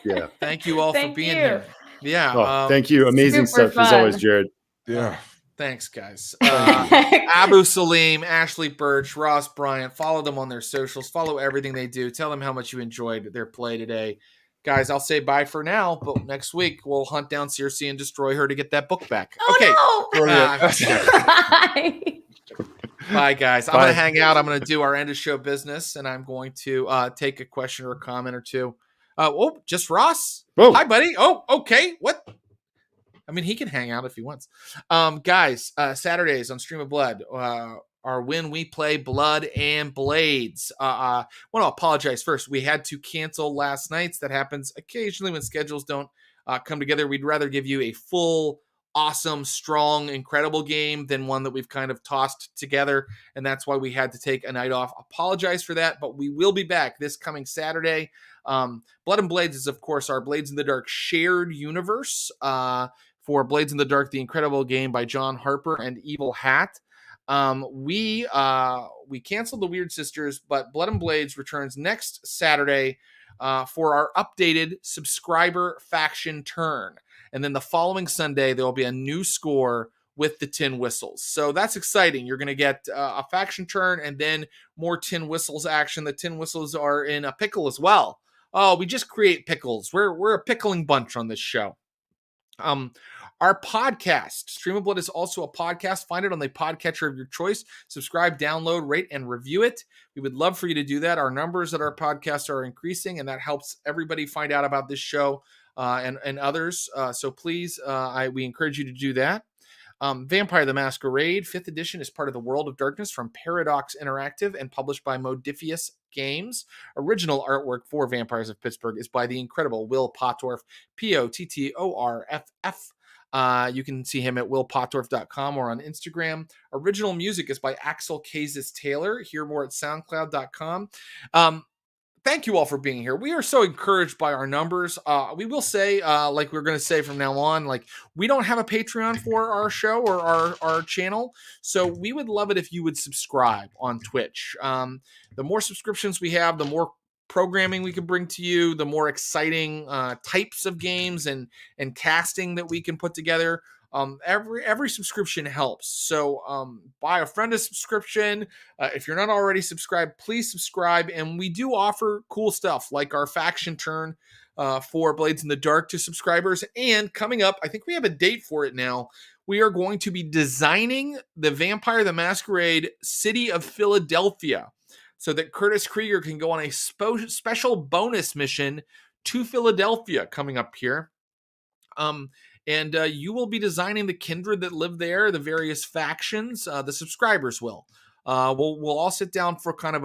Yeah. Thank you all for being here. Yeah. Oh, thank you. Amazing super stuff as fun. always, Jared. Yeah. Thanks, guys. Salim, Ashley, Birch, Ross, Bryant. Follow them on their socials. Follow everything they do. Tell them how much you enjoyed their play today. Guys, I'll say bye for now, but next week we'll hunt down Circe and destroy her to get that book back. Oh, Okay. no. Bye, guys. I'm going to hang out. I'm going to do our end of show business, and I'm going to take a question or a comment or two. Just Ross? Whoa. Hi, buddy. Oh, okay. What? I mean, he can hang out if he wants. Guys, Saturdays on Stream of Blood are when we play Blood and Blades. I want to apologize first. We had to cancel last night's. That happens occasionally when schedules don't come together. We'd rather give you a full, awesome, strong, incredible game than one that we've kind of tossed together, and that's why we had to take a night off. Apologize for that, but we will be back this coming Saturday. Blood and Blades is, of course, our Blades in the Dark shared universe for Blades in the Dark, the incredible game by John Harper and Evil Hat. We canceled the Weird Sisters, but Blood and Blades returns next Saturday for our updated subscriber faction turn. And then the following Sunday, there will be a new score with the Tin Whistles. So that's exciting. You're going to get a faction turn and then more Tin Whistles action. The Tin Whistles are in a pickle as well. Oh, we just create pickles. We're a pickling bunch on this show. Our podcast, Stream of Blood, is also a podcast. Find it on the podcatcher of your choice. Subscribe, download, rate, and review it. We would love for you to do that. Our numbers at our podcast are increasing, and that helps everybody find out about this show and others. So please, we encourage you to do that. Vampire the Masquerade 5th edition is part of the World of Darkness from Paradox Interactive and published by Modiphius Games. Original artwork for Vampires of Pittsburgh is by the incredible Will Pottorff, Pottorff. You can see him at willpottorff.com or on Instagram. Original music is by Axel Kazis Taylor. Hear more at soundcloud.com. Thank you all for being here. We are so encouraged by our numbers. We will say, like we're going to say from now on, like we don't have a Patreon for our show or our channel. So we would love it if you would subscribe on Twitch. The more subscriptions we have, the more programming we can bring to you, the more exciting types of games and casting that we can put together. Every subscription helps. So buy a friend a subscription. If you're not already subscribed, please subscribe. And we do offer cool stuff like our faction turn for Blades in the Dark to subscribers. And coming up, I think we have a date for it now. We are going to be designing the Vampire the Masquerade City of Philadelphia so that Curtis Krieger can go on a special bonus mission to Philadelphia coming up here. And you will be designing the kindred that live there, the various factions. The subscribers will. We'll all sit down for kind of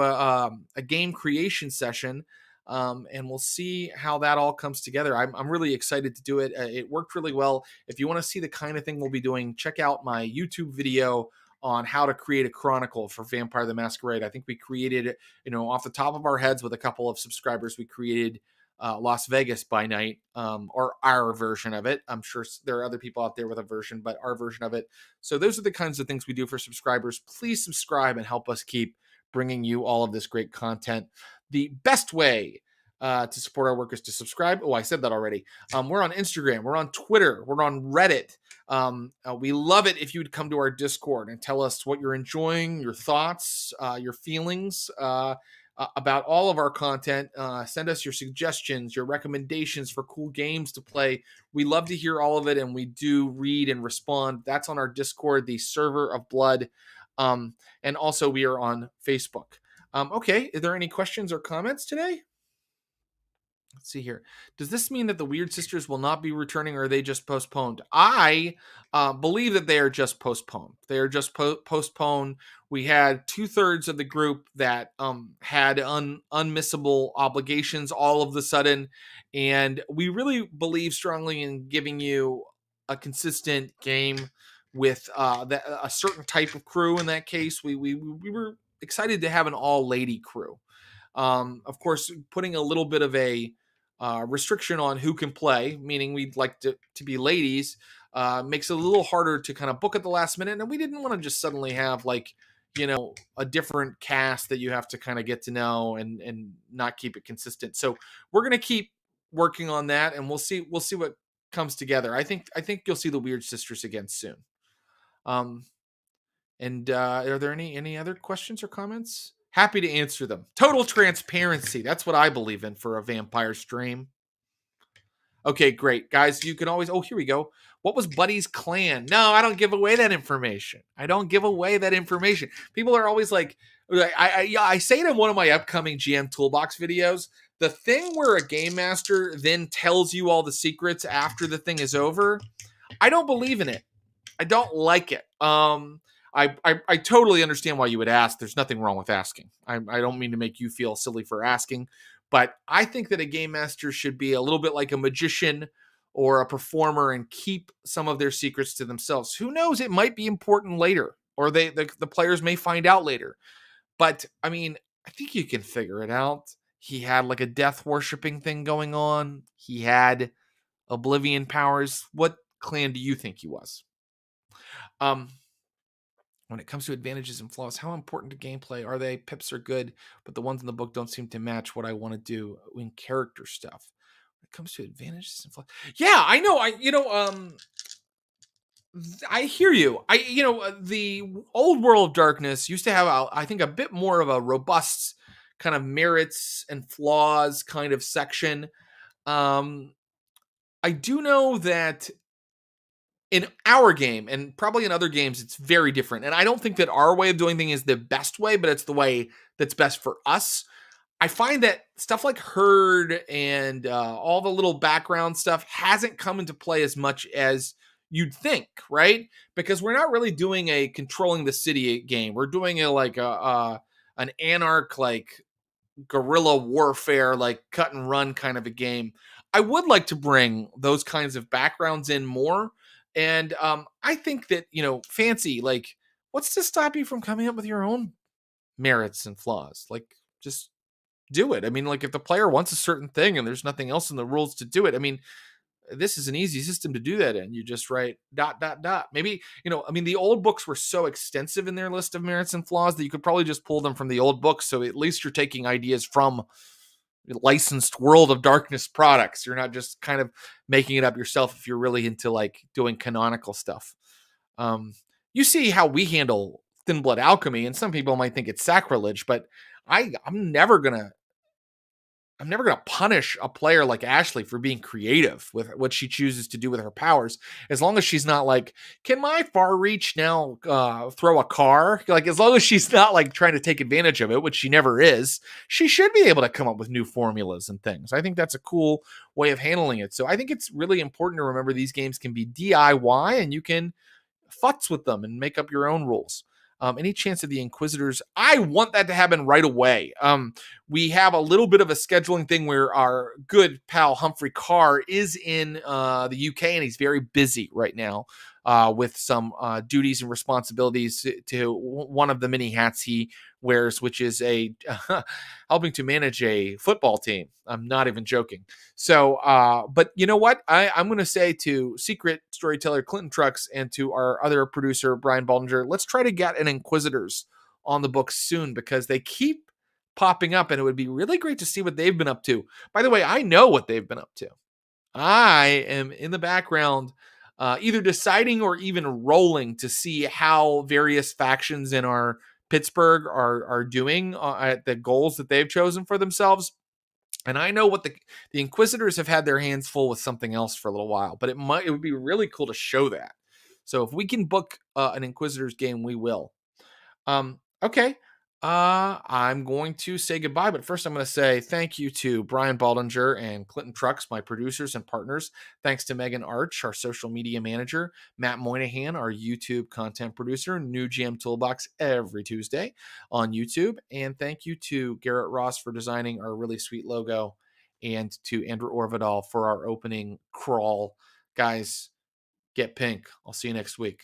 a game creation session, and we'll see how that all comes together. I'm really excited to do it. It worked really well. If you want to see the kind of thing we'll be doing, check out my YouTube video on how to create a chronicle for Vampire the Masquerade. I think we created it, off the top of our heads with a couple of subscribers. We created Las Vegas by Night, or our version of it. I'm sure there are other people out there with a version, but our version of it. So those are the kinds of things we do for subscribers. Please subscribe and help us keep bringing you all of this great content. The best way to support our work is to subscribe. Oh, I said that already. We're on Instagram. We're on Twitter. We're on Reddit. We love it if you would come to our Discord and tell us what you're enjoying, your thoughts, your feelings, about all of our content. Send us your suggestions, your recommendations for cool games to play. We love to hear all of it, and we do read and respond. That's on our Discord, the Server of Blood. And also we are on Facebook. Okay, are there any questions or comments today? Let's see here. Does this mean that the Weird Sisters will not be returning, or are they just postponed? I believe that they are just postponed. They are just postponed. We had 2/3 of the group that had unmissable obligations all of the sudden, and we really believe strongly in giving you a consistent game with a certain type of crew. In that case, we were excited to have an all-lady crew. Of course, putting a little bit of a restriction on who can play, meaning we'd like to be ladies, makes it a little harder to kind of book at the last minute. And we didn't want to just suddenly have like, a different cast that you have to kind of get to know and not keep it consistent. So we're going to keep working on that, and we'll see what comes together. I think you'll see the Weird Sisters again soon. And are there any other questions or comments? Happy to answer them. Total transparency. That's what I believe in for a vampire stream. Okay, great. Guys, you can always... Oh, here we go. What was Buddy's clan? No, I don't give away that information. People are always like... I say it in one of my upcoming GM Toolbox videos. The thing where a game master then tells you all the secrets after the thing is over, I don't believe in it. I don't like it. I totally understand why you would ask. There's nothing wrong with asking. I don't mean to make you feel silly for asking, but I think that a game master should be a little bit like a magician or a performer and keep some of their secrets to themselves. Who knows? It might be important later, or the players may find out later. But I mean, I think you can figure it out. He had like a death worshipping thing going on. He had oblivion powers. What clan do you think he was? When it comes to advantages and flaws, how important to gameplay are they? Pips are good, but the ones in the book don't seem to match what I want to do in character stuff. When it comes to advantages and flaws, yeah, I know. I hear you. The old World of Darkness used to have, I think, a bit more of a robust kind of merits and flaws kind of section. I do know that in our game, and probably in other games, it's very different. And I don't think that our way of doing things is the best way, but it's the way that's best for us. I find that stuff like herd and all the little background stuff hasn't come into play as much as you'd think, right? Because we're not really doing a controlling the city game. We're doing an anarch, like guerrilla warfare, like cut and run kind of a game. I would like to bring those kinds of backgrounds in more. And I think that, Fancy, like, what's to stop you from coming up with your own merits and flaws? Like, just do it. I mean, like, if the player wants a certain thing and there's nothing else in the rules to do it, I mean, this is an easy system to do that in. You just write ... Maybe, the old books were so extensive in their list of merits and flaws that you could probably just pull them from the old books. So at least you're taking ideas from licensed World of Darkness products. You're not just kind of making it up yourself if you're really into like doing canonical stuff. You see how we handle Thin Blood Alchemy, and some people might think it's sacrilege, but I'm never gonna punish a player like Ashley for being creative with what she chooses to do with her powers, as long as she's not like, can my far reach now throw a car? Like, as long as she's not like trying to take advantage of it, which she never is, she should be able to come up with new formulas and things. I think that's a cool way of handling it. So I think it's really important to remember these games can be DIY and you can futz with them and make up your own rules. Any chance of the Inquisitors? I want that to happen right away. We have a little bit of a scheduling thing where our good pal Humphrey Carr is in the UK, and he's very busy right now with some duties and responsibilities to one of the many hats he wears, which is helping to manage a football team. I'm not even joking. So, but you know what? I'm going to say to Secret Storyteller Clinton Trucks and to our other producer, Brian Baldinger, let's try to get an Inquisitors on the books soon, because they keep popping up and it would be really great to see what they've been up to. By the way, I know what they've been up to. I am in the background either deciding or even rolling to see how various factions in our Pittsburgh are doing at the goals that they've chosen for themselves. And I know what the Inquisitors have had their hands full with something else for a little while, but it would be really cool to show that. So if we can book an Inquisitors game, we will. Okay. I'm going to say goodbye, but first I'm going to say thank you to Brian Baldinger and Clinton Trucks, my producers and partners. Thanks to Megan Arch, our social media manager, Matt Moynihan, our YouTube content producer, New Jam Toolbox every Tuesday on YouTube. And thank you to Garrett Ross for designing our really sweet logo, and to Andrew Orvidal for our opening crawl. Guys, get pink. I'll see you next week.